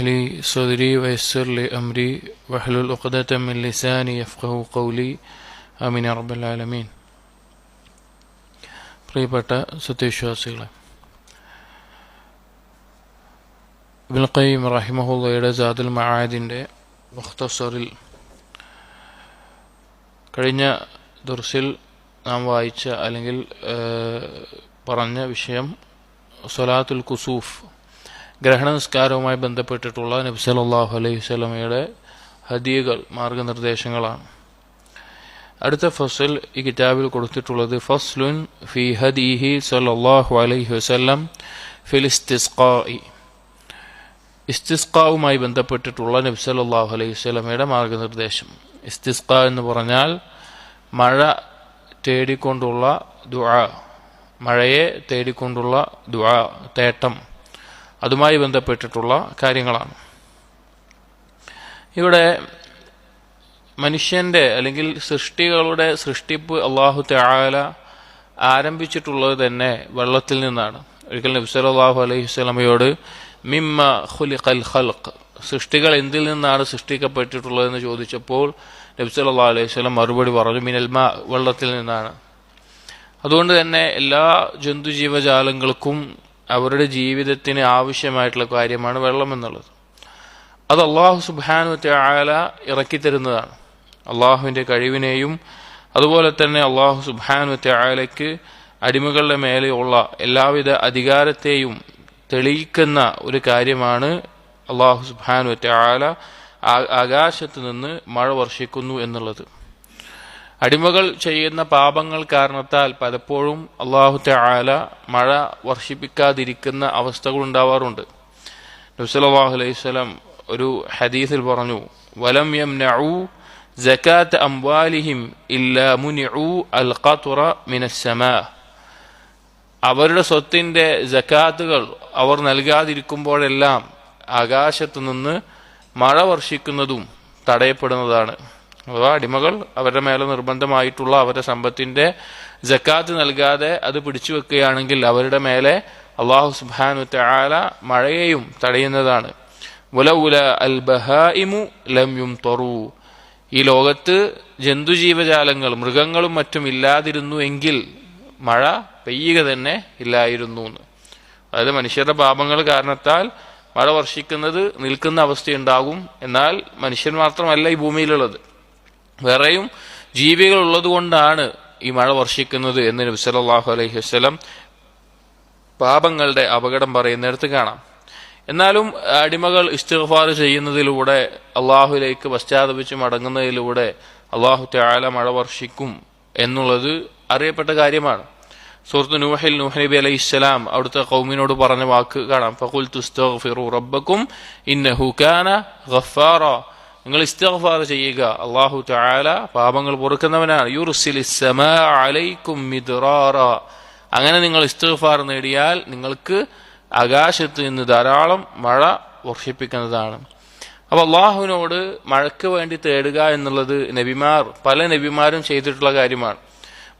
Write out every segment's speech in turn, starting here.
لي صدري ويسر لي أمري واحلل عقدة من لساني يفقهوا قولي آمين يا رب العالمين. പ്രിയപ്പെട്ട സത്യവിശ്വാസികളെ, ഇബ്നുൽ ഖയ്യിം റഹിമഹുള്ളയുടെ സാദുൽ മആദിന്റെ മുഖ്തസറിൽ കഴിഞ്ഞ ദർസിൽ നാം വായിച്ച അല്ലെങ്കിൽ പറഞ്ഞ വിഷയം സ്വലാത്തുൽ കുസൂഫ്, ഗ്രഹണ നിസ്കാരവുമായി ബന്ധപ്പെട്ടിട്ടുള്ള നബി സല്ലല്ലാഹു അലൈഹി വസല്ലമയുടെ ഹദിയകൾ, മാർഗനിർദ്ദേശങ്ങളാണ്. അടുത്ത ഫസ്ൽ ഈ കിതാബിൽ കൊടുത്തിട്ടുള്ളത് ഫസ്ലുൻ ഫി ഹദിഹി സല്ലല്ലാഹു അലൈഹി വസല്ലം ഫിൽ ഇസ്തിസ്ഖാഇ, ഇസ്തിസ്ഖാവുമായി ബന്ധപ്പെട്ടിട്ടുള്ള നബി സല്ലല്ലാഹു അലൈഹി വസല്ലമയുടെ മാർഗനിർദ്ദേശം. ഇസ്തിസ്ഖാ എന്ന് പറഞ്ഞാൽ മഴ തേടിക്കൊണ്ടുള്ള ദുആ, മഴയെ തേടിക്കൊണ്ടുള്ള ദുആ, തേട്ടം, അതുമായി ബന്ധപ്പെട്ടിട്ടുള്ള കാര്യങ്ങളാണ്. ഇവിടെ മനുഷ്യന്റെ അല്ലെങ്കിൽ സൃഷ്ടികളുടെ സൃഷ്ടിപ്പ് അല്ലാഹു തആല ആരംഭിച്ചിട്ടുള്ളത് തന്നെ വെള്ളത്തിൽ നിന്നാണ്. ഒരിക്കൽ നബി സല്ലല്ലാഹു അലൈഹി വസല്ലമയോട് മിമ്മ ഖുലിഖൽ ഖൽഖ്, സൃഷ്ടികൾ എന്തിൽ നിന്നാണ് സൃഷ്ടിക്കപ്പെട്ടിട്ടുള്ളതെന്ന് ചോദിച്ചപ്പോൾ നബി സല്ലല്ലാഹു അലൈഹി വസല്ലം മറുപടി പറഞ്ഞു മിനൽ മാ, വെള്ളത്തിൽ നിന്നാണ്. അതുകൊണ്ട് തന്നെ എല്ലാ ജന്തുജീവജാലങ്ങൾക്കും അവരുടെ ജീവിതത്തിന് ആവശ്യമായിട്ടുള്ള കാര്യമാണ് വെള്ളം എന്നുള്ളത്. അത് അല്ലാഹു സുബ്ഹാനഹു വ തആല ഇറക്കിത്തരുന്നതാണ്. അള്ളാഹുവിൻ്റെ കഴിവിനെയും അതുപോലെ തന്നെ അള്ളാഹു സുബ്ഹാനഹു വ തആലയ്ക്ക് അടിമകളുടെ മേലെയുള്ള എല്ലാവിധ അധികാരത്തെയും തെളിയിക്കുന്ന ഒരു കാര്യമാണ് അള്ളാഹു സുബ്ഹാനഹു വ തആല ആകാശത്ത് നിന്ന് മഴ വർഷിക്കുന്നു എന്നുള്ളത്. അടിമകൾ ചെയ്യുന്ന പാപങ്ങൾ കാരണത്താൽ പലപ്പോഴും അള്ളാഹു തആല മഴ വർഷിപ്പിക്കാതിരിക്കുന്ന അവസ്ഥകൾ ഉണ്ടാവാറുണ്ട്. നബി സല്ലല്ലാഹു അലൈഹി വസല്ലം ഒരു ഹദീസിൽ പറഞ്ഞു, വലം യംനഉ സകാത്ത അംവാലിഹിം ഇല്ലാ മുനിഉ അൽ ഖത്റ മിനസ് സമാ, അവരുടെ സ്വത്തിന്റെ സകാത്തുകൾ അവർ നൽകാതിരിക്കുമ്പോഴെല്ലാം ആകാശത്തു നിന്ന് മഴ വർഷിക്കുന്നതും തടയപ്പെടുന്നതാണ്. അഥവാ അടിമകൾ അവരുടെ മേലെ നിർബന്ധമായിട്ടുള്ള അവരുടെ സമ്പത്തിന്റെ സക്കാത്ത് നൽകാതെ അത് പിടിച്ചു വെക്കുകയാണെങ്കിൽ അവരുടെ മേലെ അല്ലാഹു സുബ്ഹാനഹു വ തആല മഴയെയും തടയുന്നതാണ്. വലൗല അൽ ബഹായിമു ലം യുംതറു, ഈ ലോകത്ത് ജന്തുജീവജാലങ്ങൾ, മൃഗങ്ങളും മറ്റും ഇല്ലാതിരുന്നു എങ്കിൽ മഴ പെയ്യുക തന്നെ ഇല്ലായിരുന്നു എന്ന്. അതായത് മനുഷ്യരുടെ പാപങ്ങൾ കാരണത്താൽ മഴ വർഷിക്കുന്നത് നിൽക്കുന്ന അവസ്ഥയുണ്ടാകും. എന്നാൽ മനുഷ്യൻ മാത്രമല്ല ഈ ഭൂമിയിലുള്ളത്, വേറെയും ജീവികൾ ഉള്ളത് കൊണ്ടാണ് ഈ മഴ വർഷിക്കുന്നത് എന്ന് നബി സല്ലല്ലാഹു അലൈഹി വസല്ലം പാപങ്ങളുടെ അപകടം പറയുന്നിടത്ത് കാണാം. എന്നാലും അടിമകൾ ഇസ്തിഗ്ഫാർ ചെയ്യുന്നതിലൂടെ, അള്ളാഹുലേക്ക് പശ്ചാത്തപിച്ച് മടങ്ങുന്നതിലൂടെ അള്ളാഹു തആല മഴ വർഷിക്കും എന്നുള്ളത് അറിയപ്പെട്ട കാര്യമാണ്. സൂറത്ത് നൂഹിൽ നൂഹ് നബി അലൈഹിസ്സലാം അവിടുത്തെ ഖൗമിനോട് പറഞ്ഞ വാക്ക് കാണാം, ഫഖുൽതു ഇസ്തഗ്ഫിറു റബ്ബക്കും ഇന്നഹു കാന ഗഫാറ, നിങ്ങൾ ഇസ്തിഗ്ഫാർ ചെയ്യുക, അല്ലാഹു തആല പാപങ്ങൾ പൊറുക്കുന്നവനാണ്. യുർസിലിസ് സമാ അലൈക്കും മിദ്റാറ, അങ്ങനെ നിങ്ങൾ ഇസ്തിഗ്ഫാർ നേടിയാൽ നിങ്ങൾക്ക് ആകാശത്ത് നിന്ന് ധാരാളം മഴ വർഷിപ്പിക്കുന്നതാണ്. അപ്പോൾ അള്ളാഹുവിനോട് മഴയ്ക്ക് വേണ്ടി തേടുക എന്നുള്ളത് പല നബിമാരും ചെയ്തിട്ടുള്ള കാര്യമാണ്.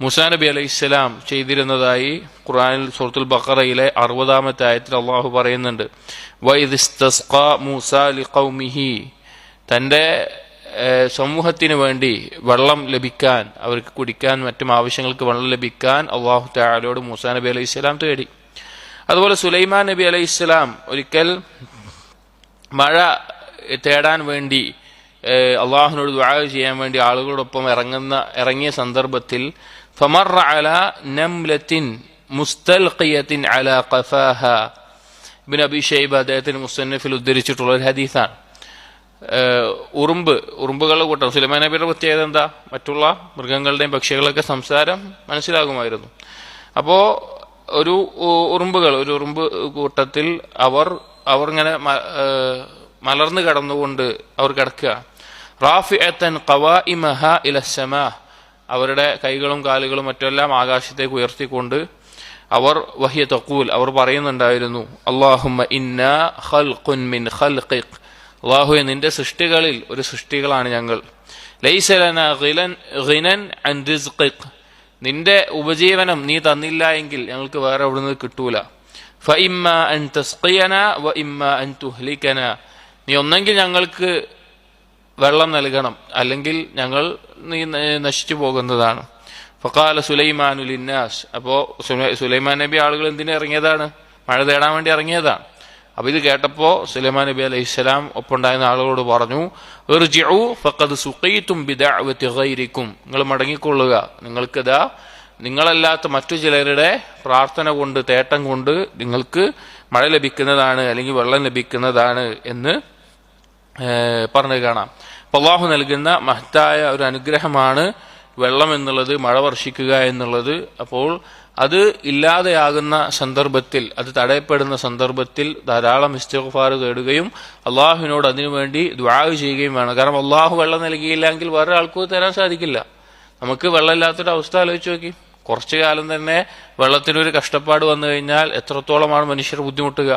മൂസാ നബി അലൈഹിസ്സലാം ചെയ്തിരുന്നതായി ഖുർആനിൽ സൂറത്തുൽ ബഖറയിലെ 60-ാമത്തെ ആയത്തിൽ അള്ളാഹു പറയുന്നുണ്ട്, വഇദ് ഇസ്തസ്ഖാ മൂസാ ലിഖൗമിഹി, തൻ്റെ സമൂഹത്തിന് വേണ്ടി വെള്ളം ലഭിക്കാൻ, അവർക്ക് കുടിക്കാൻ മറ്റും ആവശ്യങ്ങൾക്ക് വെള്ളം ലഭിക്കാൻ അള്ളാഹു തആലയോട് മൂസാ നബി അലൈഹിസ്സലാം തേടി. അതുപോലെ സുലൈമാൻ നബി അലൈഹിസ്സലാം ഒരിക്കൽ മഴ തേടാൻ വേണ്ടി അള്ളാഹുവിനോട് ദുആ ചെയ്യാൻ വേണ്ടി ആളുകളോടൊപ്പം ഇറങ്ങിയ സന്ദർഭത്തിൽ ഫമറ അലാ നംലത്തിൻ മുസ്തൽഖിയത്തിൻ അലാ ഖഫാഹ, ഇബ്നു അബീ ശൈബ അദ്ദേഹത്തിന് മുസന്നഫിൽ ഉദ്ധരിച്ചിട്ടുള്ള ഒരു ഹദീസാണ്. ഉറുമ്പുകളുടെ കൂട്ടം. സുലൈമാൻ നബിയുടെ പ്രത്യേകത എന്താ? മറ്റുള്ള മൃഗങ്ങളുടെയും പക്ഷികളൊക്കെ സംസാരം മനസ്സിലാകുമായിരുന്നു. അപ്പോൾ ഒരു ഉറുമ്പ് കൂട്ടത്തിൽ അവർ ഇങ്ങനെ മലർന്നു കടന്നുകൊണ്ട് അവർ കിടക്കുക. റാഫിഅത്തൻ ഖവാഇമഹ ഇലസ്സമാ, അവരുടെ കൈകളും കാലുകളും മറ്റെല്ലാം ആകാശത്തേക്ക് ഉയർത്തിക്കൊണ്ട് അവർ വഹിയ തഖൂൽ, അവർ പറയുന്നുണ്ടായിരുന്നു, അല്ലാഹുമ്മ ഇന്നാ ഖൽഖുൻ മിൻ ഖൽഖിക്, അല്ലാഹുവേ നിന്റെ സൃഷ്ടികളിൽ ഒരു സൃഷ്ടികളാണ് ഞങ്ങൾ. ലൈസ ലനാ ഗിനൻ അൻ റിസ്ഖിക്, നിന്റെ ഉപജീവനം നീ തന്നില്ല എങ്കിൽ ഞങ്ങൾക്ക് വേറെ എവിടെ നിന്ന് കിട്ടൂല. ഫഇമ്മ അൻ തസ്ഖിയന വഇമ്മ അൻ തുഹ്ലികന, നീ ഒന്നെങ്കിൽ ഞങ്ങൾക്ക് വെള്ളം നൽകണം, അല്ലെങ്കിൽ ഞങ്ങൾ നീ നശിച്ചു പോകുന്നതാണ്. ഫഖാല സുലൈമാനു ലിന്നാസ്, അപ്പോൾ സുലൈമാൻ നബി ആളുകൾ എന്തിനു ഇറങ്ങിയതാണ്? മഴ തേടാൻ വേണ്ടി ഇറങ്ങിയതാണ്. അപ്പോൾ ഇത് കേട്ടപ്പോൾ സുലൈമാൻ നബി അലൈഹിസ്സലാം ഒപ്പമുണ്ടായിരുന്ന ആളുകളോട് പറഞ്ഞു, ഇർജിഉ ഫഖദ് സുഖീതും ബിദഅവതി ഗൈരിക്കും, നിങ്ങൾ മടങ്ങിക്കൊള്ളുക, നിങ്ങൾക്കിതാ നിങ്ങളല്ലാത്ത മറ്റു ചിലരുടെ പ്രാർത്ഥന കൊണ്ട്, തേട്ടം കൊണ്ട് നിങ്ങൾക്ക് മഴ ലഭിക്കുന്നതാണ്, അല്ലെങ്കിൽ വെള്ളം ലഭിക്കുന്നതാണ് എന്ന് പറഞ്ഞു കാണാം. അപ്പോൾ അള്ളാഹു നൽകുന്ന മഹത്തായ ഒരു അനുഗ്രഹമാണ് വെള്ളം എന്നുള്ളത്, മഴ വർഷിക്കുക എന്നുള്ളത്. അപ്പോൾ അത് ഇല്ലാതെയാകുന്ന സന്ദർഭത്തിൽ, അത് തടയപ്പെടുന്ന സന്ദർഭത്തിൽ ധാരാളം ഇസ്തിഗ്ഫാർ തേടുകയും അള്ളാഹുവിനോട് അതിനുവേണ്ടി ദുആ ചെയ്യുകയും വേണം. കാരണം അള്ളാഹു വെള്ളം നൽകിയില്ലെങ്കിൽ വേറെ ആൾക്കും തരാൻ സാധിക്കില്ല. നമുക്ക് വെള്ളമില്ലാത്തൊരു അവസ്ഥ ആലോചിച്ച് നോക്കി. കുറച്ചു കാലം തന്നെ വെള്ളത്തിനൊരു കഷ്ടപ്പാട് വന്നു കഴിഞ്ഞാൽ എത്രത്തോളമാണ് മനുഷ്യർ ബുദ്ധിമുട്ടുക.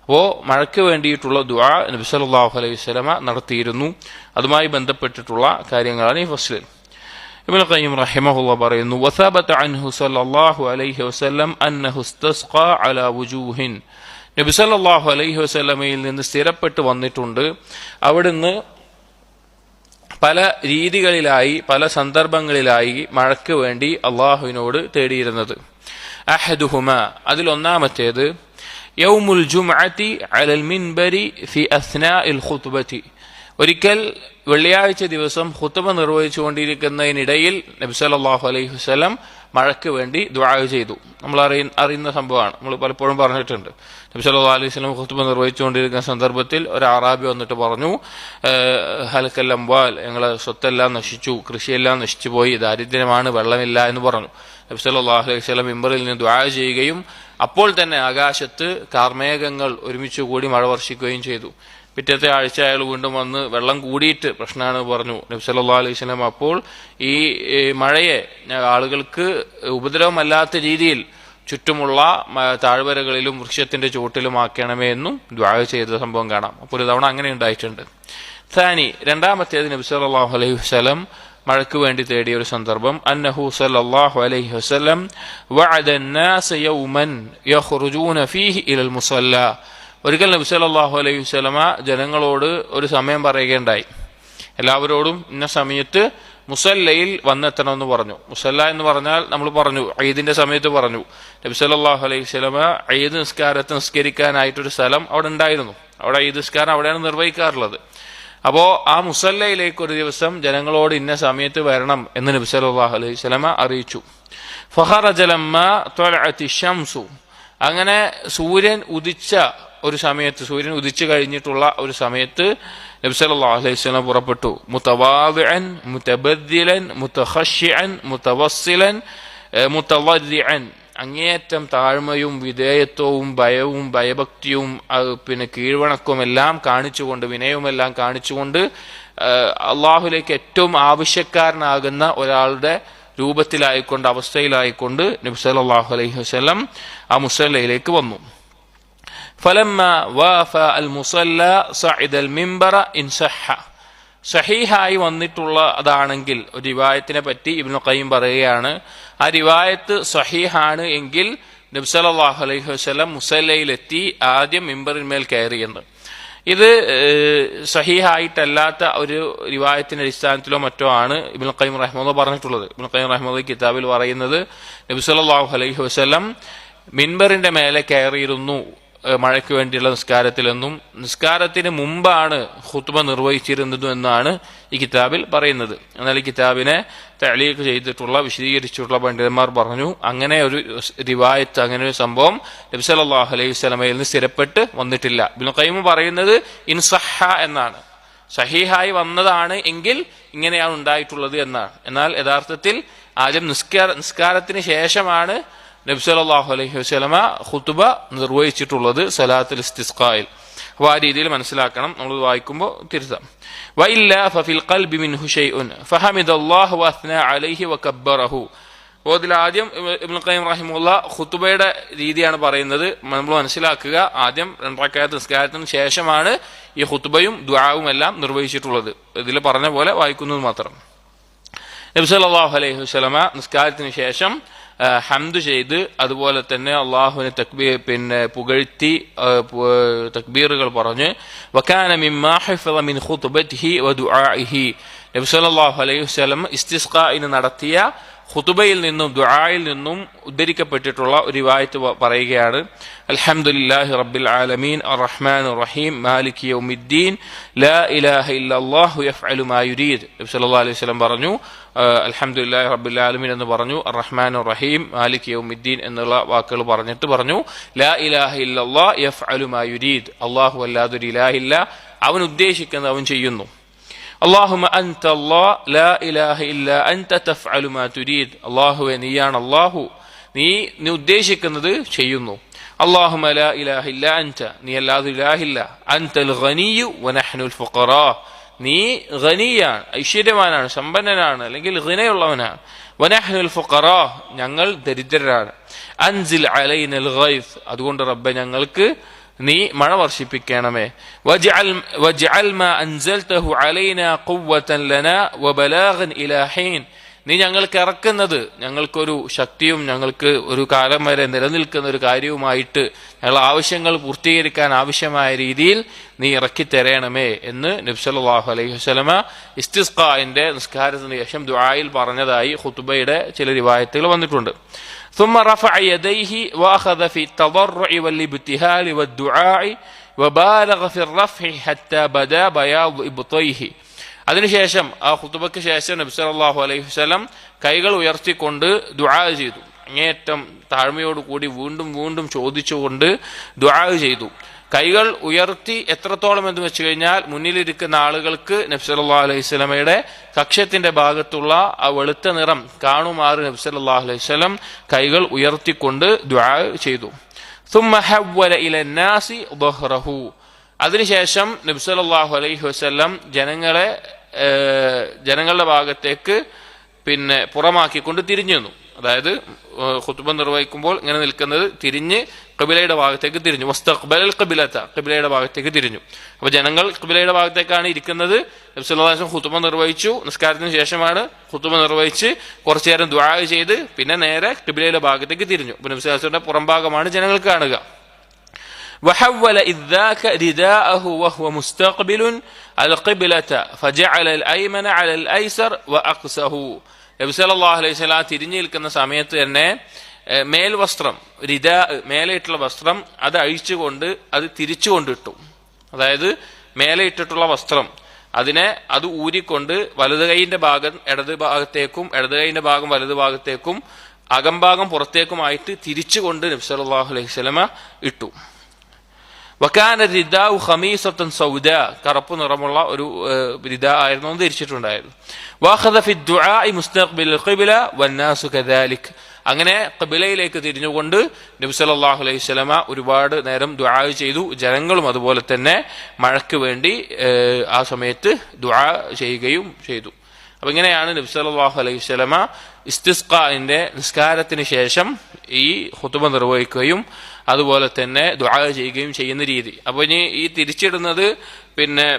അപ്പോൾ മഴയ്ക്ക് വേണ്ടിയിട്ടുള്ള ദുആ നബി സല്ലല്ലാഹു അലൈഹി വസല്ലമ നടത്തിയിരുന്നു. അതുമായി ബന്ധപ്പെട്ടിട്ടുള്ള കാര്യങ്ങളാണ് ഈ ഫസ്ലിൽ. ഇബ്നുൽ ഖയ്യിം റഹിമഹുല്ലാഹ് പറയുന്നു, വസബത അൻഹു സല്ലല്ലാഹു അലൈഹി വസല്ലം അന്നഹു ഇസ്തസ്ഖാ അലാ വുജൂഹിൻ, നബി സല്ലല്ലാഹു അലൈഹി വസല്ലമയിൽ നിന്ന് സ്ഥിരപ്പെട്ട് വന്നിട്ടുണ്ട് അവിടുന്ന് പല രീതികളിലായി, പല സന്ദർഭങ്ങളിലായി മഴയ്ക്ക് വേണ്ടി അള്ളാഹുവിനോട് തേടിയിരുന്നത്. അഹദുഹുമ, അതിലൊന്നാമത്തേത് യൗമുൽ ജുംഅതി അലൽ മിൻബരി ഫി അസ്നാഇൽ ഖുത്ബതി, ഒരിക്കൽ വെള്ളിയാഴ്ച ദിവസം ഖുത്ബ നിർവഹിച്ചുകൊണ്ടിരിക്കുന്നതിനിടയിൽ നബി സല്ലല്ലാഹു അലൈഹി വസല്ലം മഴയ്ക്ക് വേണ്ടി ദുആ ചെയ്തു. നമ്മൾ അറിയുന്ന സംഭവമാണ്, നമ്മൾ പലപ്പോഴും പറഞ്ഞിട്ടുണ്ട്. നബി സല്ലല്ലാഹു അലൈഹി വസല്ലം ഖുത്ബ നിർവഹിച്ചുകൊണ്ടിരിക്കുന്ന സന്ദർഭത്തിൽ ഒരു അറാബി വന്നിട്ട് പറഞ്ഞു, ഹലക്കൽ അംവാൽ, ഞങ്ങളെ സ്വത്തെല്ലാം നശിച്ചു, കൃഷിയെല്ലാം നശിച്ചു പോയി, ദാരിദ്ര്യമാണ്, വെള്ളമില്ല എന്ന് പറഞ്ഞു. നബി സല്ലല്ലാഹു അലൈഹി വസല്ലം മിമ്പറിൽ നിന്ന് ദുആ ചെയ്യുകയും അപ്പോൾ തന്നെ ആകാശത്ത് കാർമേഘങ്ങൾ ഒരുമിച്ച് കൂടി മഴ വർഷിക്കുകയും ചെയ്തു. പിറ്റത്തെ ആഴ്ച അയാൾ വീണ്ടും വന്ന് വെള്ളം കൂടിയിട്ട് പ്രശ്നമാണ് പറഞ്ഞു. നബി സല്ലല്ലാഹു അലൈഹി വസല്ലം അപ്പോൾ ഈ മഴയെ ആളുകൾക്ക് ഉപദ്രവമല്ലാത്ത രീതിയിൽ ചുറ്റുമുള്ള താഴ്വരകളിലും വൃക്ഷത്തിന്റെ ചുവട്ടിലും ആക്കണമേ എന്നും ദുആ ചെയ്ത സംഭവം കാണാം. അപ്പോൾ ഒരു തവണ അങ്ങനെ ഉണ്ടായിട്ടുണ്ട്. സാനി, രണ്ടാമത്തേത് നബി സല്ലല്ലാഹു അലൈഹി വസല്ലം മഴയ്ക്ക് വേണ്ടി തേടിയ ഒരു സന്ദർഭം, അന്നഹു സല്ലല്ലാഹു അലൈഹി വസല്ലം വഅദ അന്നാസ യൗമൻ യഖ്റുജൂന ഫീഹി ഇലൽ മുസല്ല, ഒരിക്കൽ നബി സല്ലല്ലാഹു അലൈഹി വസല്ലമ ജനങ്ങളോട് ഒരു സമയം പറയുകയുണ്ടായി. എല്ലാവരോടും ഇന്ന സമയത്ത് മുസല്ലയിൽ വന്നെത്തണമെന്ന് പറഞ്ഞു. മുസല്ല എന്ന് പറഞ്ഞാൽ നമ്മൾ പറഞ്ഞു ഈദിന്റെ സമയത്ത് പറഞ്ഞു. നബി സല്ലല്ലാഹു അലൈഹി വസല്ലമ ഈദ് നിസ്കാരത്തെ നിസ്കരിക്കാനായിട്ടൊരു സ്ഥലം അവിടെ ഉണ്ടായിരുന്നു. അവിടെ ഈദ് നിസ്കാരം അവിടെയാണ് നിർവഹിക്കാറുള്ളത്. അപ്പോൾ ആ മുസല്ലയിലേക്ക് ഒരു ദിവസം ജനങ്ങളോട് ഇന്ന സമയത്ത് വരണം എന്ന് നബി സല്ലല്ലാഹു അലൈഹി വസല്ലമ അറിയിച്ചു. ഫഖറജ ലമ്മാ ത്വലഅത്തി ശംസു, അങ്ങനെ സൂര്യൻ ഉദിച്ച ഒരു സമയത്ത്, സൂര്യൻ ഉദിച്ചു കഴിഞ്ഞിട്ടുള്ള ഒരു സമയത്ത് നബി സല്ലല്ലാഹു അലൈഹി വസല്ലം പുറപ്പെട്ടു. മുതവാദിഅൻ മുതബദ്ദിലൻ മുതഖശ്ശിഅൻ മുതവസ്സിലൻ മുതളദ്ദിഅൻ, അങ്ങേയറ്റം താഴ്മയും വിധേയത്വവും ഭയവും ഭയഭക്തിയും പിന്നെ കീഴ്വണക്കവും എല്ലാം കാണിച്ചുകൊണ്ട്, വിനയവുമെല്ലാം കാണിച്ചുകൊണ്ട് അള്ളാഹുലേക്ക് ഏറ്റവും ആവശ്യക്കാരനാകുന്ന ഒരാളുടെ രൂപത്തിലായിക്കൊണ്ട്, അവസ്ഥയിലായിക്കൊണ്ട് നബി സല്ലല്ലാഹു അലൈഹി വസല്ലം ആ മുസല്ലയിലേക്ക് വന്നു. فلما وافى المصلى صعد المنبر إن صح, സഹീഹായി വന്നിട്ടുള്ള അതാണെങ്കിൽ ഒരു റിവായത്തിനെ പറ്റി ഇബ്നു ഖയ്യിം പറയുകയാണ്, ആ റിവായത്ത് സഹീഹാണ് എങ്കിൽ നബി സല്ലല്ലാഹു അലൈഹി വസല്ലം മുസല്ലയിലെത്തി ആദ്യം മിമ്പറിന്മേൽ കയറിയെന്ന്. ഇത് സഹീഹായിട്ടല്ലാത്ത ഒരു റിവായത്തിന്റെ അടിസ്ഥാനത്തിലോ മറ്റോ ആണ് ഇബ്നു ഖയ്യിം റഹിമഹുല്ലാഹ് പറഞ്ഞിട്ടുള്ളത്. ഇബ്നു ഖയ്യിം റഹിമഹുല്ലാഹ് കിതാബിൽ പറയുന്നത് നബി സല്ലല്ലാഹു അലൈഹി വസല്ലം മിമ്പറിന്റെ മേലെ കയറിയിരുന്നു മഴയ്ക്ക് വേണ്ടിയുള്ള നിസ്കാരത്തിലെന്നും നിസ്കാരത്തിന് മുമ്പാണ് ഖുത്ബ നിർവഹിച്ചിരുന്നത് എന്നാണ് ഈ കിതാബിൽ പറയുന്നത്. എന്നാൽ ഈ കിതാബിനെ തഅലീഖ് ചെയ്തിട്ടുള്ള, വിശദീകരിച്ചിട്ടുള്ള പണ്ഡിതന്മാർ പറഞ്ഞു അങ്ങനെ ഒരു റിവായത്ത്, അങ്ങനെ ഒരു സംഭവം നബി സല്ലല്ലാഹു അലൈഹി വസല്ലമയിൽ നിന്ന് സ്ഥിരപ്പെട്ട് വന്നിട്ടില്ല. ഇബ്നു ഖയ്യിം പറയുന്നത് ഇൻസഹ എന്നാണ്, സഹീഹായി വന്നതാണ് എങ്കിൽ ഇങ്ങനെയാണ് ഉണ്ടായിട്ടുള്ളത് എന്നാണ്. എന്നാൽ യഥാർത്ഥത്തിൽ ആദ്യം നിസ്കാരത്തിന് ശേഷമാണ് നബി സല്ലല്ലാഹു അലൈഹി വസല്ലമ ഖുത്ബ നിർവഹിച്ചിട്ടുള്ളത് സലാത്തുൽ ഇസ്തിസ്ഖായിൽ. അപ്പോൾ ആ രീതിയിൽ മനസ്സിലാക്കണം, നമ്മൾ വായിക്കുമ്പോൾ തിരുത്താം. വഇല്ല ഫഫിൽ ഖൽബി മിൻഹു ഷൈഉൻ ഫഹമിദല്ലാഹു വഅസ്ന അലൈഹി വകബ്ബറഹു. അപ്പോൾ ഇതിൽ ആദ്യം ഇബ്നു ഖയ്യിം റഹിമഹുല്ലാഹ് ഖുത്ബയുടെ രീതിയാണ് പറയുന്നത്. നമ്മൾ മനസ്സിലാക്കുക, ആദ്യം 2 റക്അത്ത് നിസ്കാരത്തിന് ശേഷമാണ് ഈ ഖുത്ബയും ദുആവും എല്ലാം നിർവഹിച്ചിട്ടുള്ളത്. ഇതിൽ പറഞ്ഞ പോലെ വായിക്കുന്നത് മാത്രം. നബി സല്ലല്ലാഹു അലൈഹി വസല്ലമ നിസ്കാരത്തിന് ശേഷം ഹംദ് ചെയ്ത് അതുപോലെ തന്നെ അള്ളാഹുവിനെ പുകഴ്ത്തി തക്ബീറുകൾ പറഞ്ഞ് വകാന മിമ്മാ ഹിഫള മിൻ ഖുതുബതിഹി വദുആഇഹി നബി സല്ലല്ലാഹു അലൈഹി വസല്ലം ഇസ്തിസ്ഖാഇന് നടത്തിയ ഖുതുബയിൽ നിന്നും ദുആയിൽ നിന്നും ഉദ്ധരിക്കപ്പെട്ടിട്ടുള്ള ഒരു റിവായത്ത് പറയുകയാണ് അൽഹംദുലില്ലാഹി റബ്ബിൽ ആലമീൻ അർറഹ്മാനിർ റഹീം മാലികി യൗമിദ്ദീൻ ലാ ഇലാഹ ഇല്ലല്ലാഹു യഫ്അലു മാ യുരീദ് നബി സല്ലല്ലാഹു അലൈഹി വസല്ലം പറഞ്ഞു അൽഹംദുലില്ലാഹി റബ്ബിൽ ആലമീൻ എന്ന് പറഞ്ഞു അർറഹ്മാനിർ റഹീം മാലികി യൗമിദ്ദീൻ എന്നുള്ള വാക്കുകൾ പറഞ്ഞിട്ട് പറഞ്ഞു ലാ ഇലാഹ ഇല്ലല്ലാഹു യഫ്അലു മാ യുരീദ് അല്ലാഹു അല്ലാതൊരു ഇലാഹില്ല അവൻ ഉദ്ദേശിക്കുന്നത് അവൻ ചെയ്യുന്നു اللهم أنت الله لا إله إلا أنت تفعل ما تريد الله നീയാണ് അല്ലാഹു നീ ഉദ്ദേശിക്കുന്നത് ചെയ്യുന്നു اللهم لا إله إلا أنت നീ അല്ലാതെ ഇലാഹില്ല أنت الغني ونحن الفقراء നീ ഗനിയാണ് ഐശ്വര്യവാനാണ് സമ്പന്നനാണ് അല്ലെങ്കിൽ ഗിനയുള്ളവനാണ് ونحن الفقراء ഞങ്ങൾ ദരിദ്രരാണ് أنزل علينا الغيث അതുകൊണ്ട് റബ്ബേ ഞങ്ങൾക്ക് നീ മഴ വർഷിപ്പിക്കണമേ വജ്അൽ മാ അൻസൽതഹു അലൈനാ ഖുവ്വതൻ ലനാ വബലാഗൻ ഇലാ ഹീൻ നീ ഞങ്ങൾക്ക് ഇറക്കുന്നത് ഞങ്ങൾക്കൊരു ശക്തിയും ഞങ്ങൾക്ക് ഒരു കാലം വരെ നിലനിൽക്കുന്ന ഒരു കാര്യവുമായിട്ട് ഞങ്ങളുടെ ആവശ്യങ്ങൾ പൂർത്തീകരിക്കാൻ ആവശ്യമായ രീതിയിൽ നീ ഇറക്കി തരണമേ എന്ന് നബി സല്ലല്ലാഹു അലൈഹി വസല്ലമ ഇസ്തിസ്ഖാഇന്റെ നിസ്കാരത്തിന് ശേഷം ദുആയിൽ പറഞ്ഞതായി ഖുതുബയുടെ ചില റിവായത്തുകൾ വന്നിട്ടുണ്ട്. ثم رفع يديه وأخذ في التضرع والابتهال والدعاء وبالغ في الرفع حتى بدا بياض إبطيه അതിനുശേഷം ആ ഖുതുബയ്ക്ക് ശേഷം നബി സല്ലല്ലാഹു അലൈഹി വസല്ലം കൈകൾ ഉയർത്തിക്കൊണ്ട് ദുആ ചെയ്തു. അങ്ങേയറ്റം താഴ്മയോടുകൂടി വീണ്ടും വീണ്ടും ചോദിച്ചുകൊണ്ട് ദുആ ചെയ്തു. കൈകൾ ഉയർത്തി എത്രത്തോളം എന്ന് വെച്ച് കഴിഞ്ഞാൽ മുന്നിലിരിക്കുന്ന ആളുകൾക്ക് നബി സല്ലല്ലാഹു അലൈഹി വസല്ലമയുടെ കക്ഷത്തിന്റെ ഭാഗത്തുള്ള ആ വെളുത്ത നിറം കാണുമാറ് നബി സല്ലല്ലാഹു അലൈഹി വസല്ലം കൈകൾ ഉയർത്തിക്കൊണ്ട് ദുആ ചെയ്തു. ثم حول الى الناس ظهره അതിനുശേഷം നബി സല്ലല്ലാഹു അലൈഹി വസല്ലം ജനങ്ങളുടെ ഭാഗത്തേക്ക് പുറമാക്കിക്കൊണ്ട് തിരിഞ്ഞു നിന്നു. അതായത് ഖുതുബ നിർവഹിക്കുമ്പോൾ ഇങ്ങനെ നിൽക്കുന്നത് തിരിഞ്ഞ് ഖിബലയുടെ ഭാഗത്തേക്ക് തിരിഞ്ഞു. വസ്തഖ്ബലൽ ഖിബലത ഖിബലയുടെ ഭാഗത്തേക്ക് തിരിഞ്ഞു. അപ്പോൾ ജനങ്ങൾ ഖിബലയുടെ ഭാഗത്തേക്കാണ് ഇരിക്കുന്നത്. നബി സല്ലല്ലാഹു അലൈഹി വസല്ലം ഖുതുബ നിർവഹിച്ചു. നിസ്കാരത്തിന് ശേഷമാണ് ഖുതുബ നിർവഹിച്ച് കുറച്ചു നേരം ദുആ ചെയ്ത് പിന്നെ നേരെ ഖിബലയുടെ ഭാഗത്തേക്ക് തിരിഞ്ഞു. നബി സല്ലല്ലാഹു അലൈഹി വസല്ലം പുറംഭാഗമാണ് ജനങ്ങൾ കാണുക. وحول إذ ذاك رداءه وهو مستقبل القبلة فجعل الأيمن على الأيسر وأقصه നബി സല്ലല്ലാഹു അലൈഹി വസല്ലം തിരിഞ്ഞു നിൽക്കുന്ന സമയത്ത് തന്നെ മേൽവസ്ത്രം മേലെയിട്ടുള്ള വസ്ത്രം അത് അഴിച്ചുകൊണ്ട് അത് തിരിച്ചുകൊണ്ടിട്ടു. അതായത് മേലെ ഇട്ടിട്ടുള്ള വസ്ത്രം അത് ഊരിക്കൊണ്ട് വലത് കൈയിന്റെ ഭാഗം ഇടത് ഭാഗത്തേക്കും ഇടത് കൈയിന്റെ ഭാഗം വലത് ഭാഗത്തേക്കും അകംഭാഗം പുറത്തേക്കുമായിട്ട് തിരിച്ചുകൊണ്ട് നബി സല്ലല്ലാഹു അലൈഹി വസല്ലം ഇട്ടു. വകാന റിദാഉ ഖമീസത്തൻ സൗദാ കറുപ്പ് നിറമുള്ള ഒരു റിദാ ആയിരുന്നു ധരിച്ചിട്ടുണ്ടായിരുന്നു. വഖദ ഫി ദുആഇ മുസ്തഖ്ബിൽ ഖിബ്ല വന്നാസു കദാലിക് അങ്ങനെ ഖിബ്ലയിലേക്ക് തിരിഞ്ഞുകൊണ്ട് നബി സല്ലല്ലാഹു അലൈഹി വസല്ലമ ഒരുപാട് നേരം ദുആ ചെയ്തു. ജനങ്ങളും അതുപോലെ തന്നെ മഴയ്ക്ക് വേണ്ടി ആ സമയത്ത് ദുആ ചെയ്യുകയും ചെയ്തു. അപ്പൊ ഇങ്ങനെയാണ് നബി സല്ലല്ലാഹു അലൈഹി വസല്ലമ ഇസ്തിസ്ഖാഇന്റെ നിസ്കാരത്തിന് ശേഷം ഈ ഖുതുബ നിർവഹിക്കുകയും അതുപോലെ തന്നെ ദുആ ചെയ്യുകയും ചെയ്യുന്ന രീതി. അപ്പോൾ ഇനി ഈ തിരിച്ചിടുന്നത്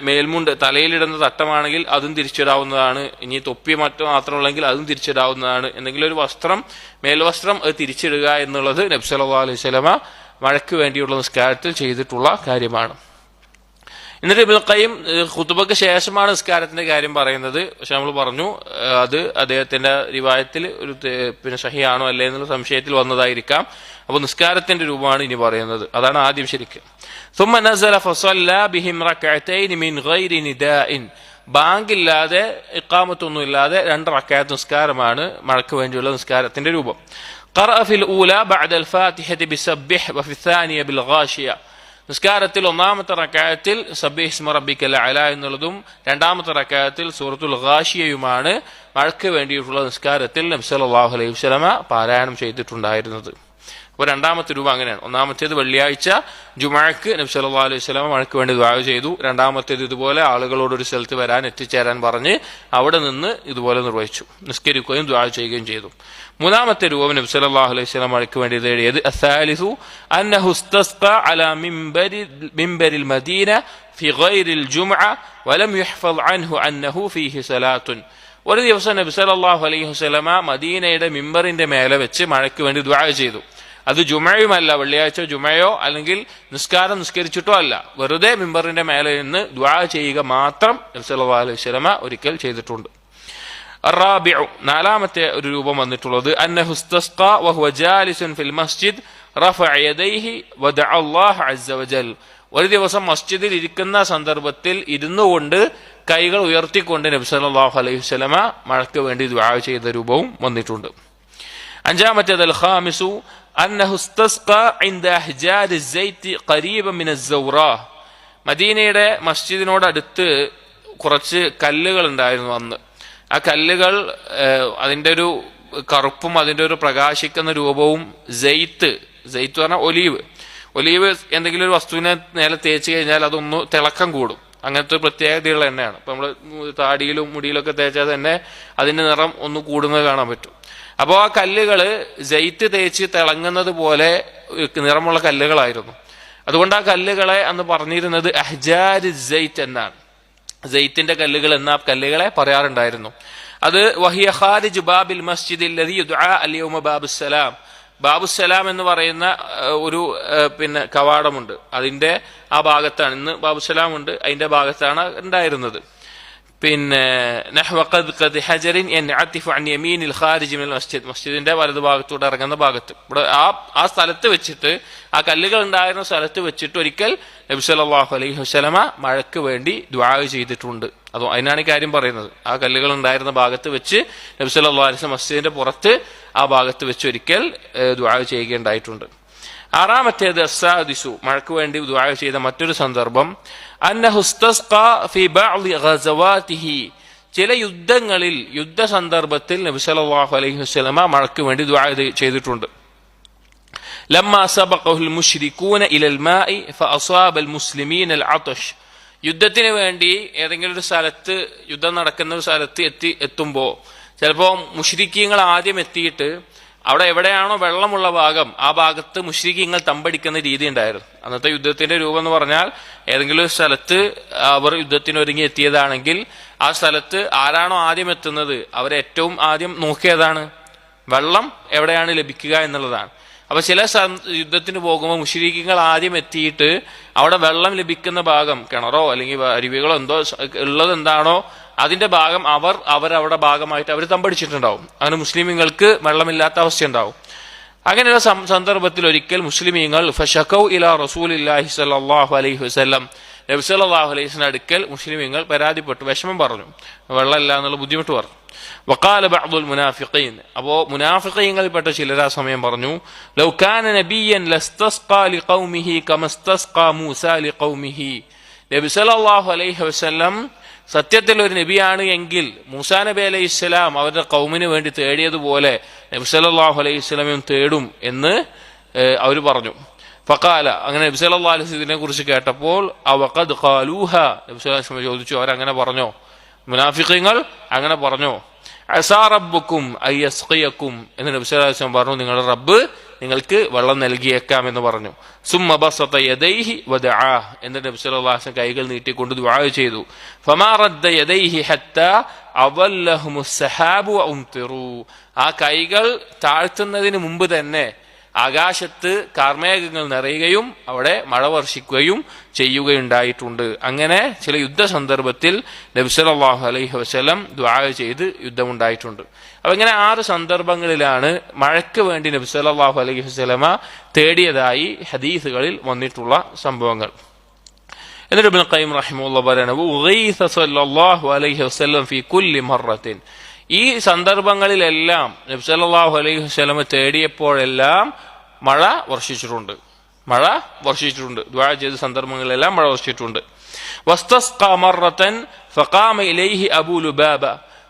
മേൽമുണ്ട് തലയിലിടുന്ന തട്ടമാണെങ്കിൽ അതും തിരിച്ചിടാവുന്നതാണ്. ഇനി തൊപ്പി മാത്രമുള്ളെങ്കിൽ അതും തിരിച്ചിടാവുന്നതാണ്. എന്തെങ്കിലും ഒരു മേൽവസ്ത്രം അത് തിരിച്ചിടുക എന്നുള്ളത് നബി സല്ലല്ലാഹു അലൈഹി വസല്ലമ മഴയ്ക്ക് വേണ്ടിയുള്ള നിസ്കാരത്തിൽ ചെയ്തിട്ടുള്ള കാര്യമാണ്. എന്നിട്ട് ഇബ്നുൽ ഖയ്യിം ഖുതുബയ്ക്ക് ശേഷമാണ് നിസ്കാരത്തിന്റെ കാര്യം പറയുന്നത്. പക്ഷെ നമ്മൾ പറഞ്ഞു അത് അദ്ദേഹത്തിന്റെ റിവായത്തിൽ ഒരു സഹിയാണോ അല്ലേ എന്നുള്ള സംശയത്തിൽ വന്നതായിരിക്കാം. അപ്പോൾ നിസ്കാരത്തിന്റെ രൂപമാണ് ഇനി പറയുന്നത്. അതാണ് ആദ്യം ശരിക്കും. ثم نزل فصلى بهم ركعتين من غير نداء ബാങ്കില്ലാതെ ഇഖാമത്തൊന്നും ഇല്ലാതെ 2 റക്അത്ത് നിസ്കാരമാണ് മഴയ്ക്ക് വേണ്ടിയുള്ള നിസ്കാരത്തിന്റെ രൂപം. قرأ في الأولى بعد الفاتحة بسبح وفي الثانية بالغاشية നിസ്കാരത്തിൽ ഒന്നാമത്തെ റക്അത്തിൽ സബ്ബിഹ് ഇസ്മ റബ്ബിക്കൽ അഅല എന്നുള്ളതും രണ്ടാമത്തെ റക്അത്തിൽ സൂറത്തുൽ ഗാശിയയുമാണ് മഴയ്ക്ക് വേണ്ടിയിട്ടുള്ള നിസ്കാരത്തിൽ നബി സല്ലല്ലാഹു അലൈഹി വസല്ലമ പാരായണം ചെയ്തിട്ടുണ്ടായിരുന്നത്. അപ്പോൾ രണ്ടാമത്തെ രൂപം അങ്ങനെയാണ്. ഒന്നാമത്തേത് വെള്ളിയാഴ്ച ജുമുഅക്ക് നബി സല്ലല്ലാഹു അലൈഹി വസല്ലമ മഴയ്ക്ക് വേണ്ടി ദുആ ചെയ്തു. രണ്ടാമത്തേത് ഇതുപോലെ ആളുകളോട് ഒരു സ്ഥലത്ത് എത്തിച്ചേരാൻ പറഞ്ഞ് അവിടെ നിന്ന് ഇതുപോലെ നിർവഹിച്ചു, നിസ്കരിക്കുകയും ദുആ ചെയ്യുകയും ചെയ്തു. മൂന്നാമത്തെ രൂപം നബി സല്ലല്ലാഹു അലൈഹി വസല്ലം മഴയ്ക്ക് വേണ്ടി തേടിയത് അസ്സാലിസു അന്നഹു ഇസ്തസ്ഖ അലാ മിംബരിൽ മദീന ഫി ഗൈറിൽ ജുമുഅ വലം യുഹ്ഫദ് അൻഹു അന്നഹു ഫീഹി സലാത്തുൻ ഒരു ദിവസം നബി സല്ലല്ലാഹു അലൈഹി വസല്ലമ മദീനയുടെ മിമ്പറിന്റെ മേലെ വെച്ച് മഴയ്ക്ക് വേണ്ടി ദുആ ചെയ്തു. അത് ജുമയുമല്ല, വെള്ളിയാഴ്ച ജുമയോ അല്ലെങ്കിൽ നിസ്കാരം നിസ്കരിച്ചിട്ടോ അല്ല, വെറുതെ മിമ്പറിന്റെ മേലെ നിന്ന് ദുആ ചെയ്യുക മാത്രം നബി സല്ലല്ലാഹു അലൈഹി വസല്ലമ ഒരിക്കൽ ചെയ്തിട്ടുണ്ട്. അറാബിഉ, നാലാമത്തെ ഒരു രൂപം വന്നിട്ടുള്ളത് അന്നഹു ഇസ്തസ്ഖാ വഹുവ ജാലിസുൻ ഫിൽ മസ്ജിദ് റഫഅ യദൈഹി വദഅ അല്ലാഹു അസ്സ വജൽ. ഒരു ദിവസം മസ്ജിദിൽ ഇരിക്കുന്ന സന്ദർഭത്തിൽ ഇരുന്നുകൊണ്ട് കൈകൾ ഉയർത്തിക്കൊണ്ട് നബി സല്ലല്ലാഹു അലൈഹി വസല്ലമ മഴയ്ക്ക് വേണ്ടി ദുആ ചെയ്ത രൂപവും വന്നിട്ടുണ്ട്. അഞ്ചാമത്തേത് അൽ ഖാമിസു അന്നഹു ഇസ്തസ്ഖാ ഇൻദ അഹ്ജാരി الزൈത് ഖരീബൻ മിന الزൗറാ. മദീനയുടെ മസ്ജിദിനോട് അടുത്ത് കുറച്ച് കല്ലുകൾ ഉണ്ടായിരുന്നു അന്ന്. ആ കല്ലുകൾ അതിൻ്റെ ഒരു കറുപ്പും അതിൻ്റെ ഒരു പ്രകാശിക്കുന്ന രൂപവും ജെയ്ത്ത് പറഞ്ഞാൽ ഒലീവ് എന്തെങ്കിലും ഒരു വസ്തുവിനെ നേരെ തേച്ച് കഴിഞ്ഞാൽ അതൊന്ന് തിളക്കം കൂടും. അങ്ങനത്തെ പ്രത്യേകതയുള്ള എണ്ണയാണ്. ഇപ്പൊ നമ്മള് താടിയിലും മുടിയിലൊക്കെ തേച്ചാൽ തന്നെ അതിന്റെ നിറം ഒന്ന് കൂടുന്നത് കാണാൻ പറ്റും. അപ്പോൾ ആ കല്ലുകള് ജെയ്ത്ത് തേച്ച് തിളങ്ങുന്നത് പോലെ നിറമുള്ള കല്ലുകളായിരുന്നു. അതുകൊണ്ട് ആ കല്ലുകളെ അന്ന് പറഞ്ഞിരുന്നത് അഹ്ജാരി ജെയ്ത്ത് എന്നാണ്. ജെയ്ത്തിന്റെ കല്ലുകൾ എന്ന കല്ലുകളെ പറയാറുണ്ടായിരുന്നു. അത് വഹിയ ഖാരിജ് ബാബിൽ മസ്ജിദ് അല്ലദീ യുദ്ആ അൽ-യൗമ ബാബുസ്സലാം. ബാബുസ്സലാം എന്ന് പറയുന്ന ഒരു കവാടമുണ്ട്, അതിന്റെ ആ ഭാഗത്താണ് ഇന്ന് ബാബുസ്സലാം ഉണ്ട്, അതിന്റെ ഭാഗത്താണ് ഉണ്ടായിരുന്നത്. മസ്ജിദിന്റെ വലതു ഭാഗത്തൂടെ ഇറങ്ങുന്ന ഭാഗത്ത് ഇവിടെ ആ സ്ഥലത്ത് വെച്ചിട്ട്, ആ കല്ലുകൾ ഉണ്ടായിരുന്ന സ്ഥലത്ത് വെച്ചിട്ട് ഒരിക്കൽ നബി സല്ലല്ലാഹു അലൈഹി വസല്ലമ മഴയ്ക്ക് വേണ്ടി ദുആ ചെയ്തിട്ടുണ്ട്. അതോ അതിനാണ് ഈ കാര്യം പറയുന്നത്. ആ കല്ലുകൾ ഉണ്ടായിരുന്ന ഭാഗത്ത് വെച്ച് നബി സല്ലല്ലാഹു അലൈഹി വസല്ലം മസ്ജിദിന്റെ പുറത്ത് ആ ഭാഗത്ത് വെച്ച് ഒരിക്കൽ ദുആ ചെയ്യുകയുണ്ടായിട്ടുണ്ട്. ആറാമത്തേത് അസ്സാദിസു, മഴയ്ക്ക് വേണ്ടി ദുആ ചെയ്ത മറ്റൊരു സന്ദർഭം അന്നഹു ഇസ്തസ്ഖാ ഫീ ബഅദി ഗസവാതിഹി. ചില യുദ്ധങ്ങളിൽ, യുദ്ധ സന്ദർഭത്തിൽ നബി സല്ലല്ലാഹു അലൈഹി വസല്ലമ മഴയ്ക്ക് വേണ്ടി ദുആ ചെയ്തിട്ടുണ്ട്. ലമ്മാ സബഖഹുൽ മുശ്രികൂന ഇലൽ മാഇ ഫഅസാബൽ മുസ്ലിമീന അൽ അതഷ്. യുദ്ധത്തിന് വേണ്ടി ഏതെങ്കിലും ഒരു സ്ഥലത്ത്, യുദ്ധം നടക്കുന്ന ഒരു സ്ഥലത്ത് എത്തുമ്പോൾ ചിലപ്പോൾ മുശ്രിക്കീങ്ങൾ ആദ്യം എത്തിയിട്ട് അവിടെ എവിടെയാണോ വെള്ളമുള്ള ഭാഗം ആ ഭാഗത്ത് മുശ്രിക്കീങ്ങൾ തമ്പടിക്കുന്ന രീതി ഉണ്ടായിരുന്നു. അന്നത്തെ യുദ്ധത്തിന്റെ രൂപം എന്ന് പറഞ്ഞാൽ ഏതെങ്കിലും ഒരു സ്ഥലത്ത് അവർ യുദ്ധത്തിന് ഒരുങ്ങി എത്തിയതാണെങ്കിൽ ആ സ്ഥലത്ത് ആരാണോ ആദ്യം എത്തുന്നത് അവരെ ഏറ്റവും ആദ്യം നോക്കിയതാണ് വെള്ളം എവിടെയാണ് ലഭിക്കുക എന്നുള്ളതാണ്. അപ്പൊ ചില യുദ്ധത്തിന് പോകുമ്പോൾ മുശ്രിക്കീങ്ങൾ ആദ്യം എത്തിയിട്ട് അവിടെ വെള്ളം ലഭിക്കുന്ന ഭാഗം, കിണറോ അല്ലെങ്കിൽ അരുവികളോ എന്തോ ഉള്ളത് എന്താണോ അതിന്റെ ഭാഗം അവരവിടെ ഭാഗമായിട്ട് അവർ തമ്പടിച്ചിട്ടുണ്ടാവും. അങ്ങനെ മുസ്ലിമീങ്ങൾക്ക് വെള്ളമില്ലാത്ത അവസ്ഥ ഉണ്ടാവും. അങ്ങനെയുള്ള സന്ദർഭത്തിൽ ഒരിക്കൽ മുസ്ലിമീങ്ങൾ ഫശകൗ ഇലാ റസൂലില്ലാഹി സ്വല്ലല്ലാഹു അലൈഹി വസല്ലം, നബി സല്ലല്ലാഹു അലൈഹി വസല്ലം അടുക്കൽ മുസ്ലിമീങ്ങൾ പരാതിപ്പെട്ടു, വിഷമം പറഞ്ഞു, വെള്ളമില്ല എന്നുള്ള ബുദ്ധിമുട്ട് പറഞ്ഞു. വഖാല ബഅദുൽ മുനാഫിഖീൻ, അപ്പോൾ മുനാഫിഖീങ്ങളിൽപ്പെട്ട ചിലർ ആ സമയം പറഞ്ഞു, ലൗ കാന നബിയ്യൻ ലസ്തസ്ഖാ ലിഖൗമിഹി കമസ്തസ്ഖാ മൂസാ ലിഖൗമിഹി. നബി സല്ലല്ലാഹു അലൈഹി വസല്ലം സത്യത്തിൽ ഒരു നബിയാണ് എങ്കിൽ മൂസാ നബി അലൈഹി സ്വലാം അവരുടെ ഖൗമിന് വേണ്ടി തേടിയതുപോലെ നബി സല്ലല്ലാഹു അലൈഹി വസല്ലമയും തേടും എന്ന് അവർ പറഞ്ഞു. ഫഖാല, അങ്ങനെ നബി സല്ലല്ലാഹു അലൈഹി വസല്ലം ഇതിനെ കുറിച്ച് കേട്ടപ്പോൾ അവഖദ് ഖാലൂഹ, നബി സല്ലല്ലാഹു അലൈഹി വസല്ലം ചോദിച്ചു, അവരങ്ങനെ പറഞ്ഞോ? മുനാഫിഖീങ്ങൾ അങ്ങനെ പറഞ്ഞോ? അസാ റബ്ബുക്കും അയ്യസ്ഖിയക്കും എന്ന് നബി സല്ലല്ലാഹു അലൈഹി വസല്ലം പറഞ്ഞു, നിങ്ങളുടെ റബ്ബ് നിങ്ങൾക്ക് വെള്ളം നൽകിയേക്കാം എന്ന് പറഞ്ഞു. സുമ്മ ബസത യദൈഹി വദആ, എന്നിട്ട് നബി സല്ലല്ലാഹു അലൈഹി വസല്ലം കൈകൾ നീട്ടിക്കൊണ്ട് ദുആ ചെയ്തു. ഫമാ റദ്ദ യദൈഹി ഹത്താ അവല്ലഹുമുസ് സഹാബു വഉംതിറു. ആ കൈകൾ താഴ്ത്തുന്നതിന് മുമ്പ് തന്നെ ആകാശത്ത് കാർമേഘങ്ങൾ നിറയുകയും അവിടെ മഴ വർഷിക്കുകയും ചെയ്യുകയുണ്ടായിട്ടുണ്ട്. അങ്ങനെ ചില യുദ്ധ സന്ദർഭത്തിൽ നബി സല്ലല്ലാഹു അലൈഹി വസല്ലം ദുആ ചെയ്ത് യുദ്ധമുണ്ടായിട്ടുണ്ട്. അപ്പൊ ഇങ്ങനെ 6 സന്ദർഭങ്ങളിലാണ് മഴയ്ക്ക് വേണ്ടി നബി സല്ലല്ലാഹു അലൈഹി വസല്ലമ തേടിയതായി ഹദീസുകളിൽ വന്നിട്ടുള്ള സംഭവങ്ങൾ. എന്നിട്ട് ഇബ്നു ഖയ്യിം റഹിമഹുല്ലാഹ് പറയുന്നു, ഉഗീസ സല്ലല്ലാഹു അലൈഹി വസല്ലം ഫീ കുല്ലി മറത്തിൻ. ഈ സന്ദർഭങ്ങളിലെല്ലാം നബി സല്ലല്ലാഹു അലൈഹി വസല്ലം തേടിയപ്പോഴെല്ലാം മഴ വർഷിച്ചിട്ടുണ്ട്. ദുആ ചെയ്ത സന്ദർഭങ്ങളിലെല്ലാം മഴ വർഷിച്ചിട്ടുണ്ട്. വസ്തസ്ഖാ മറത്തൻ ഫഖാമ ഇലൈഹി അബൂ ലുബാബ.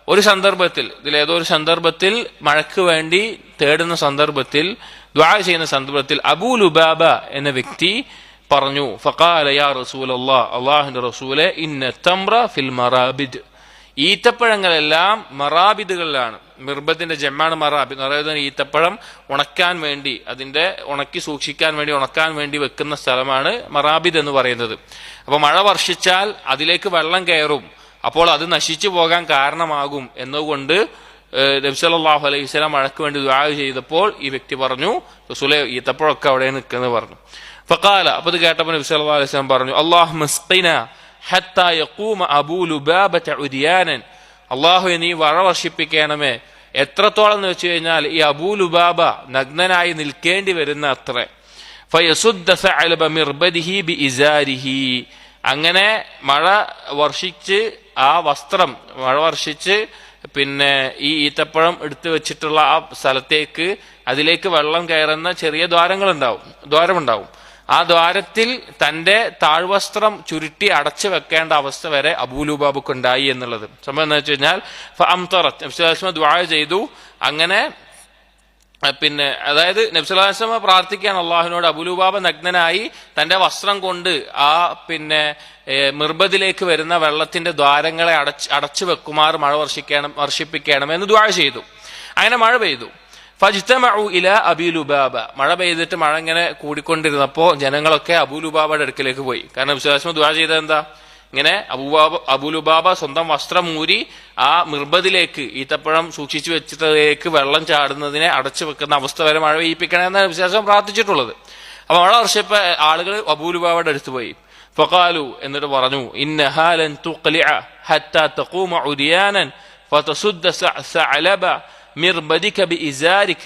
ഒരു സന്ദർഭത്തിൽ, ഇതിലേതോ ഒരു സന്ദർഭത്തിൽ മഴയ്ക്ക് വേണ്ടി തേടുന്ന സന്ദർഭത്തിൽ, ദുആ ചെയ്യുന്ന സന്ദർഭത്തിൽ അബൂ ലുബാബ എന്ന വ്യക്തി പറഞ്ഞു, ഫഖാല യാ റസൂലല്ലാഹ്, അല്ലാഹുവിന്റെ റസൂലേ, ഇന്ന തംറ ഫിൽ മറാബിദ്. ഈത്തപ്പഴങ്ങളെല്ലാം മറാബിദുകളിലാണ്. മിർബത്തിന്റെ ജമ്മാണ് മറാബിദ്. അതായത് ഈത്തപ്പഴം ഉണക്കാൻ വേണ്ടി, അതിന്റെ ഉണക്കി സൂക്ഷിക്കാൻ വേണ്ടി, ഉണക്കാൻ വേണ്ടി വെക്കുന്ന സ്ഥലമാണ് മറാബിദ് എന്ന് പറയുന്നത്. അപ്പൊ മഴ വർഷിച്ചാൽ അതിലേക്ക് വെള്ളം കയറും. അപ്പോൾ അത് നശിച്ചു പോകാൻ കാരണമാകും എന്നുകൊണ്ട് നബി സല്ലല്ലാഹു അലൈഹി വസല്ലം മഴയ്ക്ക് വേണ്ടി ദുആ ചെയ്തപ്പോൾ ഈ വ്യക്തി പറഞ്ഞു, റസൂലേ ഈത്തപ്പഴമൊക്കെ അവിടെ നിൽക്കുന്നത് പറഞ്ഞു. ഫഖാല, അപ്പോൾ ഇത് കേട്ടപ്പോൾ നബി സല്ലല്ലാഹു അലൈഹി വസല്ലം പറഞ്ഞു, അല്ലാഹുമ്മ സ്ഖിനാ ഹത്താ യഖൂമ അബൂ ലുബാബത ഉദിയാനൻ, അല്ലാഹുവേ നീ വറ വർഷിപ്പിക്കണമേ. എത്രത്തോളം എന്ന് വെച്ച് കഴിഞ്ഞാൽ ഈ അബൂ ലുബാബ നഗ്നനായി നിൽക്കേണ്ടി വരുന്ന അത്ര. ഫയസുദ്ദ സഅലബ മിർബദിഹി ബിഇസാരിഹി, അങ്ങനെ മഴ വർഷിച്ച് ആ വസ്ത്രം മഴ വർഷിച്ച് പിന്നെ ഈ ഈത്തപ്പഴം എടുത്തു വെച്ചിട്ടുള്ള ആ സ്ഥലത്തേക്ക് അതിലേക്ക് വെള്ളം കയറുന്ന ചെറിയ ദ്വാരമുണ്ടാവും. ആ ദ്വാരത്തിൽ തന്റെ താഴ്വസ്ത്രം ചുരുട്ടി അടച്ചു വെക്കേണ്ട അവസ്ഥ വരെ അബൂലുബാബുക്ക് ഉണ്ടായി എന്നുള്ളത്. സംഭവം എന്താ വെച്ച് കഴിഞ്ഞാൽ ഫഅംതറത്, നബി സല്ലല്ലാഹു അലൈഹി വസല്ലം ദുആ ചെയ്തു. അങ്ങനെ പിന്നെ അതായത് നബി സല്ലല്ലാഹു അലൈഹി വസല്ലം പ്രാർത്ഥിക്കാൻ അള്ളാഹുവിനോട്, അബൂലുബാബ നഗ്നനായി തന്റെ വസ്ത്രം കൊണ്ട് ആ പിന്നെ മിർബദിലേക്ക് വരുന്ന വെള്ളത്തിന്റെ ദ്വാരങ്ങളെ അടച്ചു വെക്കുമാർ മഴ വർഷിപ്പിക്കണമെന്ന് ദുആ ചെയ്തു. അങ്ങനെ മഴ പെയ്തു. ഫജ്തമഉ ഇലാ അബീ ലുബാബ, മഴ പെയ്തിട്ട് മഴ ഇങ്ങനെ കൂടിക്കൊണ്ടിരുന്നപ്പോൾ ജനങ്ങളൊക്കെ അബൂലുബാബയുടെ അടുക്കിലേക്ക് പോയി. കാരണം നബി സല്ലല്ലാഹു അലൈഹി വസല്ലം ദുആ ചെയ്തത് എന്താ? ഇങ്ങനെ അബൂലുബാബ സ്വന്തം വസ്ത്രം ഊരി ആ മിർബദിലേക്ക് ഈത്തപ്പഴം സൂക്ഷിച്ചു വെച്ചിട്ടേക്ക് വെള്ളം ചാടുന്നതിനെ അടച്ചു വെക്കുന്ന അവസ്ഥ വരെ മഴ പെയ്യിപ്പിക്കണമെന്നാണ് വിശ്വാസം പ്രാർത്ഥിച്ചിട്ടുള്ളത്. അപ്പൊ മഴ വർഷപ്പോ ആളുകൾ അബൂലുബാബയുടെ അടുത്ത് പോയി. ഫഖാലു, എന്നിട്ട് പറഞ്ഞു, ഇന്നഹാ ലൻ തുഖ്ലിഅ ഹത്താ തഖൂമ ഉദിയാനൻ ഫതസുദ്ദ സഅലബ മിർബദിക ബിഇസാരിക.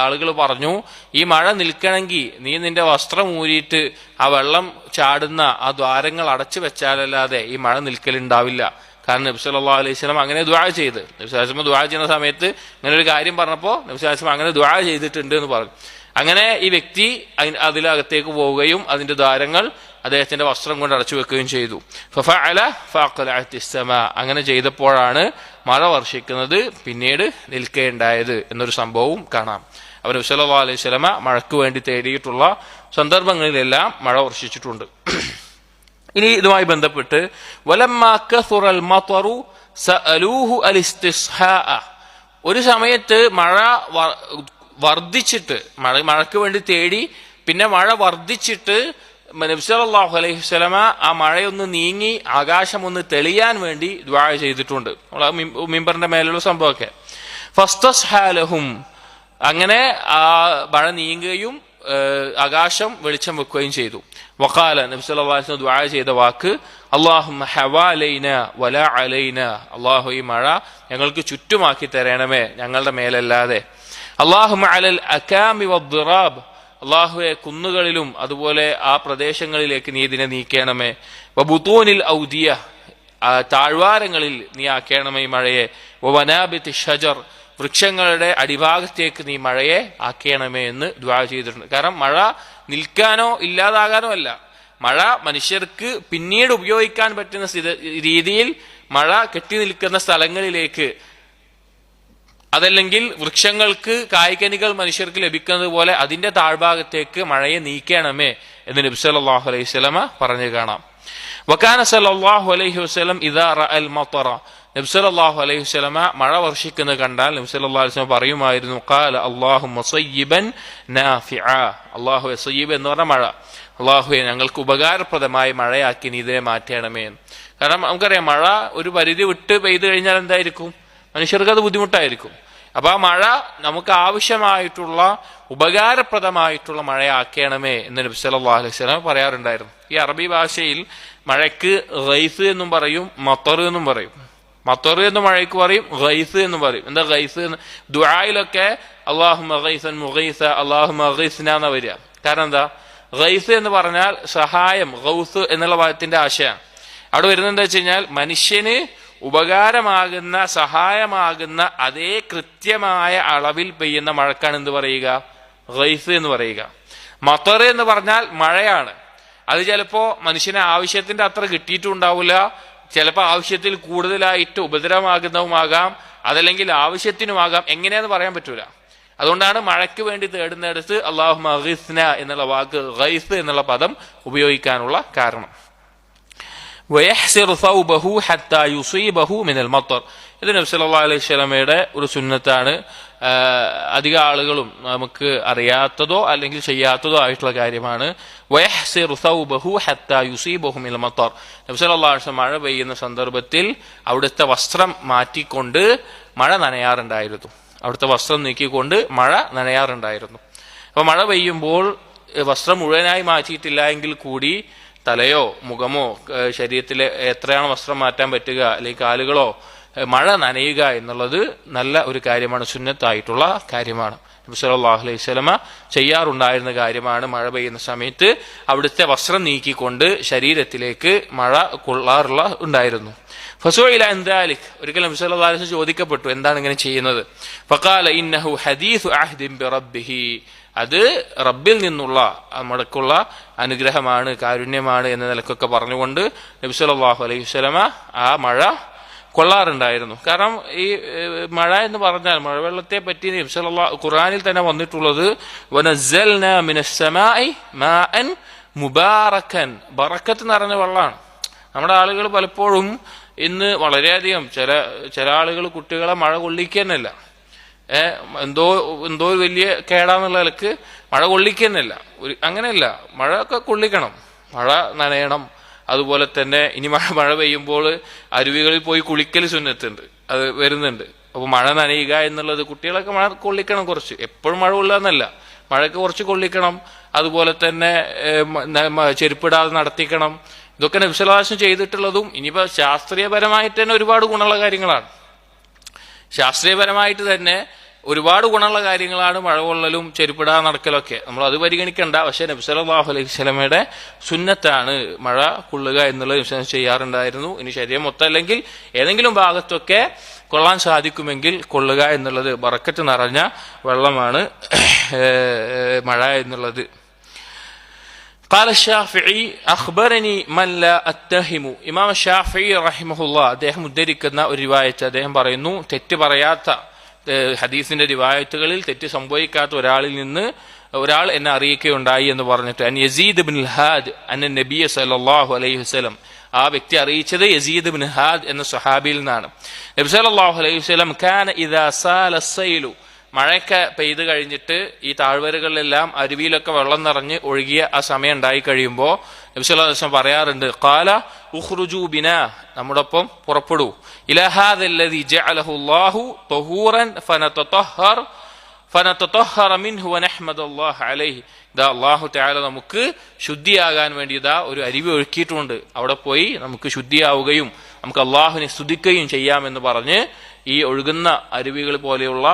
ആളുകൾ പറഞ്ഞു, ഈ മഴ നിൽക്കണമെങ്കിൽ നീ നിന്റെ വസ്ത്രം ഊരിയിട്ട് ആ വെള്ളം ചാടുന്ന ആ ദ്വാരങ്ങൾ അടച്ചു വെച്ചാലല്ലാതെ ഈ മഴ നിൽക്കലുണ്ടാവില്ല. കാരണം നബി സല്ലല്ലാഹു അലൈഹി വസല്ലം അങ്ങനെ ദുആ ചെയ്ത്, നബി സല്ലല്ലാഹു അലൈഹി വസല്ലം ദുആ ചെയ്യുന്ന സമയത്ത് ഇങ്ങനെ ഒരു കാര്യം പറഞ്ഞപ്പോൾ നബി സല്ലല്ലാഹു അലൈഹി വസല്ലം അങ്ങനെ ദുആ ചെയ്തിട്ടുണ്ട് എന്ന് പറഞ്ഞു. അങ്ങനെ ഈ വ്യക്തി അതിലകത്തേക്ക് പോവുകയും അതിന്റെ ദ്വാരങ്ങൾ അദ്ദേഹത്തിന്റെ വസ്ത്രം കൊണ്ട് അടച്ചു വെക്കുകയും ചെയ്തു. ഫഫഅല ഫഅഖലഅത്തിസ് സമാ, അങ്ങനെ ചെയ്തപ്പോഴാണ് മഴ വർഷിക്കുന്നത് പിന്നീട് നിൽക്കേണ്ടായത് എന്നൊരു സംഭവവും കാണാം. അവർ നബി സല്ലല്ലാഹു അലൈഹി വസല്ലം മഴയ്ക്ക് വേണ്ടി തേടിയിട്ടുള്ള സന്ദർഭങ്ങളിലെല്ലാം മഴ വർഷിച്ചിട്ടുണ്ട്. ഇനി ഇതുമായി ബന്ധപ്പെട്ട് വലമ്മാ കസുറൽ മതറു സഅലൂഹു അലിസ്തിസ്ഹാഅ, ഒരു സമയത്ത് മഴ വർദ്ധിച്ചിട്ട് മഴയ്ക്ക് വേണ്ടി തേടി, പിന്നെ മഴ വർദ്ധിച്ചിട്ട് നബി സല്ലല്ലാഹു അലൈഹി വസല്ലമ ആ മഴയൊന്ന് നീങ്ങി ആകാശം ഒന്ന് തെളിയാൻ വേണ്ടി ദുആ ചെയ്തിട്ടുണ്ട്. മിമ്പറിന്റെ മേലുള്ള സംഭവമൊക്കെ. ഫസ്തസ്ഹാലഹും, അങ്ങനെ ആ മഴ നീങ്ങുകയും ആകാശം വെളിച്ചം വെക്കുകയും ചെയ്തു. വഖാല, നബി സല്ലല്ലാഹു അലൈഹി വസല്ലം ദുആ ചെയ്ത വാക്ക്, അല്ലാഹുമ്മ ഹവാലൈന വലാ അലൈന, അല്ലാഹു ഈ മഴ ഞങ്ങൾക്ക് ചുറ്റുമാക്കി തരണമേ, ഞങ്ങളുടെ മേലല്ലാതെ. അല്ലാഹുമ്മ അലൽ അകാമി വദ്ദിറാബ്, അള്ളാഹുവെ കുന്നുകളിലും അതുപോലെ ആ പ്രദേശങ്ങളിലേക്ക് നീ ഇതിനെ നീക്കണമേ. വബുതൂനിൽ ഔദിയ, താഴ്വാരങ്ങളിൽ നീ ആക്കണമേ ഈ മഴയെ. വനാബിത്തി ഷജർ, വൃക്ഷങ്ങളുടെ അടിഭാഗത്തേക്ക് നീ മഴയെ ആക്കണമേ എന്ന് ദുആ ചെയ്തിട്ടുണ്ട്. കാരണം മഴ നിൽക്കാനോ ഇല്ലാതാകാനോ അല്ല, മഴ മനുഷ്യർക്ക് പിന്നീട് ഉപയോഗിക്കാൻ പറ്റുന്ന രീതിയിൽ മഴ കെട്ടി നിൽക്കുന്ന സ്ഥലങ്ങളിലേക്ക്, അതല്ലെങ്കിൽ വൃക്ഷങ്ങൾക്ക് കായ്കനികൾ മനുഷ്യർക്ക് ലഭിക്കുന്നത് പോലെ അതിന്റെ താഴ്ഭാഗത്തേക്ക് മഴയെ നീക്കണമേ എന്ന് നബി സല്ലല്ലാഹു അലൈഹി വസല്ലം പറഞ്ഞു കാണാം. വകാന സല്ലല്ലാഹു അലൈഹി വസല്ലം ഇദാ റഅൽ മതറ, നബി സല്ലല്ലാഹു അലൈഹി വസല്ലം മഴ വർഷിക്കുന്നത് കണ്ടാൽ നബി സല്ലല്ലാഹു അലൈഹി വസല്ലം പറയുമായിരുന്നു, ഖാല അല്ലാഹുമ്മ സയ്യിബൻ നാഫിഅ, അല്ലാഹുവേ സയ്യിബ് എന്ന് പറഞ്ഞ മഴ, അല്ലാഹുവേ ഞങ്ങൾക്ക് ഉപകാരപ്രദമായ മഴയാക്കി നീ ഇതിനെ മാറ്റണമേ. കാരണം നമുക്കറിയാം മഴ ഒരു പരിധി വിട്ട് പെയ്തു കഴിഞ്ഞാൽ എന്തായിരിക്കും, മനുഷ്യർക്ക് അത് ബുദ്ധിമുട്ടായിരിക്കും. അപ്പൊ ആ മഴ നമുക്ക് ആവശ്യമായിട്ടുള്ള ഉപകാരപ്രദമായിട്ടുള്ള മഴയാക്കണമേ എന്ന് നബി സല്ലല്ലാഹു അലൈഹി വസല്ലം പറയാറുണ്ടായിരുന്നു. ഈ അറബി ഭാഷയിൽ മഴയ്ക്ക് ഗൈസ് എന്നും പറയും, മത്തർ എന്നും പറയും. മത്തർ എന്ന് മഴയ്ക്ക് പറയും, ഗൈസ് എന്ന് പറയും. എന്താ ഗൈസ് എന്ന്? ദുആയിലൊക്കെ അല്ലാഹുമ്മ ഗൈസൻ മുഗീസ, അല്ലാഹുമ്മ ഗീസ്ന എന്നാ വരിക. കാരണം എന്താ, ഗൈസ് എന്ന് പറഞ്ഞാൽ സഹായം, ഗൗസ് എന്നുള്ള പദത്തിന്റെ ആശയമാണ്. അവിടെ വരുന്നത് എന്താ വെച്ച് കഴിഞ്ഞാൽ മനുഷ്യന് ഉപകാരമാകുന്ന സഹായമാകുന്ന അതേ കൃത്യമായ അളവിൽ പെയ്യുന്ന മഴക്കാണ് എന്ത് പറയുക, ഗൈസ് എന്ന് പറയുക. മത്തർ എന്ന് പറഞ്ഞാൽ മഴയാണ്. അത് ചിലപ്പോ മനുഷ്യന് ആവശ്യത്തിന്റെ അത്ര കിട്ടിയിട്ടുണ്ടാവില്ല, ചിലപ്പോൾ ആവശ്യത്തിൽ കൂടുതലായിട്ട് ഉപദ്രവമാകുന്നതുമാകാം, അതല്ലെങ്കിൽ ആവശ്യത്തിനുമാകാം, എങ്ങനെയാന്ന് പറയാൻ പറ്റൂല. അതുകൊണ്ടാണ് മഴയ്ക്ക് വേണ്ടി തേടുന്നിടത്ത് അല്ലാഹുമ്മ ഗീസ്ന എന്നുള്ള വാക്ക്, ഗൈസ് എന്നുള്ള പദം ഉപയോഗിക്കാനുള്ള കാരണം. വയഹ്സിറു സൗബഹു ഹത്താ യുസീബഹു മിനൽ മത്തർ. ഇത് നബി സല്ലല്ലാഹു അലൈഹി വസല്ലമയുടെ ഒരു സുന്നത്താണ്. അധിക ആളുകളും നമുക്ക് അറിയാത്തതോ അല്ലെങ്കിൽ ചെയ്യാത്തതോ ആയിട്ടുള്ള കാര്യമാണ്. വയഹ്സിറു സൗബഹു ഹത്താ യുസീബഹു മിനൽ മത്തർ. നബി സല്ലല്ലാഹു അലൈഹി വസല്ലം മഴ പെയ്യുന്ന സന്ദർഭത്തിൽ അവിടുത്തെ വസ്ത്രം മാറ്റിക്കൊണ്ട് മഴ നനയാറുണ്ടായിരുന്നു. അവിടുത്തെ വസ്ത്രം നീക്കിക്കൊണ്ട് മഴ നനയാറുണ്ടായിരുന്നു. അപ്പൊ മഴ പെയ്യുമ്പോൾ വസ്ത്രം മുഴുവനായി മാറ്റിയിട്ടില്ല എങ്കിൽ കൂടി തലയോ മുഖമോ ശരീരത്തിലെ എത്രയാണ് വസ്ത്രം മാറ്റാൻ പറ്റുക, അല്ലെങ്കിൽ കാലുകളോ, മഴ നനയുക എന്നുള്ളത് നല്ല ഒരു കാര്യമാണ്, സുന്നത്തായിട്ടുള്ള കാര്യമാണ്. നബി സല്ലല്ലാഹു അലൈഹി വസല്ലമ ചെയ്യാറുണ്ടായിരുന്ന കാര്യമാണ്. മഴ പെയ്യുന്ന സമയത്ത് അവിടുത്തെ വസ്ത്രം നീക്കിക്കൊണ്ട് ശരീരത്തിലേക്ക് മഴ കൊള്ളാറുള്ള ഉണ്ടായിരുന്നു. ഫസുഇല അൻ ദാലിക്, ഒരിക്കൽ നബി സല്ലല്ലാഹു അലൈഹി വസല്ലം ചോദിക്കപ്പെട്ടു എന്താണ് ഇങ്ങനെ ചെയ്യുന്നത്. ഫഖാല ഇന്നഹു ഹദീസു അഹ്ദിൻ ബിറബ്ബിഹി, അത് റബ്ബിൽ നിന്നുള്ള നമ്മൾക്കുള്ള അനുഗ്രഹമാണ്, കാരുണ്യമാണ് എന്ന നിലക്കൊക്കെ പറഞ്ഞുകൊണ്ട് നബി സല്ലല്ലാഹു അലൈഹി വസല്ലമ ആ മഴ കൊള്ളാറുണ്ടായിരുന്നു. കാരണം ഈ മഴ എന്ന് പറഞ്ഞാൽ മഴവെള്ളത്തെ പറ്റി നബി സല്ലല്ലാഹു ഖുർആനിൽ തന്നെ വന്നിട്ടുള്ളത് വനസ്സൽനാ മിനസ് സമാഇ മാഅൻ മുബാറകൻ, ബറക്കത്ത് നിറഞ്ഞ വെള്ളമാണ്. നമ്മുടെ ആളുകൾ പലപ്പോഴും ഇന്ന് വളരെയധികം ചില ആളുകൾ കുട്ടികളെ മഴ കൊള്ളിക്കുന്നല്ല, എന്തോ വലിയ കേടാന്നുള്ള നിലക്ക് മഴ കൊള്ളിക്കുന്നല്ല. അങ്ങനെയല്ല, മഴ ഒക്കെ കൊള്ളിക്കണം, മഴ നനയണം. അതുപോലെ തന്നെ ഇനി മഴ പെയ്യുമ്പോൾ അരുവികളിൽ പോയി കുളിക്കൽ സുന്നത്തുണ്ട്, അത് വരുന്നുണ്ട്. അപ്പൊ മഴ നനയുക എന്നുള്ളത് കുട്ടികളൊക്കെ മഴ കൊള്ളിക്കണം, കുറച്ച്, എപ്പോഴും മഴ കൊള്ളുകയെന്നല്ല, മഴയ്ക്ക് കുറച്ച് കൊള്ളിക്കണം. അതുപോലെ തന്നെ ചെരുപ്പിടാതെ നടത്തിക്കണം. ഇതൊക്കെ നബി സല്ലല്ലാഹു അലൈഹി വസല്ലം ചെയ്തിട്ടുള്ളതും ഇനിയിപ്പോ ശാസ്ത്രീയപരമായിട്ട് തന്നെ ഒരുപാട് ഗുണമുള്ള കാര്യങ്ങളാണ്. ശാസ്ത്രീയപരമായിട്ട് തന്നെ ഒരുപാട് ഗുണമുള്ള കാര്യങ്ങളാണ് മഴ കൊള്ളലും ചെരുപ്പിടാതെ നടക്കലൊക്കെ. നമ്മൾ അത് പരിഗണിക്കണ്ട. പക്ഷെ നബി സല്ലല്ലാഹു അലൈഹി വസല്ലമയുടെ സുന്നത്താണ് മഴ കൊള്ളുക എന്നുള്ളത് നബി ചെയ്യാറുണ്ടായിരുന്നു. ഇനി ശരീരം മൊത്തം അല്ലെങ്കിൽ ഏതെങ്കിലും ഭാഗത്തൊക്കെ കൊള്ളാൻ സാധിക്കുമെങ്കിൽ കൊള്ളുക എന്നുള്ളത്, ബറക്കത്ത് നിറഞ്ഞ വെള്ളമാണ് മഴ എന്നുള്ളത്. قال الشافعي أخبرني من لا أتهم. ഇമാം ഷാഫിഈ റഹിമഹുല്ലാ അദ്ദേഹം ഉദ്ധരിക്കുന്ന ഒരു റിവായത്ത്, അദ്ദേഹം പറയുന്നു, തെറ്റ് പറയാത്ത ഹദീസിന്റെ റിവായത്തുകളിൽ തെറ്റ് സംഭവിക്കാത്ത ഒരാളിൽ നിന്ന് ഒരാൾ എന്നെ അറിയിക്കുകയുണ്ടായി എന്ന് പറഞ്ഞിട്ട്, അൻ യസീദ് ഇബ്നുൽ ഹാദ് അൻ നബി സല്ലല്ലാഹു അലൈഹി വസല്ലം, ആ വ്യക്തി അറിയിച്ചത് യസീദ് ഇബ്നു ഹാദ് എന്ന സ്വഹാബിയിൽ നിന്നാണ്. നബി സല്ലല്ലാഹു അലൈഹി വസല്ലം കാന ഇദാ സാല സൈലു, മഴയൊക്കെ പെയ്ത് കഴിഞ്ഞിട്ട് ഈ താഴ്വരകളിലെല്ലാം അരുവിയിലൊക്കെ വെള്ളം നിറഞ്ഞ് ഒഴുകിയ ആ സമയം ഉണ്ടായി കഴിയുമ്പോൾ നബി സല്ലല്ലാഹു അലൈഹി വസല്ലം പറയാറുണ്ട്, ഖാല ഉഖ്റുജൂ ബിനാ, നമ്മോടൊപ്പം പുറപ്പെടൂ, ഇലാ ഹാദല്ലദീ ജഅലഹു അല്ലാഹു തഹൂറൻ ഫനതതഹറ മിൻഹു വനഹ്മദുല്ലാഹ അലൈഹി. ഇതാ അല്ലാഹു തആല നമുക്ക് ശുദ്ധിയാകാൻ വേണ്ടി ഇതാ ഒരു അരുവി ഒഴുക്കിയിട്ടുണ്ട്, അവിടെ പോയി നമുക്ക് ശുദ്ധിയാവുകയും നമുക്ക് അള്ളാഹുവിനെ സ്തുതിക്കുകയും ചെയ്യാമെന്ന് പറഞ്ഞ് ഈ ഒഴുകുന്ന അരുവികൾ പോലെയുള്ള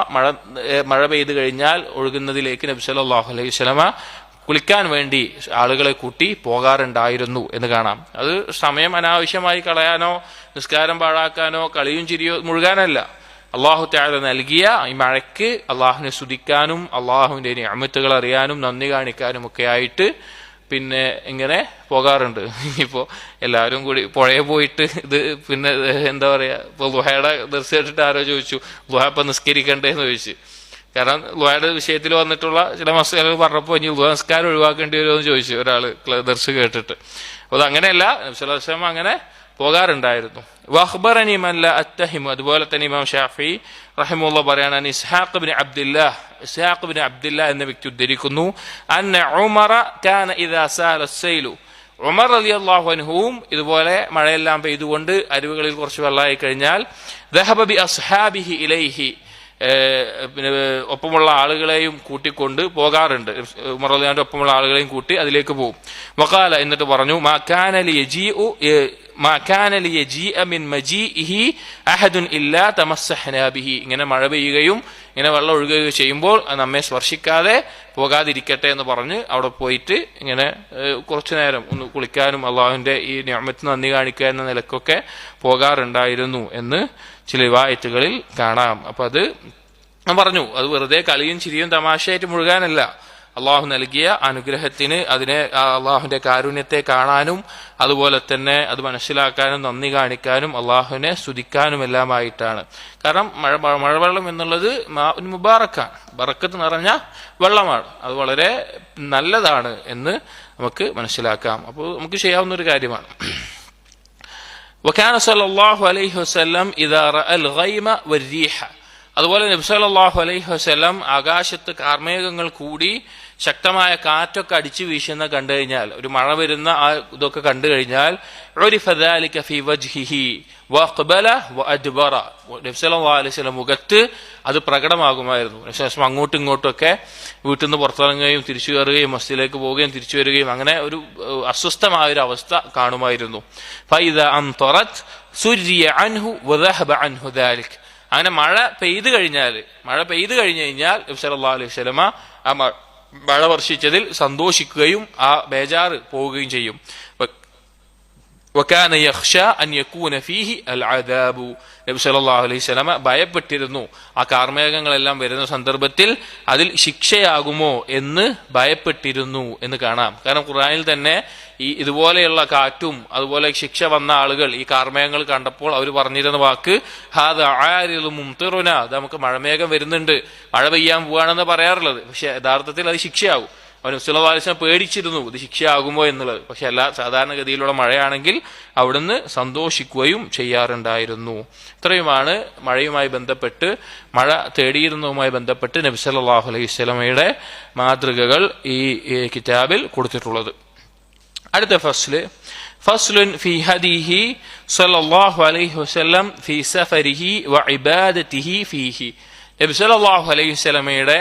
മഴ പെയ്തു കഴിഞ്ഞാൽ ഒഴുകുന്നതിലേക്ക് നബി സല്ലല്ലാഹു അലൈഹി വസല്ലമ കുളിക്കാൻ വേണ്ടി ആളുകളെ കൂട്ടി പോകാറുണ്ടായിരുന്നു എന്ന് കാണാം. അത് സമയം അനാവശ്യമായി കളയാനോ നിസ്കാരം പാഴാക്കാനോ കളിയും ചിരിയോ മുഴുകാനല്ല, അള്ളാഹു തആല നൽകിയ ഈ മഴയ്ക്ക് അള്ളാഹുവിനെ സ്തുതിക്കാനും അള്ളാഹുവിന്റെ നിഅമത്തുകൾ അറിയാനും നന്ദി കാണിക്കാനും ഒക്കെ ആയിട്ട് പിന്നെ ഇങ്ങനെ പോകാറുണ്ട്. ഇപ്പോ എല്ലാവരും കൂടി പുഴയെ പോയിട്ട് ഇത് പിന്നെ എന്താ പറയാ, ഇപ്പൊ ളുഹയുടെ ദർശിച്ചിട്ട് ആരോ ചോദിച്ചു, ളുഹ ഇപ്പൊ നിസ്കരിക്കണ്ടേന്ന് ചോദിച്ചു. കാരണം ളുഹയുടെ വിഷയത്തിൽ വന്നിട്ടുള്ള ചില മസലകൾ പറഞ്ഞപ്പോൾ ഇനി ളുഹ നിസ്കാരം ഒഴിവാക്കേണ്ടി വരുമോ എന്ന് ചോദിച്ചു ഒരാള് ദർശ കേട്ടിട്ട്. അപ്പൊ അത് അങ്ങനെയല്ല, നബി സല്ലല്ലാഹു അലൈഹി വസല്ലം അങ്ങനെ പോകാറുണ്ടായിരുന്നു. വഖ്ബറനി മൻ ലാ അത്തഹിമു, അതുപോലെ തന്നെ ഇമാം ഷാഫിഈ റഹിമഹുല്ലാ പറയാണ്, ഇസ്ഹാഖ് ഇബ്നു അബ്ദുല്ലാഹ് എന്ന വ്യക്തി ഉദ്ധരിക്കുന്നു, അന്ന ഉമറ കാന ഇദാ സാല സൈലു, ഉമർ റളിയല്ലാഹു അൻഹുവും ഇതുപോലെ മഴയെല്ലാം പെയ്തുകൊണ്ട് അരുവികളിൽ കുറച്ച് വെള്ളമായി കഴിഞ്ഞാൽ ദഹബ ബി അസ്ഹാബിഹി ഇലൈഹി, ഒപ്പമുള്ള ആളുകളെയും കൂട്ടിക്കൊണ്ട് പോകാറുണ്ട്. ഉമർ റളിയല്ലാഹു അൻഹു ഒപ്പമുള്ള ആളുകളെയും കൂട്ടി അതിലേക്ക് പോകും. വഖാല, എന്നിട്ട് പറഞ്ഞു, മാ കാന ലിയജീഅ മിൻ മജീഇഹി അഹദുൻ ഇല്ലാ തമസ്സഹ്നാ ബിഹി, ഇങ്ങനെ മഴ പെയ്യുകയും ഇങ്ങനെ വെള്ളം ഒഴുകുകയും ചെയ്യുമ്പോൾ നമ്മെ സ്പർശിക്കാതെ പോകാതിരിക്കട്ടെ എന്ന് പറഞ്ഞ് അവിടെ പോയിട്ട് ഇങ്ങനെ കുറച്ചു നേരം ഒന്ന് കുളിക്കാനും അള്ളാഹുവിന്റെ ഈ നിഅമത്തിന് നന്ദി കാണിക്കുക എന്ന നിലക്കൊക്കെ പോകാറുണ്ടായിരുന്നു എന്ന് ചില റിവായത്തുകളിൽ കാണാം. അപ്പൊ അത് ഞാൻ പറഞ്ഞു, അത് വെറുതെ കളിയും ചിരിയും തമാശയായിട്ട് മുഴുകാനല്ല, അള്ളാഹു നൽകിയ അനുഗ്രഹത്തിന് അതിനെ അള്ളാഹുവിന്റെ കാരുണ്യത്തെ കാണാനും അതുപോലെ തന്നെ അത് മനസ്സിലാക്കാനും നന്ദി കാണിക്കാനും അള്ളാഹുവിനെ സ്തുതിക്കാനുമെല്ലാമായിട്ടാണ്. കാരണം മഴവെള്ളം എന്നുള്ളത് മുബാറക്കാണ്, ബറക്കത്ത് നിറഞ്ഞ വെള്ളമാണ്, അത് വളരെ നല്ലതാണ് എന്ന് നമുക്ക് മനസ്സിലാക്കാം. അപ്പോൾ നമുക്ക് ചെയ്യാവുന്ന ഒരു കാര്യമാണ്. വകാന സല്ലല്ലാഹു അലൈഹി വസല്ലം ഇദാ റഅൽ ഗൈമ വർ-റീഹ, അതുപോലെ നബി സല്ലല്ലാഹു അലൈഹി വസല്ലം ആകാശത്ത് കാർമേഘങ്ങൾ കൂടി ശക്തമായ കാറ്റൊക്കെ അടിച്ചു വീശുന്ന കണ്ടു കഴിഞ്ഞാൽ, ഒരു മഴ വരുന്ന ആ ഇതൊക്കെ കണ്ടു കഴിഞ്ഞാൽ, ഉരിഫ ദാലിക ഫീ വജ്ഹിഹി വഅഖ്ബല വഅദ്ബറ, നബി സല്ലല്ലാഹു അലൈഹി വസല്ലം മുഖത്ത് അത് പ്രകടമാകുമായിരുന്നു. ശേഷം അങ്ങോട്ടും ഇങ്ങോട്ടും ഒക്കെ വീട്ടിൽ നിന്ന് പുറത്തിറങ്ങുകയും തിരിച്ചു കയറുകയും മസ്ജിദിലേക്ക് പോവുകയും തിരിച്ചു വരികയും അങ്ങനെ ഒരു അസ്വസ്ഥമായ ഒരു അവസ്ഥ കാണുമായിരുന്നു. ഫൈദ അംതറത് സുരിയ അൻഹു വദഹബ അൻഹു ദാലിക, അങ്ങനെ മഴ പെയ്തു കഴിഞ്ഞു കഴിഞ്ഞാൽ നബി സല്ലല്ലാഹു അലൈഹി വസല്ലമ ആ മഴ വർഷിച്ചതിൽ സന്തോഷിക്കുകയും ആ ബേജാറ് പോവുകയും ചെയ്യും. വകാന യഖ്ഷ അൻ യകൂന ഫീഹി അൽഅദാബു, നബി സല്ലല്ലാഹു അലൈഹി വസല്ലമ ഭയപ്പെട്ടിരുന്നു ആ കാർമേഘങ്ങളെല്ലാം വരുന്ന സന്ദർഭത്തിൽ അതിൽ ശിക്ഷയാകുമോ എന്ന് ഭയപ്പെട്ടിരുന്നു എന്ന് കാണാം. കാരണം ഖുർആനിൽ തന്നെ ഈ ഇതുപോലെയുള്ള കാറ്റും അതുപോലെ ശിക്ഷ വന്ന ആളുകൾ ഈ കാർമേഘങ്ങൾ കണ്ടപ്പോൾ അവർ പറഞ്ഞിരുന്ന വാക്ക് ഹാദാ ആരിദും മുംതിറുന, അത് നമുക്ക് മഴമേഘം വരുന്നുണ്ട്, മഴ പെയ്യാൻ പോവാണെന്ന് പറയാറുള്ളത്. പക്ഷെ യഥാർത്ഥത്തിൽ അത് ശിക്ഷയാകും. അവൻ സല്ലല്ലാഹു അലൈഹി വസല്ലം പേടിച്ചിരുന്നു ഇത് ശിക്ഷയാകുമോ എന്നുള്ളത്. പക്ഷെ എല്ലാ സാധാരണഗതിയിലുള്ള മഴയാണെങ്കിൽ അവിടുന്ന് സന്തോഷിക്കുകയും ചെയ്യാറുണ്ടായിരുന്നു. ഇത്രയുമാണ് മഴയുമായി ബന്ധപ്പെട്ട്, മഴ തേടിയിരുന്നതുമായി ബന്ധപ്പെട്ട് നബി സല്ലല്ലാഹു അലൈഹി വസല്ലമയുടെ മാതൃകകൾ ഈ കിതാബിൽ കൊടുത്തിട്ടുള്ളത്. അടുത്ത ഫസ്ലുൻ ഫീ ഹദീഹി സല്ലല്ലാഹു അലൈഹി വസല്ലം ഫീ സഫരിഹി വഇബാദതിഹി ഫീഹി, നബി സല്ലല്ലാഹു അലൈഹി വസല്ലമയുടെ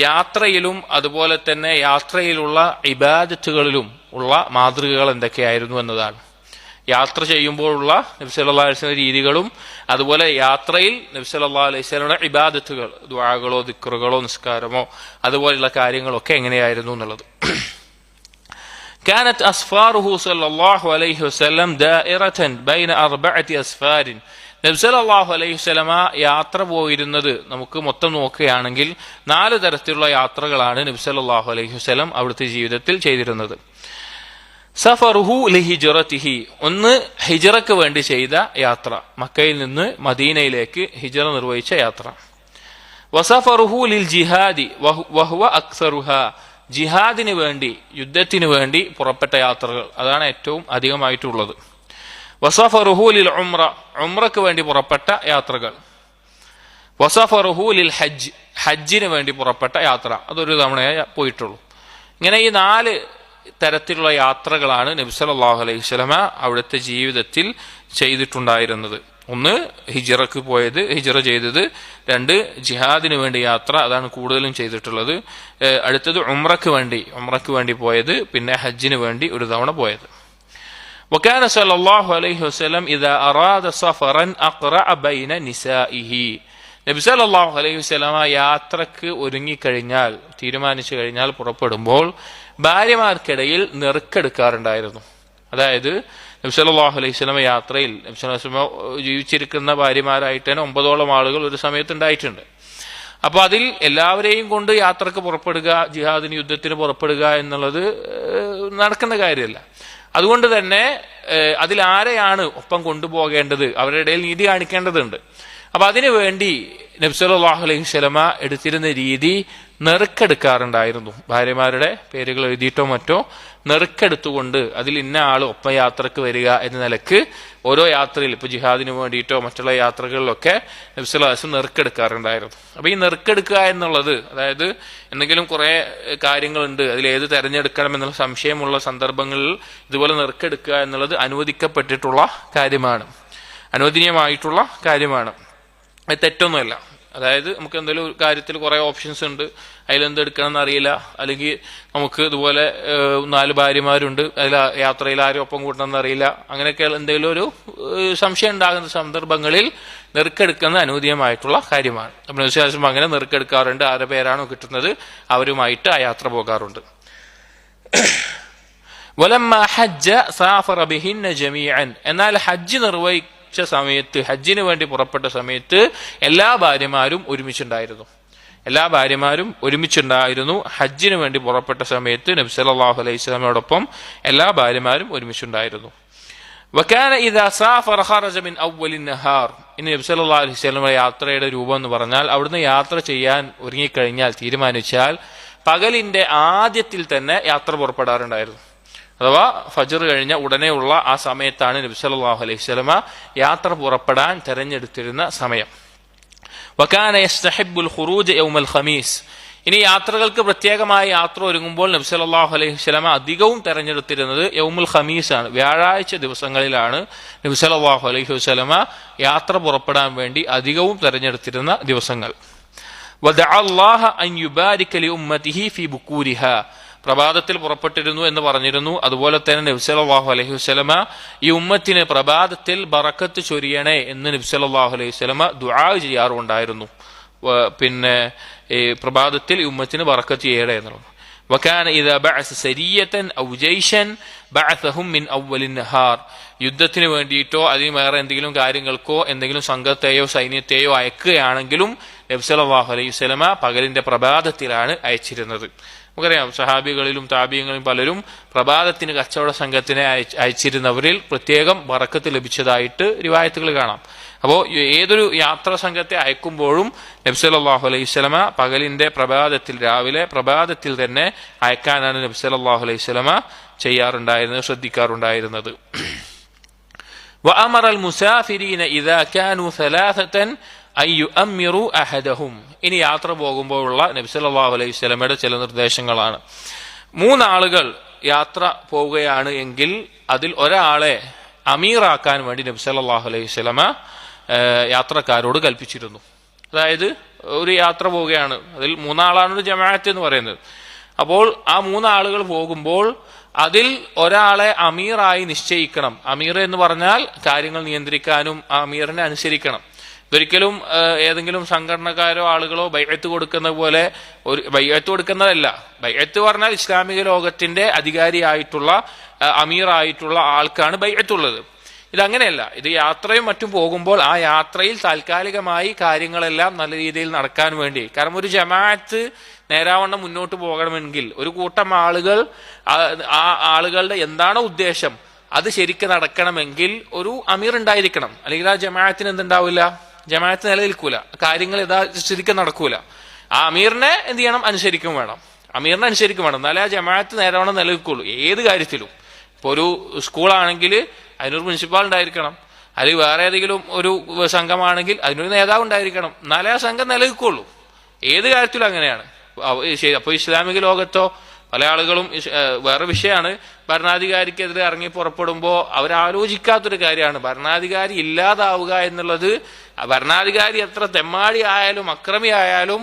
യാത്രയിലും അതുപോലെ തന്നെ യാത്രയിലുള്ള ഇബാദത്തുകളിലും ഉള്ള മാതൃകകൾ എന്തൊക്കെയായിരുന്നു എന്നതാണ്. യാത്ര ചെയ്യുമ്പോഴുള്ള നബി സല്ലല്ലാഹു അലൈഹി വസല്ലം രീതികളും അതുപോലെ യാത്രയിൽ നബി സല്ലല്ലാഹു അലൈഹി വസല്ലമയുടെ ഇബാദത്തുകൾ, ദുആകളോ ദിക്റുകളോ നിസ്കാരമോ അതുപോലെയുള്ള കാര്യങ്ങളൊക്കെ എങ്ങനെയായിരുന്നു എന്നുള്ളത്. كانت أسفاره صلى الله عليه وسلم دائرة بين 4 أسفار, നബി സല്ലല്ലാഹു അലൈഹി വസല്ലമ യാത്ര പോയിരുന്നത് നമുക്ക് മൊത്തം നോക്കുകയാണെങ്കിൽ 4 തരത്തിലുള്ള യാത്രകളാണ് നബി സല്ലല്ലാഹു അലൈഹി വസല്ലം അവിടുത്തെ ജീവിതത്തിൽ ചെയ്തിരുന്നത്. സഫറുഹു ലിഹിജ്റതിഹി, ഒന്ന് ഹിജ്റക്ക് വേണ്ടി ചെയ്ത യാത്ര, മക്കയിൽ നിന്ന് മദീനയിലേക്ക് ഹിജ്റ നിർവഹിച്ച യാത്ര. വസഫറുഹു ലിൽ ജിഹാദി വഹുവ അക്സറുഹ, ജിഹാദിന് വേണ്ടി യുദ്ധത്തിന് വേണ്ടി പുറപ്പെട്ട യാത്രകൾ, അതാണ് ഏറ്റവും അധികമായിട്ടുള്ളത്. വസഫറുഹു ലിൽ ഉംറ, ഉംറക്ക് വേണ്ടി പുറപ്പെട്ട യാത്രകൾ. വസഫറുഹു ലിൽ ഹജ്ജ്, ഹജ്ജിന് വേണ്ടി പുറപ്പെട്ട യാത്ര, അതൊരു തവണയേ പോയിട്ടുള്ളൂ. ഇങ്ങനെ ഈ 4 തരത്തിലുള്ള യാത്രകളാണ് നബി സല്ലല്ലാഹു അലൈഹി വസല്ലമ അവിടുത്തെ ജീവിതത്തിൽ ചെയ്തിട്ടുണ്ടായിരുന്നത്. ഒന്ന് ഹിജ്റക്ക് പോയത്, ഹിജ്റ ചെയ്തത്. 2 ജിഹാദിന് വേണ്ടി യാത്ര, അതാണ് കൂടുതലും ചെയ്തിട്ടുള്ളത്. അടുത്തത് ഉംറക്ക് വേണ്ടി പോയത്, പിന്നെ ഹജ്ജിന് വേണ്ടി ഒരു തവണ പോയത്. وكان صلى الله عليه وسلم إذا أراد سفرا أقرأ بين نسائه, നബി സല്ലല്ലാഹു അലൈഹി വസല്ലമ യാത്രക്ക് ഒരുങ്ങിക്കഴിഞ്ഞാൽ, തീരുമാനിച്ചു കഴിഞ്ഞാൽ പുറപ്പെടുമ്പോൾ ഭാര്യമാർക്കിടയിൽ നെറുക്കെടുക്കാറുണ്ടായിരുന്നു. അതായത് നബി സല്ലല്ലാഹു അലൈഹി വസല്ലമ യാത്രയിൽ, നബി സല്ലല്ലാഹു അലൈഹി വസല്ലമ ജീവിച്ചിരിക്കുന്ന ഭാര്യമാരായിട്ട് തന്നെ 9ഓളം ആളുകൾ ഒരു സമയത്ത് ഉണ്ടായിട്ടുണ്ട്. അപ്പൊ അതിൽ എല്ലാവരെയും കൊണ്ട് യാത്രക്ക് പുറപ്പെടുക, ജിഹാദിന് യുദ്ധത്തിന് പുറപ്പെടുക എന്നുള്ളത് നടക്കുന്ന കാര്യമല്ല. അതുകൊണ്ട് തന്നെ അതിലാരെയാണ് ഒപ്പം കൊണ്ടുപോകേണ്ടത്, അവരുടെ ഇടയിൽ നീതി കാണിക്കേണ്ടതുണ്ട്. അപ്പൊ അതിനു വേണ്ടി നബി സല്ലല്ലാഹു അലൈഹി വസല്ലമ എടുത്തിരുന്ന രീതി നെറുക്കെടുക്കാറുണ്ടായിരുന്നു. ഭാര്യമാരുടെ പേരുകൾ എഴുതിയിട്ടോ മറ്റോ നെറുക്കെടുത്തുകൊണ്ട് അതിൽ ഇന്ന ആൾ ഒപ്പം യാത്രക്ക് വരിക എന്ന നിലക്ക് ഓരോ യാത്രയിൽ, ഇപ്പൊ ജിഹാദിന് വേണ്ടിയിട്ടോ മറ്റുള്ള യാത്രകളിലൊക്കെ നബി സല്ലല്ലാഹു അലൈഹി വസല്ലം നെറുക്കെടുക്കാറുണ്ടായിരുന്നു. അപ്പൊ ഈ നെറുക്കെടുക്കുക എന്നുള്ളത്, അതായത് എന്തെങ്കിലും കുറെ കാര്യങ്ങളുണ്ട്, അതിലേത് തെരഞ്ഞെടുക്കണം എന്നുള്ള സംശയമുള്ള സന്ദർഭങ്ങളിൽ ഇതുപോലെ നെറുക്കെടുക്കുക എന്നുള്ളത് അനുവദിക്കപ്പെട്ടിട്ടുള്ള കാര്യമാണ്, അനുവദനീയമായിട്ടുള്ള കാര്യമാണ്. അത് തെറ്റൊന്നുമല്ല. അതായത് നമുക്ക് എന്തെങ്കിലും ഒരു കാര്യത്തിൽ കുറെ ഓപ്ഷൻസ് ഉണ്ട്, അതിലെന്തെടുക്കണം എന്നറിയില്ല, അല്ലെങ്കിൽ നമുക്ക് ഇതുപോലെ 4 ഭാര്യമാരുണ്ട്, അതിൽ യാത്രയിൽ ആരും ഒപ്പം കൂട്ടണം എന്നറിയില്ല, അങ്ങനെയൊക്കെ എന്തെങ്കിലും ഒരു സംശയം ഉണ്ടാകുന്ന സന്ദർഭങ്ങളിൽ നെറുക്കെടുക്കുന്നത് അനുവദനീയമായിട്ടുള്ള കാര്യമാണ്. അപ്പോൾ വിശ്വാസം അങ്ങനെ നെറുക്കെടുക്കാറുണ്ട്. ആരുടെ പേരാണോ കിട്ടുന്നത് അവരുമായിട്ട് ആ യാത്ര പോകാറുണ്ട്. വലമ്മ ഹജ്ജ സാഫറ ബിഹിന്ന ജമീഅൻ, എന്നാൽ ഹജ്ജ് സമയത്ത്, ഹജ്ജിന് വേണ്ടി പുറപ്പെട്ട സമയത്ത് എല്ലാ ഭാര്യമാരും ഒരുമിച്ചുണ്ടായിരുന്നു. ഹജ്ജിന് വേണ്ടി പുറപ്പെട്ട സമയത്ത് നബി സല്ലല്ലാഹു അലൈഹി വസല്ലമയോടൊപ്പം എല്ലാ ഭാര്യമാരും ഒരുമിച്ചുണ്ടായിരുന്നു. വകാന ഇദാ സാഫറ ഖറജ മിൻ അവ്വലിൻ നഹാർ, ഇനി നബി സല്ലല്ലാഹു അലൈഹി വസല്ലമയുടെ യാത്രയുടെ രൂപം എന്ന് പറഞ്ഞാൽ, അവിടുന്ന് യാത്ര ചെയ്യാൻ ഒരുങ്ങിക്കഴിഞ്ഞാൽ, തീരുമാനിച്ചാൽ പകലിന്റെ ആദ്യത്തിൽ തന്നെ യാത്ര പുറപ്പെടാറുണ്ടായിരുന്നു. അഥവാ ഫജ്ർ കഴിഞ്ഞ ഉടനെയുള്ള ആ സമയത്താണ് നബി സല്ലല്ലാഹു അലൈഹി വസല്ലമ യാത്ര പുറപ്പെടാൻ തെരഞ്ഞെടുത്തിരുന്ന സമയം. വകാന യസ്തഹിബ്ബുൽ ഖുറൂജ യൗമൽ ഖമീസ്. ഇനി യാത്രകൾക്ക് പ്രത്യേകമായി യാത്ര ഒരുങ്ങുമ്പോൾ നബി സല്ലല്ലാഹു അലൈഹി വസല്ലമ അധികവും തെരഞ്ഞെടുത്തിരുന്നത് യൗമുൽ ഖമീസ് ആണ്, വ്യാഴാഴ്ച ദിവസങ്ങളിലാണ് നബി സല്ലല്ലാഹു അലൈഹി വസല്ലമ യാത്ര പുറപ്പെടാൻ വേണ്ടി അധികവും തെരഞ്ഞെടുത്തിരുന്ന ദിവസങ്ങൾ. വദഅ അല്ലാഹ അൻ യുബാരിക ലി ഉമ്മതിഹി ഫീ ബുകൂരിഹാ. പ്രഭാതത്തിൽ പുറപ്പെട്ടിരുന്നു എന്ന് പറഞ്ഞിരുന്നു. അതുപോലെ തന്നെ നബി സല്ലല്ലാഹു അലൈഹി വസല്ലമ ഈ ഉമ്മത്തിന് പ്രഭാതത്തിൽ ബറക്കത്ത് ചൊരിയണേ എന്ന് നബി സല്ലല്ലാഹു അലൈഹി വസല്ലമ ദുആ ചെയ്യാറുണ്ടായിരുന്നു. പിന്നെ പ്രഭാതത്തിൽ ഈ ഉമ്മത്തിന് ബറക്കത്ത് ചെയ്യണേ എന്നുള്ളത്. വകാന ഇദാ ബഅസ സരിയതൻ ഔ ജൈശൻ ബഅസഹും മിൻ അവ്വലിൻ നഹാർ. യുദ്ധത്തിന് വേണ്ടിയിട്ടോ അതിന് വേറെ എന്തെങ്കിലും കാര്യങ്ങൾക്കോ എന്തെങ്കിലും സംഘത്തെയോ സൈന്യത്തെയോ അയക്കുകയാണെങ്കിലും നബി സല്ലല്ലാഹു അലൈഹി വസല്ലമ പകലിന്റെ പ്രഭാതത്തിലാണ് അയച്ചിരുന്നത്. നമുക്കറിയാം, സഹാബികളിലും താബിയങ്ങളിലും പലരും പ്രഭാതത്തിന് കച്ചവട സംഘത്തിനെ അയച്ചിരുന്നവരിൽ പ്രത്യേകം ബറക്കത്ത് ലഭിച്ചതായിട്ട് റിവായത്തുകൾ കാണാം. അപ്പോൾ ഏതൊരു യാത്രാ സംഘത്തെ അയക്കുമ്പോഴും നബി സല്ലല്ലാഹു അലൈഹി വസല്ലമ പകലിന്റെ പ്രഭാതത്തിൽ, രാവിലെ പ്രഭാതത്തിൽ തന്നെ അയക്കാനാണ് നബി സല്ലല്ലാഹു അലൈഹി വസല്ലമ ചെയ്യാറുണ്ടായിരുന്നത്, ശ്രദ്ധിക്കാറുണ്ടായിരുന്നത്. വഅമറ അൽ മുസാഫിരീന ഇദാ കാനൂ സലാസതൻ അൻ യുഅമ്മിറു അഹദഹും. ഇനി യാത്ര പോകുമ്പോഴുള്ള നബി സല്ലല്ലാഹു അലൈഹി വസല്ലമയുടെ ചില നിർദ്ദേശങ്ങളാണ്. 3 ആളുകൾ യാത്ര പോവുകയാണ് എങ്കിൽ അതിൽ ഒരാളെ അമീറാക്കാൻ വേണ്ടി നബി സല്ലല്ലാഹു അലൈഹി വസല്ലമ യാത്രക്കാരോട് കൽപ്പിച്ചിരുന്നു. അതായത് ഒരു യാത്ര പോവുകയാണ്, അതിൽ 3 ആളാണ് ഒരു ജമാഅത്ത് എന്ന് പറയുന്നത്. അപ്പോൾ ആ 3 ആളുകൾ പോകുമ്പോൾ അതിൽ ഒരാളെ അമീറായി നിശ്ചയിക്കണം. അമീർ എന്ന് പറഞ്ഞാൽ കാര്യങ്ങൾ നിയന്ത്രിക്കാനും ആ അമീറിനെ അനുസരിക്കണം. ഇതൊരിക്കലും ഏതെങ്കിലും സംഘടനക്കാരോ ആളുകളോ ബൈഅത്ത് കൊടുക്കുന്ന പോലെ ഒരു ബൈഅത്ത് കൊടുക്കുന്നതല്ല. ബൈഅത്ത് പറഞ്ഞാൽ ഇസ്ലാമിക ലോകത്തിന്റെ അധികാരിയായിട്ടുള്ള അമീറായിട്ടുള്ള ആൾക്കാണ് ബൈഅത്തുള്ളത്. ഇതങ്ങനെയല്ല. ഇത് യാത്രയും മറ്റും പോകുമ്പോൾ ആ യാത്രയിൽ താൽക്കാലികമായി കാര്യങ്ങളെല്ലാം നല്ല രീതിയിൽ നടക്കാൻ വേണ്ടി, കാരണം ഒരു ജമാഅത്ത് നേരാവണ്ണം മുന്നോട്ട് പോകണമെങ്കിൽ ഒരു കൂട്ടം ആളുകൾ, ആ ആളുകളുടെ എന്താണോ ഉദ്ദേശം അത് ശരിക്കും നടക്കണമെങ്കിൽ ഒരു അമീർ ഉണ്ടായിരിക്കണം. അല്ലെങ്കിൽ ആ ജമാഅത്തിന് എന്തുണ്ടാവില്ല, ജമാഅത്ത് നിലനിൽക്കൂല, കാര്യങ്ങൾ ശരിക്കും നടക്കൂല. ആ അമീറിനെ എന്ത് ചെയ്യണം, അനുസരിക്കും വേണം. അമീറിനെ അനുസരിക്കും വേണം, എന്നാലേ ആ ജമാഅത്ത് നേരാവണ്ണം നിലനിൽക്കുള്ളൂ. ഏത് കാര്യത്തിലും. ഇപ്പോൾ ഒരു സ്കൂളാണെങ്കിൽ അതിനൊരു പ്രിൻസിപ്പാൾ ഉണ്ടായിരിക്കണം, അല്ലെങ്കിൽ വേറെ ഏതെങ്കിലും ഒരു സംഘമാണെങ്കിൽ അതിനൊരു നേതാവ് ഉണ്ടായിരിക്കണം, എന്നാലേ ആ സംഘം നിലനിൽക്കുള്ളൂ. ഏത് കാര്യത്തിലും അങ്ങനെയാണ്. അപ്പോൾ ഇസ്ലാമിക ലോകത്തോ പല ആളുകളും, വേറെ വിഷയമാണ്, ഭരണാധികാരിക്കെതിരെ ഇറങ്ങി പുറപ്പെടുമ്പോൾ അവരാലോചിക്കാത്തൊരു കാര്യമാണ് ഭരണാധികാരി ഇല്ലാതാവുക എന്നുള്ളത്. ഭരണാധികാരി എത്ര തെമ്മാടി ആയാലും അക്രമി ആയാലും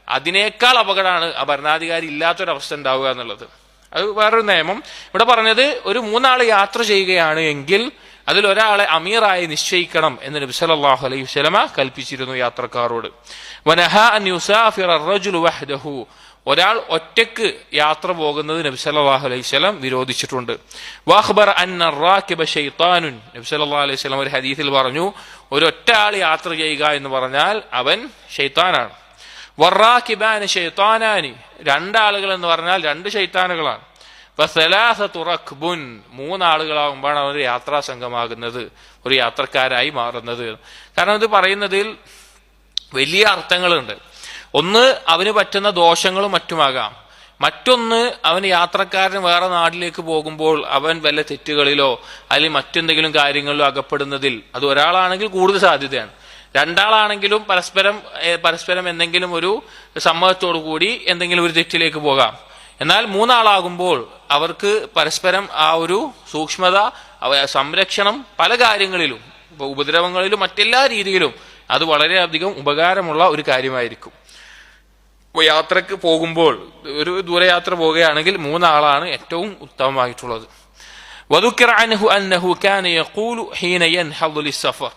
അതിനേക്കാൾ അപകടമാണ് ആ ഭരണാധികാരി ഇല്ലാത്തൊരവസ്ഥ ഉണ്ടാവുക എന്നുള്ളത്. അത് വേറൊരു നിയമം. ഇവിടെ പറഞ്ഞത് ഒരു 3 ആൾ യാത്ര ചെയ്യുകയാണ് എങ്കിൽ അതിൽ ഒരാളെ അമീറായി നിശ്ചയിക്കണം എന്ന് നബി സല്ലല്ലാഹു അലൈഹി വസല്ലമ കൽപ്പിച്ചിരുന്നു യാത്രക്കാരോട്. വനഹാ അൻ യുസാഫിറ അർ-റജുലു വഹ്ദഹു. ഒരാൾ ഒറ്റയ്ക്ക് യാത്ര പോകുന്നത് നബി സല്ലല്ലാഹു അലൈഹി വസല്ലം വിരോധിച്ചിട്ടുണ്ട്. വഅഖ്ബറ അന്ന അർ-റാകിബ ശൈത്താനുൻ. നബി സല്ലല്ലാഹു അലൈഹി വസല്ലം ഒരു ഹദീസിൽ പറഞ്ഞു, ഒരൊറ്റ ആൾ യാത്ര ചെയ്യുക എന്ന് പറഞ്ഞാൽ അവൻ ശൈത്താനാണ്. വറാകിബാനി ശൈത്താനാനി. 2 ആളുകൾ എന്ന് പറഞ്ഞാൽ 2 ശൈത്താനുകളാണ്. ഫസലാസതു റക്ബുൻ. 3 ആളുകളാകുമ്പോഴാണ് അവർ യാത്രാ സംഘമാകുന്നത്, ഒരു യാത്രക്കാരായി മാറുന്നത്. കാരണം ഇത് പറയുന്നതിൽ വലിയ അർത്ഥങ്ങളുണ്ട്. ഒന്ന്, അവന് പറ്റുന്ന ദോഷങ്ങളും മറ്റുമാകാം. മറ്റൊന്ന്, അവൻ യാത്രക്കാരൻ വേറെ നാട്ടിലേക്ക് പോകുമ്പോൾ അവൻ വല്ല തെറ്റുകളിലോ അല്ലെങ്കിൽ മറ്റെന്തെങ്കിലും കാര്യങ്ങളിലോ അകപ്പെടുന്നതിൽ അത് ഒരാളാണെങ്കിൽ കൂടുതൽ സാധ്യതയാണ്. 2 ആളാണെങ്കിലും പരസ്പരം എന്തെങ്കിലും ഒരു സമ്മതത്തോടു കൂടി എന്തെങ്കിലും ഒരു തെറ്റിലേക്ക് പോകാം. എന്നാൽ 3 ആളാകുമ്പോൾ അവർക്ക് പരസ്പരം ആ ഒരു സൂക്ഷ്മത, സംരക്ഷണം പല കാര്യങ്ങളിലും, ഉപദ്രവങ്ങളിലും മറ്റെല്ലാ രീതിയിലും അത് വളരെയധികം ഉപകാരമുള്ള ഒരു കാര്യമായിരിക്കും. യാത്രക്ക് പോകുമ്പോൾ, ഒരു ദൂരയാത്ര പോവുകയാണെങ്കിൽ 3 ആളാണ് ഏറ്റവും ഉത്തമമായിട്ടുള്ളത്. വദുക്കിറ അൻഹു അന്നഹു കാന യഖൂലു ഹീന യൻഹദു ലിസ്സഫർ.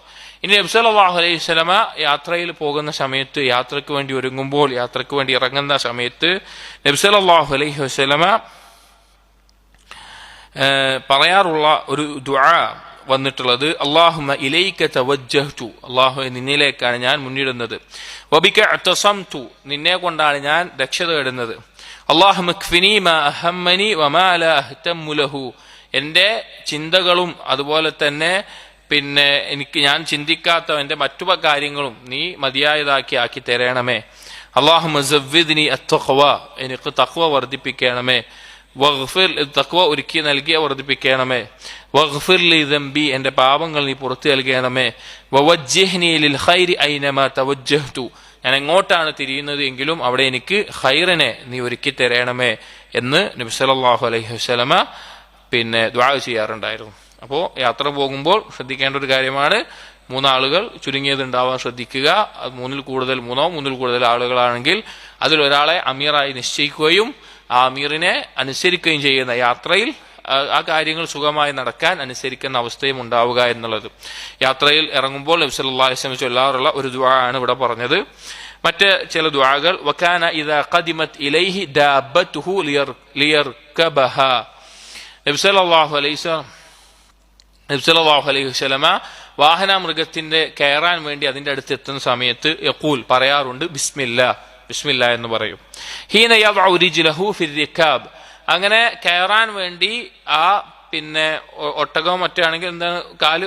ഇനി നബി സല്ലല്ലാഹു അലൈഹി വസല്ലമ യാത്രയിൽ പോകുന്ന സമയത്ത്, യാത്രക്ക് വേണ്ടി ഒരുങ്ങുമ്പോൾ, യാത്രക്ക് വേണ്ടി ഇറങ്ങുന്ന സമയത്ത് നബി സല്ലല്ലാഹു അലൈഹി വസല്ലമ പറയാറുള്ള ഒരു ദുആ വന്നിട്ടുള്ളത്, അല്ലാഹുമ്മ ഇലൈക തവജ്ജഹ്തു. അല്ലാഹുവേ, നിന്നിലേക്കാണ് ഞാൻ മുന്നിടുന്നത്. വബിക അതസംതു. നിന്നെ കൊണ്ടാണ് ഞാൻ രക്ഷ തേടുന്നത്. അല്ലാഹുമ്മ ക്ഫിനി മാ അഹമ്മനി വമാ ലാ അഹ്തമു ലഹു. എൻ്റെ ചിന്തകളും അതുപോലെ തന്നെ ഞാൻ ചിന്തിക്കാത്ത എൻ്റെ മറ്റു കാര്യങ്ങളും നീ മതിയായതാക്കി തരണമേ. അല്ലാഹുമ്മ സവ്വിദ്നി അത്തഖ്വ. എനിക്ക് തഖ്വ വർദ്ധിപ്പിക്കണമേ. വഗ്ഫിർ തഖ്വ ഒരുക്കി നൽകിയ വർദ്ധിപ്പിക്കണമേ. വഗ്ഫിർ ലി ദംബി എൻ്റെ പാപങ്ങൾ നീ പുറത്തു നൽകണമേ. വവജ്ജിഹ്നി ലിൽ ഖൈരി ഐനമാ തവജ്ജഹ്തു ഞാൻ എങ്ങോട്ടാണ് തിരിയുന്നത് എങ്കിലും അവിടെ എനിക്ക് ഖൈറിനെ നീ ഒരുക്കി തരണമേ എന്ന് നബി സല്ലല്ലാഹു അലൈഹി വസല്ലമ ദുആ ചെയ്യാറുണ്ടായിരുന്നു. അപ്പോൾ യാത്ര പോകുമ്പോൾ ശ്രദ്ധിക്കേണ്ട ഒരു കാര്യമാണ്, 3 ആളുകൾ ചുരുങ്ങിയത് ഉണ്ടാവാൻ ശ്രദ്ധിക്കുക. മൂന്നിൽ കൂടുതൽ ആളുകളാണെങ്കിൽ അതിലൊരാളെ അമീറായി നിശ്ചയിക്കുകയും ആ അമീറിനെ അനുസരിക്കുകയും ചെയ്യുന്ന യാത്രയിൽ ആ കാര്യങ്ങൾ സുഖമായി നടക്കാൻ അനുസരിക്കുന്ന അവസ്ഥയും ഉണ്ടാവുക എന്നുള്ളത്. യാത്രയിൽ ഇറങ്ങുമ്പോൾ നബി സല്ലല്ലാഹു അലൈഹി വസല്ലം ചൊല്ലാറുള്ള ഒരു ദുആ ആണ് ഇവിടെ പറഞ്ഞത്. മറ്റ് ചില ദുആകൾ വകാന ഇദാ ഖദിമത് ഇലൈഹി ദാബത്തുഹു ലിയർകബഹ നബി സല്ലല്ലാഹു അലൈഹി വസല്ലമ വാഹനമൃഗത്തിന്റെ കയറാൻ വേണ്ടി അതിന്റെ അടുത്ത് എത്തുന്ന സമയത്ത് യഖൂൽ പറയാറുണ്ട് ബിസ്മില്ലാ എന്ന് പറയും. ഹീന യദ്ഉ റിജ്ലഹു ഫി റികാബ് അങ്ങനെ കയറാൻ വേണ്ടി ആ ഒട്ടകവും മറ്റാണെങ്കിൽ എന്താണ് കാല്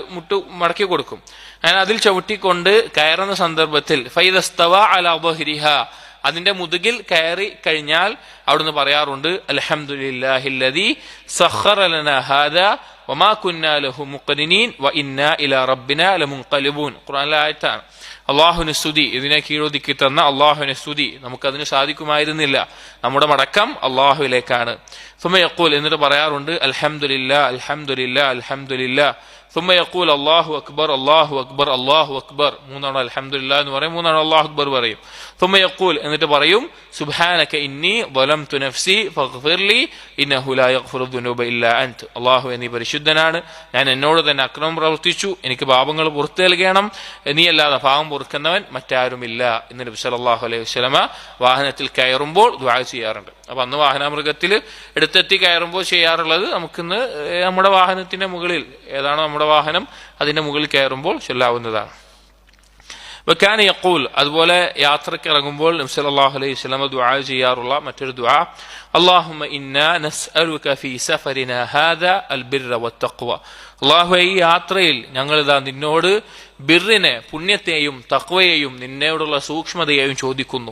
മടക്കി കൊടുക്കും. അങ്ങനെ അതിൽ ചവിട്ടിക്കൊണ്ട് കയറുന്ന സന്ദർഭത്തിൽ ഫൈദസ്തവ അലാ ദഹ്രിഹ അതിന്റെ മുതുകിൽ കയറി കഴിഞ്ഞാൽ അവിടുന്ന് പറയാറുണ്ട് അൽഹംദുലില്ലാഹില്ലദീ സഖറ ലനാ ഹാദാ വമാ കുന്നാ ലഹു മുഖ്രിനീൻ വ ഇന്നാ ഇലാ റബ്ബിനാ ലമുൻഖലിബൂൻ. ഖുർആനിലെ ആയത്താണ്. അള്ളാഹുവിന് സ്തുതി, ഇതിനെ കീഴൊതുക്കി തന്ന അള്ളാഹുവിന് സ്തുതി, നമുക്കതിന് സാധിക്കുമായിരുന്നില്ല, നമ്മുടെ മടക്കം അള്ളാഹുവിലേക്കാണ്. സുമ്മ യഖൂൽ എന്നിട്ട് പറയാറുണ്ട് അൽഹംദുലില്ലാ അൽഹംദുലില്ലാ അൽഹംദുലില്ലാ. സുമ്മ യഖൂൽ അല്ലാഹു അക്ബർ അല്ലാഹു അക്ബർ അല്ലാഹു അക്ബർ. 3 തവണ അൽഹംദുലില്ലാ എന്ന് പറയും, 3 തവണ അല്ലാഹു അക്ബർ പറയും. സുമ്മ യഖൂൽ എന്നിട്ട് പറയും സുബ്ഹാനക ഇന്നി ളലംതു നഫ്സി ഫഗ്ഫിർലി ഇന്നഹു ലാ യഗ്ഫിറു ദുനൂബ ഇല്ലാ അൻത. അല്ലാഹു നീ പരിശുദ്ധനാണ്, ഞാൻ എന്നോട് തന്നെ അക്രമം പ്രവർത്തിച്ചു, എനിക്ക് പാപങ്ങൾ പുറത്തു നൽകണം, നീ അല്ലാതെ പാപം പൊറുക്കുന്നവൻ മറ്റാരുമില്ല എന്ന് നബി സല്ലല്ലാഹു അലൈഹി വസല്ലമ വാഹനത്തിൽ കയറുമ്പോൾ ദുആ ചെയ്യാറുണ്ട്. അപ്പൊ അന്ന് വാഹനമൃഗത്തിൽ എടുത്തെത്തി കയറുമ്പോൾ ചെയ്യാറുള്ളത് നമുക്കിന്ന് നമ്മുടെ വാഹനത്തിന്റെ മുകളിൽ ഏതാണോ നമ്മുടെ വാഹനം അതിന്റെ മുകളിൽ കയറുമ്പോൾ ചൊല്ലാവുന്നതാണ്. വകാന യഖൂൽ അതുപോലെ യാത്രയ്ക്ക് ഇറങ്ങുമ്പോൾ നബി സല്ലല്ലാഹു അലൈഹി വസല്ലമ ദുആ ചെയ്യാറുള്ള മറ്റൊരു ദുആ അല്ലാഹുമ്മ ഇന്നാ നസ്അലുക ഫീ സഫരിനാ ഹാദാ അൽ ബിർറ വത്തഖ്വ. അല്ലാഹുവേ ഈ യാത്രയിൽ ഞങ്ങളിതാ നിന്നോട് ബിർറിനെ പുണ്യത്തെയും തഖ്വയെയും നിന്നോടുള്ള സൂക്ഷ്മതയെയും ചോദിക്കുന്നു.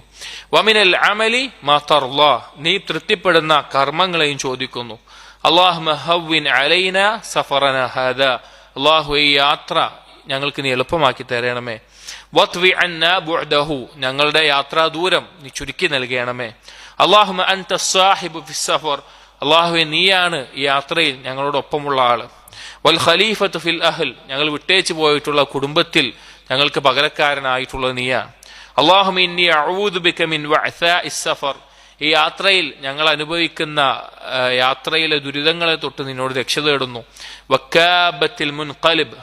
വമിനൽ അമലി മാ തർളാ നീ തൃപ്തിപ്പെടുന്ന കർമ്മങ്ങളെയും ചോദിക്കുന്നു. അല്ലാഹുമ്മ ഹവ്വിൻ അലൈനാ സഫറനാ ഹാദാ അല്ലാഹുവേ ഈ യാത്ര ഞങ്ങൾക്ക് നീ എളുപ്പമാക്കി തരണമേ. വത്വി അന്നാ ബുഅദഹു ഞങ്ങളുടെ യാത്രാ ദൂരം നീ ചുരുക്കി നൽകണമേ. അല്ലാഹുമ്മ അൻത സാഹിബു ഫിസ് സഫർ അല്ലാഹുവേ നീയാണ് ഈ യാത്രയിൽ ഞങ്ങളോടൊപ്പമുള്ള ആള്. വൽ ഖലീഫത്തു ഫിൽ അഹ്ൽ ഞങ്ങൾ വിട്ടേച്ചു പോയിട്ടുള്ള കുടുംബത്തിൽ ഞങ്ങൾക്ക് പകരക്കാരനായിട്ടുള്ളത് നീയാണ്. അല്ലാഹുമ്മ ഇന്നി അഊദു ബിക മിൻ വഅസാഇസ് സഫർ ഈ യാത്രയിൽ ഞങ്ങൾ അനുഭവിക്കുന്ന യാത്രയിലെ ദുരിതങ്ങളെ തൊട്ട് നിന്നോട് രക്ഷ തേടുന്നു. വക്കാബത്തിൽ മുൻഖലിബ്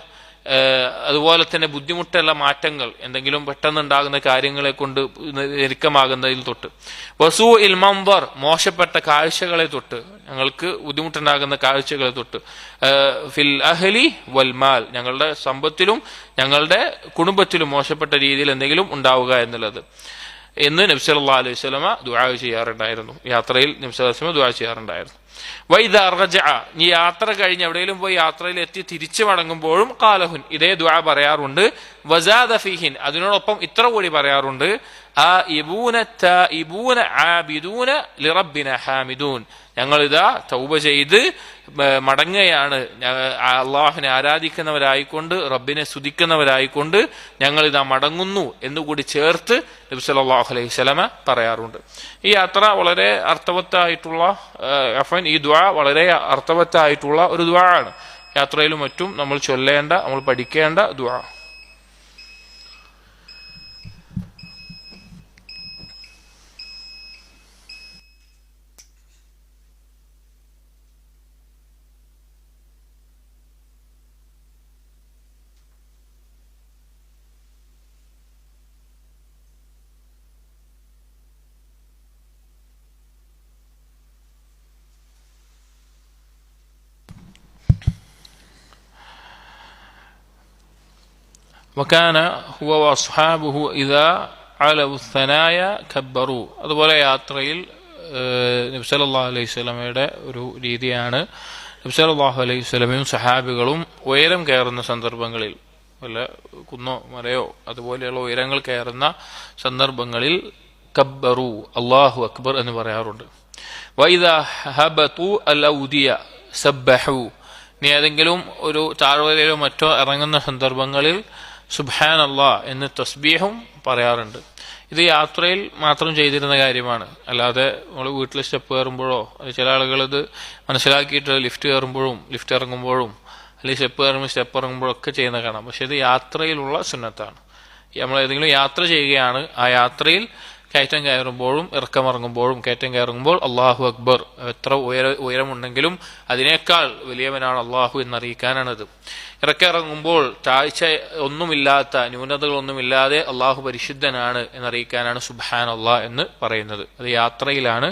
അതുപോലെ തന്നെ ബുദ്ധിമുട്ടുള്ള മാറ്റങ്ങൾ എന്തെങ്കിലും പെട്ടെന്നുണ്ടാകുന്ന കാര്യങ്ങളെ കൊണ്ട് ഞെരുക്കമാകുന്നതിൽ തൊട്ട്. വസൂ ഇൽ മംദർ മോശപ്പെട്ട കാഴ്ചകളെ തൊട്ട് ഞങ്ങൾക്ക് ബുദ്ധിമുട്ടുണ്ടാകുന്ന കാഴ്ചകളെ തൊട്ട്. ഫിൽ അഹ്ലി വൽ മാൽ ഞങ്ങളുടെ സമ്പത്തിലും ഞങ്ങളുടെ കുടുംബത്തിലും മോശപ്പെട്ട രീതിയിൽ എന്തെങ്കിലും ഉണ്ടാവുക എന്നുള്ളത് എന്ന് നബി സല്ലല്ലാഹു അലൈഹി വസല്ലമ ദുആ ചെയ്യാറുണ്ടായിരുന്നു. യാത്രയിൽ നബി സല്ലല്ലാഹു അലൈഹി വസല്ലമ ദുആ ചെയ്യാറുണ്ടായിരുന്നു. വൈദാ റജഅ നീ യാത്ര കഴിഞ്ഞ് എവിടെയെങ്കിലും പോയി യാത്രയിൽ എത്തി തിരിച്ചു മടങ്ങുമ്പോഴും ഖാലഹുൻ ഇതേ ദുആ പറയാറുണ്ട്. വസാദ ഫീഹിൻ അതിനോടൊപ്പം ഇത്ര കൂടി പറയാറുണ്ട് ആയിബൂന തായിബൂന ആബിദൂന ലിറബ്ബിന ഹാമിദൂൻ ഞങ്ങളിതാ തൗബ ചെയ്ത് മടങ്ങുകയാണ്, അള്ളാഹുവിനെ ആരാധിക്കുന്നവരായിക്കൊണ്ട് റബ്ബിനെ സ്തുതിക്കുന്നവരായിക്കൊണ്ട് ഞങ്ങളിതാ മടങ്ങുന്നു എന്നുകൂടി ചേർത്ത് നബി സല്ലല്ലാഹു അലൈഹി വസല്ലമ പറയാറുണ്ട്. ഈ യാത്ര വളരെ അർത്ഥവത്തായിട്ടുള്ള ഈ ദുആ വളരെ അർത്ഥവത്തായിട്ടുള്ള ഒരു ദുആ ആണ്. യാത്രയിലും മറ്റും നമ്മൾ ചൊല്ലേണ്ട നമ്മൾ പഠിക്കേണ്ട ദുആ. വകാന ഹുവ വഅസ്ഹാബുഹു ഇദാ അലവു ثനായ കബ്ബറു അതുപോലെ യാത്രയിൽ നബി സല്ലല്ലാഹു അലൈഹി വസല്ലമയുടെ ഒരു രീതിയാണ് നബി സല്ലല്ലാഹു അലൈഹി വസല്ലമയും സഹാബികളും ഉയരം കയറുന്ന സന്ദർഭങ്ങളിൽ വല്ല കുന്നോ മലയോ അതുപോലെയുള്ള ഉയരങ്ങൾ കയറുന്ന സന്ദർഭങ്ങളിൽ കബ്ബറു അല്ലാഹു അക്ബർ എന്ന് പറയാറുണ്ട്. വഇദാ ഹബതു അൽഔദിയ സബ്ബഹു, നീ ഏതെങ്കിലും ഒരു താഴ്വരയിലോ മറ്റോ ഇറങ്ങുന്ന സന്ദർഭങ്ങളിൽ സുബ്ഹാനല്ലാഹ് എന്ന് തസ്ബീഹും പറയാറുണ്ട്. ഇത് യാത്രയിൽ മാത്രം ചെയ്തിരുന്ന കാര്യമാണ്. അല്ലാതെ നമ്മൾ വീട്ടിൽ സ്റ്റെപ്പ് കയറുമ്പോഴോ, ചില ആളുകൾ ഇത് മനസ്സിലാക്കിയിട്ട് ലിഫ്റ്റ് കയറുമ്പോഴും ലിഫ്റ്റ് ഇറങ്ങുമ്പോഴും അല്ലെങ്കിൽ സ്റ്റെപ്പ് കയറുമ്പോൾ സ്റ്റെപ്പ് ഇറങ്ങുമ്പോഴും ഒക്കെ ചെയ്യുന്ന കാണാം. പക്ഷെ ഇത് യാത്രയിലുള്ള സുന്നത്താണ്. നമ്മൾ ഏതെങ്കിലും യാത്ര ചെയ്യുകയാണ്, ആ യാത്രയിൽ കയറ്റം കയറുമ്പോഴും ഇറക്കമിറങ്ങുമ്പോഴും കയറ്റം കയറുമ്പോൾ അള്ളാഹു അക്ബർ, എത്ര ഉയരമുണ്ടെങ്കിലും അതിനേക്കാൾ വലിയവനാണ് അള്ളാഹു എന്നറിയിക്കാനാണിത്. ഇറക്കിറങ്ങുമ്പോൾ താഴ്ച ഒന്നുമില്ലാത്ത, ന്യൂനതകളൊന്നുമില്ലാതെ അള്ളാഹു പരിശുദ്ധനാണ് എന്നറിയിക്കാനാണ് സുബ്ഹാനല്ലാഹ് എന്ന് പറയുന്നത്. അത് യാത്രയിലാണ്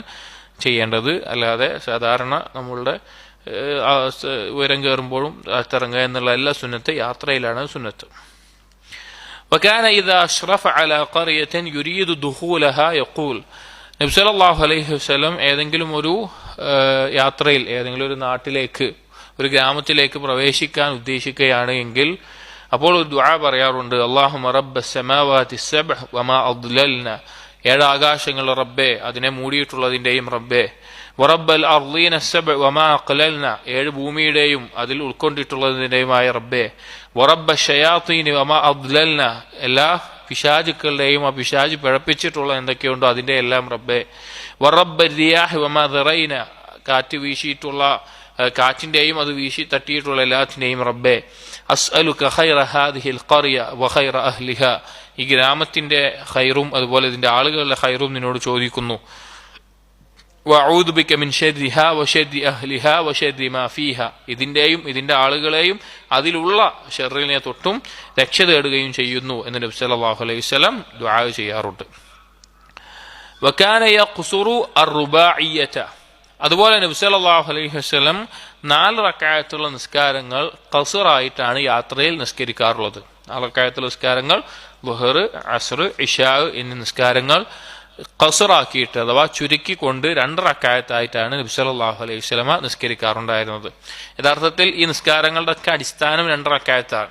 ചെയ്യേണ്ടത്. അല്ലാതെ സാധാരണ നമ്മളുടെ ഉയരം കയറുമ്പോഴും ഇറങ്ങുക എന്നുള്ള എല്ലാ സുന്നത്ത് യാത്രയിലാണ് സുന്നത്ത്. وكان إذا أشرف على قرية يريد دخولها يقول, നബി സല്ലല്ലാഹു അലൈഹി വസല്ലം ഏതെങ്കിലും ഒരു യാത്രയിൽ ഏതെങ്കിലും ഒരു നാട്ടിലേക്ക്, ഒരു ഗ്രാമത്തിലേക്ക് പ്രവേശിക്കാൻ ഉദ്ദേശിക്കുകയാണ് എങ്കിൽ അപ്പോൾ ഒരു ദുആ പറയാറുണ്ട്. അല്ലാഹുമ്മ റബ്ബസ് സമാവാതി സബ്അ് വമാ അദ്ലൽന, 7 ആകാശങ്ങളുടെ റബ്ബേ, അതിനെ മൂടിയിട്ടുള്ളതിന്റെയും റബ്ബേ, വറബ്ബൽ അർളീന സബ്അ് വമാ അഖ്ലൽന, 7 ഭൂമിയുടെയും അതിൽ ഉൾക്കൊണ്ടിട്ടുള്ളതിന്റെയുമായ റബ്ബേ, വറബ്ബ ഷയാത്തീനി വമാ അദ്ലൽന, എല്ലാ പിശാചുക്കളുടെയും ആ പിശാച് പിഴപ്പിച്ചിട്ടുള്ള എന്തൊക്കെയുണ്ടോ അതിന്റെ എല്ലാം റബ്ബേ, വറബ്ബ റിയാഹ് വമാ ദറൈന, കാറ്റ് വീശിയിട്ടുള്ള കാറ്റിന്റെയും അത് വീശി തട്ടിയിട്ടുള്ള എല്ലാത്തിന്റെയും റബ്ബേ, അസ്അലുക ഖൈറ ഹാദിഹിൽ ഖറിയ വഖൈറ അഹ്ലിഹ, ഈ ഗ്രാമത്തിന്റെ ഖൈറും അതുപോലെ ഇതിന്റെ ആളുകളുടെ ഖൈറും നിന്നോട് ചോദിക്കുന്നു. വഅഊദു ബിക മിൻ ശർരിഹാ വശർരി അഹ്ലിഹാ വശർരി മാ ഫീഹാ, ഇതിന്റെയും ഇതിന്റെ ആളുകളെയും അതിലുള്ള ഷർറിനെ തൊട്ടും രക്ഷ തേടുകയും ചെയ്യുന്നു എന്ന് നബി സല്ലല്ലാഹു അലൈഹി വസല്ലം ദുആ ചെയ്യാറുണ്ട്. വകാന യഖ്സുറു അർറുബാഇയ്യത, അതുപോലെ നബി സല്ലല്ലാഹു അലൈഹി വസല്ലം 4 റക്അത്തുള്ള നിസ്കാരങ്ങൾ ഖസ്റായിട്ടാണ് യാത്രയിൽ നിസ്കരിക്കാറുള്ളത്. 4 റക്അത്തുള്ള നിസ്കാരങ്ങൾ ളുഹർ, അസ്ർ, ഇശാ എന്നീ നിസ്കാരങ്ങൾ ഖസ്റാക്കിയിട്ട് അഥവാ ചുരുക്കിക്കൊണ്ട് 2 റക്അത്തായിട്ടാണ് നബി സല്ലല്ലാഹു അലൈഹി വസല്ലം നിസ്കരിക്കാറുണ്ടായിരുന്നത്. യഥാർത്ഥത്തിൽ ഈ നിസ്കാരങ്ങളുടെ ഒക്കെ അടിസ്ഥാനം 2 റക്അത്താണ്.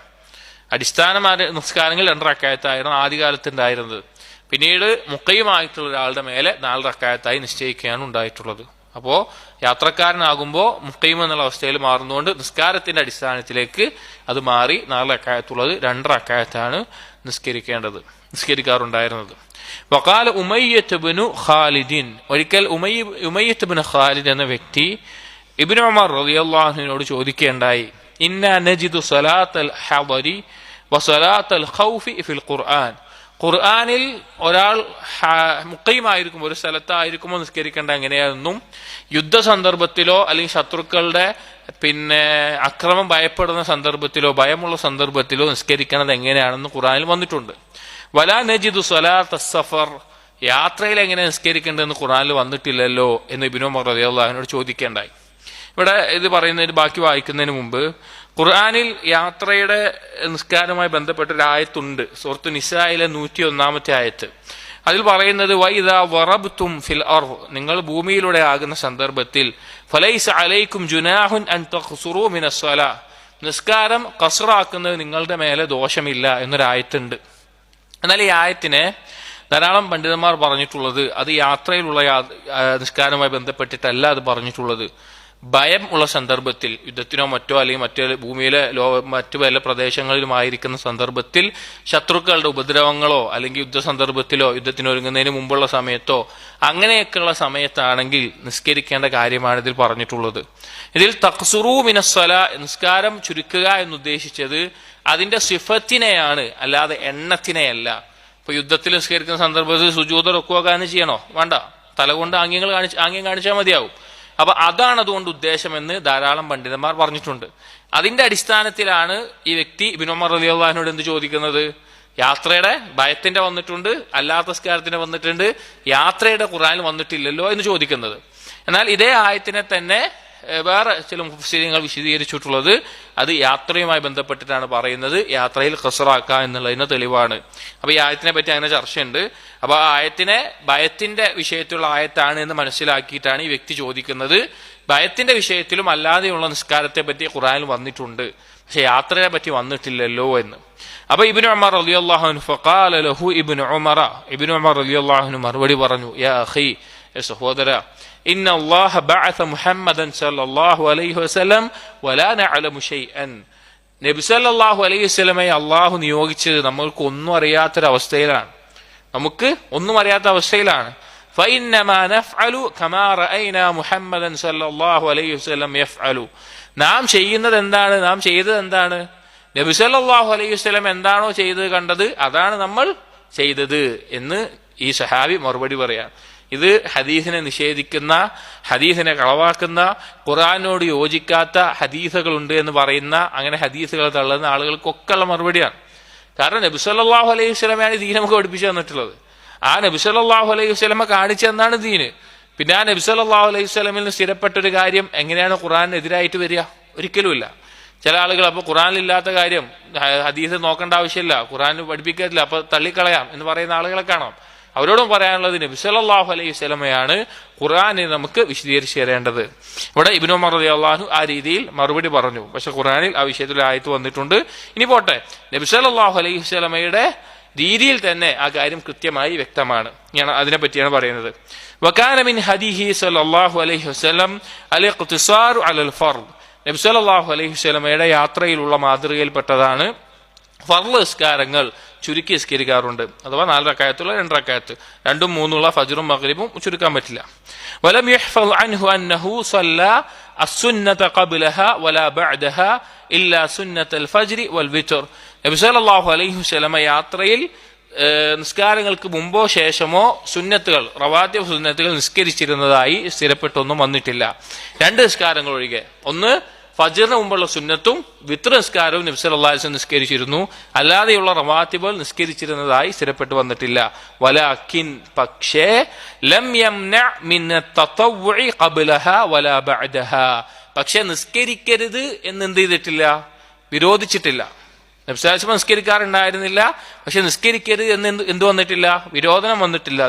അടിസ്ഥാനമായ നിസ്കാരങ്ങൾ 2 റക്അത്തായിരുന്നു ആദ്യകാലത്തുണ്ടായിരുന്നത്. പിന്നീട് മുഖയ്യമായിട്ടുള്ള ഒരാളുടെ മേലെ 4 റക്അത്തായി നിശ്ചയിക്കുകയാണ് ഉണ്ടായിട്ടുള്ളത്. അപ്പോ യാത്രക്കാരനാകുമ്പോൾ മുഖയ്യം എന്നുള്ള അവസ്ഥയിൽ മാറുന്നതുകൊണ്ട് നിസ്കാരത്തിന്റെ അടിസ്ഥാനത്തിലേക്ക് അത് മാറി 4 റക്അത്തുള്ളത് 2 റക്അത്താണ് നിസ്കരിക്കാറുണ്ടായിരുന്നത്. വഖാല ഉമയ്യത്ത് ഇബ്നു ഖാലിദിൻ, ഒരിക്കൽ ഉമയ്യത്ത് ഇബ്നു ഖാലിദ് എന്ന വ്യക്തി ഇബ്നു ഉമർ റളിയല്ലാഹു അൻഹുവിനോട് ചോദിക്കുകയുണ്ടായി, ഇന്നാ നജിദു സലാത്തൽ ഹദരി വസലാത്തൽ ഖൗഫി ഫിൽ ഖുർആൻ, ഖുർആനിൽ ഒരാൾ മുഖയ്യമായിരിക്കുമ്പോൾ ഒരു സ്ഥലത്തായിരിക്കുമ്പോൾ നിസ്കരിക്കേണ്ട എങ്ങനെയാണെന്നും യുദ്ധ സന്ദർഭത്തിലോ അല്ലെങ്കിൽ ശത്രുക്കളുടെ അക്രമം ഭയപ്പെടുന്ന സന്ദർഭത്തിലോ ഭയമുള്ള സന്ദർഭത്തിലോ നിസ്കരിക്കുന്നത് എങ്ങനെയാണെന്ന് ഖുർആനിൽ വന്നിട്ടുണ്ട്. വലാ നജിദു സ്വലാത്ത സഫർ, യാത്രയിൽ എങ്ങനെ നിസ്കരിക്കേണ്ടതെന്ന് ഖുർആനിൽ വന്നിട്ടില്ലല്ലോ എന്ന് ഇബ്നു ഉമർ റളിയല്ലാഹു അൻഹു ചോദിക്കേണ്ടായി. ഇവിടെ ഇത് പറയുന്നതിന് ബാക്കി വായിക്കുന്നതിന് മുമ്പ് ഖുർആനിൽ യാത്രയുടെ നിസ്കാരവുമായി ബന്ധപ്പെട്ട ഒരു ആയത്തുണ്ട്. സൂറത്തു നിസായിലെ 101-ാമത്തെ ആയത്ത്. അതിൽ പറയുന്നത് വഇദാ വറബ്തും ഫിൽ അർദ്, നിങ്ങൾ ഭൂമിയിലൂടെ ആകുന്ന സന്ദർഭത്തിൽ ഫലൈസ അലൈക്കും ജുനാഹുൻ അൻ തഖ്സുറു മിനസ് സ്വലാ, നിസ്കാരം ഖസ്റാക്കുന്നത് നിങ്ങളുടെ മേലെ ദോഷമില്ല എന്നൊരായത്തുണ്ട്. എന്നാൽ ഈ ആയത്തിനെ ധാരാളം പണ്ഡിതന്മാർ പറഞ്ഞിട്ടുള്ളത് അത് യാത്രയിലുള്ള നിസ്കാരവുമായി ബന്ധപ്പെട്ടിട്ടല്ല അത് പറഞ്ഞിട്ടുള്ളത്. ഭയം ഉള്ള സന്ദർഭത്തിൽ, യുദ്ധത്തിനോ മറ്റോ അല്ലെങ്കിൽ മറ്റു ഭൂമിയിലെ മറ്റു പല പ്രദേശങ്ങളിലുമായിരിക്കുന്ന സന്ദർഭത്തിൽ ശത്രുക്കളുടെ ഉപദ്രവങ്ങളോ അല്ലെങ്കിൽ യുദ്ധ സന്ദർഭത്തിലോ യുദ്ധത്തിനൊരുങ്ങുന്നതിന് മുമ്പുള്ള സമയത്തോ അങ്ങനെയൊക്കെയുള്ള സമയത്താണെങ്കിൽ നിസ്കരിക്കേണ്ട കാര്യമാണ് ഇതിൽ പറഞ്ഞിട്ടുള്ളത്. ഇതിൽ തഖ്സുറു മിനസ്സലാ, നിസ്കാരം ചുരുക്കുക എന്നുദ്ദേശിച്ചത് അതിന്റെ സിഫത്തിനെയാണ്, അല്ലാതെ എണ്ണത്തിനെയല്ല. ഇപ്പൊ യുദ്ധത്തിൽ നിസ്കരിക്കുന്ന സന്ദർഭത്തിൽ സുജൂദ് റുക്വൊക്കെ ചെയ്യണോ? വേണ്ട, തലകൊണ്ട് ആംഗ്യം കാണിച്ചാൽ മതിയാവും. അപ്പൊ അതാണ് അതുകൊണ്ട് ഉദ്ദേശമെന്ന് ധാരാളം പണ്ഡിതന്മാർ പറഞ്ഞിട്ടുണ്ട്. അതിന്റെ അടിസ്ഥാനത്തിലാണ് ഈ വ്യക്തി ഇബ്നു ഉമർ റളിയല്ലാഹു അൻഹുവിനോട് എന്ത് ചോദിക്കുന്നത്? യാത്രയുടെ ഭയത്തിന്റെ വന്നിട്ടുണ്ട്, അല്ലാത്ത നിസ്കാരത്തിന്റെ വന്നിട്ടുണ്ട്, യാത്രയുടെ ഖുർആനിൽ വന്നിട്ടില്ലല്ലോ എന്ന് ചോദിക്കുന്നത്. എന്നാൽ ഇതേ ആയത്തിനെ തന്നെ വേറെ ചില മുഫസ്സിരീങ്ങൾ വിശദീകരിച്ചിട്ടുള്ളത് അത് യാത്രയുമായി ബന്ധപ്പെട്ടിട്ടാണ് പറയുന്നത്, യാത്രയിൽ ഖസ്റാക്കുക എന്നുള്ളതിന് തെളിവാണ്. അപ്പൊ ഈ ആയത്തിനെ പറ്റി അങ്ങനെ ചർച്ചയുണ്ട്. അപ്പൊ ആ ആയത്തിനെ ഭയത്തിന്റെ വിഷയത്തിലുള്ള ആയത്താണ് എന്ന് മനസ്സിലാക്കിയിട്ടാണ് ഈ വ്യക്തി ചോദിക്കുന്നത്. ഭയത്തിന്റെ വിഷയത്തിലും അല്ലാതെയുള്ള നിസ്കാരത്തെ പറ്റി ഖുർആനിൽ വന്നിട്ടുണ്ട്, പക്ഷെ യാത്രയെ പറ്റി വന്നിട്ടില്ലല്ലോ എന്ന്. അപ്പൊ ഇബ്നു ഉമർ റളിയല്ലാഹു അൻഹു ഫഖാല ലഹു ഇബ്നു ഉമർ റളിയല്ലാഹു അൻഹു മറുപടി പറഞ്ഞു, യാ അഖി, സഹോദര, ഇന്ന അല്ലാഹ ബഅസ മുഹമ്മദൻ സല്ലല്ലാഹു അലൈഹി വസല്ലം വലാ നഅലമു ഷൈഅൻ. നബി സല്ലല്ലാഹു അലൈഹി വസല്ലമയെ അള്ളാഹു നിയോഗിച്ചത് നമ്മൾക്ക് ഒന്നും അറിയാത്തൊരവസ്ഥയിലാണ്, നമുക്ക് ഒന്നും അറിയാത്ത അവസ്ഥയിലാണ്. فإنما نفعل كما رأينا محمدا صلى الله عليه وسلم يفعل. നാം ചെയ്യുന്നത് എന്താണ്, നാം ചെയ്തത് എന്താണ്, നബി സല്ലല്ലാഹു അലൈഹി വസല്ലം എന്താണോ ചെയ്തത് കണ്ടത് അതാണ് നമ്മൾ ചെയ്തത് എന്ന് ഈ സഹാബി മറുപടി പറയാം. ഇത് ഹദീസിനെ നിഷേധിക്കുന്ന, ഹദീസിനെ കളവാക്കുന്ന, ഖുർആനോട് യോജിക്കാത്ത ഹദീസുകളുണ്ട് എന്ന് പറയുന്ന, അങ്ങനെ ഹദീസുകൾ തള്ളുന്ന ആളുകൾക്കൊക്കെ ഉള്ള മറുപടിയാണ്. കാരണം നബി സല്ലല്ലാഹു അലൈഹി വസല്ലമയാണ് ദീൻ നമുക്ക് പഠിപ്പിച്ചു തന്നിട്ടുള്ളത്. ആ നബി സല്ലല്ലാഹു അലൈഹി വസല്ലമ കാണിച്ചു തന്നാണ് ദീന്. പിന്നെ ആ നബി സല്ലല്ലാഹു അലൈഹി വസല്ലമിൽ നിന്ന് സ്ഥിരപ്പെട്ടൊരു കാര്യം എങ്ങനെയാണ് ഖുർആനെതിരായിട്ട് വരിക? ഒരിക്കലുമില്ല. ചില ആളുകൾ അപ്പോൾ ഖുർആനിലില്ലാത്ത കാര്യം ഹദീസ് നോക്കേണ്ട ആവശ്യമില്ല, ഖുർആൻ പഠിപ്പിക്കത്തില്ല, അപ്പൊ തള്ളിക്കളയാം എന്ന് പറയുന്ന ആളുകളെ കാണാം. അവരോടും പറയാനുള്ളത് നബി സല്ലല്ലാഹു അലൈഹി വസല്ലമയാണ് ഖുർആനെ നമുക്ക് വിശദീകരിച്ചു തരേണ്ടത്. ഇവിടെ ഇബ്നു ഉമർ റളിയല്ലാഹു അൻഹു ആ രീതിയിൽ മറുപടി പറഞ്ഞു. പക്ഷെ ഖുർആനിൽ ആ വിഷയത്തിൽ ആയത്ത് വന്നിട്ടുണ്ട്. ഇനി പോട്ടെ, നബി സല്ലല്ലാഹു അലൈഹി വസല്ലമയുടെ രീതിയിൽ തന്നെ ആ കാര്യം കൃത്യമായി വ്യക്തമാണ്. അതിനെ പറ്റിയാണ് പറയുന്നത്. വകാന മിൻ ഹദീഹി സല്ലല്ലാഹു അലൈഹി വസല്ലം അൽ-ഇഖ്തിസാറു അലൽ ഫർദ്. നബി സല്ലല്ലാഹു അലൈഹി വസല്ലമയുടെ യാത്രയിലുള്ള മാതൃകയിൽപ്പെട്ടതാണ് ഫർള് നിസ്കാരങ്ങൾ ചുരുക്കി നിസ്കരിക്കാറുണ്ട്. അഥവാ 4 റക്അത്തുള്ള 2 റക്അത്ത്, 2ഉം 3ഉള്ള ഫജ്റും മഗ്രിബും ചുരുക്കാൻ പറ്റില്ല. വലം യഹ്ഫദ് അൻഹു അന്നഹു സല്ല അസ്സുന്നത ഖബ്ലഹ വലാ ബഅദഹ ഇല്ലാ സുന്നത്തൽ ഫജ്രി വൽ വിത്ർ. നബി സല്ലല്ലാഹു അലൈഹി വസല്ലമ യാത്രയിൽ നിസ്കാരങ്ങൾക്ക് മുമ്പോ ശേഷമോ സുന്നത്തുകൾ, റവാത്തിബ് സുന്നത്തുകൾ നിസ്കരിച്ചിരുന്നതായി സ്ഥിരപ്പെട്ടൊന്നും വന്നിട്ടില്ല. 2 നിസ്കാരങ്ങൾ ഒഴികെ, ഒന്ന് ഫജ്റിന് മുമ്പുള്ള സുന്നത്തും വിത്ർ നിസ്കാരവും നബി സല്ലല്ലാഹു അലൈഹി വസല്ലം നിസ്കരിച്ചിരുന്നു. അല്ലാതെയുള്ള റവാത്തിബുകൾ നിസ്കരിച്ചിരുന്നതായി സ്ഥിരപ്പെട്ടു വന്നിട്ടില്ല. വലാകിൻ പക്ഷേ ലം യംന മിൻ തതവ്വുഇ ഖബ്ലഹ വലാ ബഅദഹ. പക്ഷേ നിസ്കരിക്കരുത് എന്ന് എന്ത് ചെയ്തിട്ടില്ല? വിരോധിച്ചിട്ടില്ല. നബി സല്ലല്ലാഹു അലൈഹി വസല്ലം നിസ്കരിക്കാറുണ്ടായിരുന്നില്ല, പക്ഷെ നിസ്കരിക്കരുത് എന്ന് എന്ത് വന്നിട്ടില്ല? വിരോധനം വന്നിട്ടില്ല.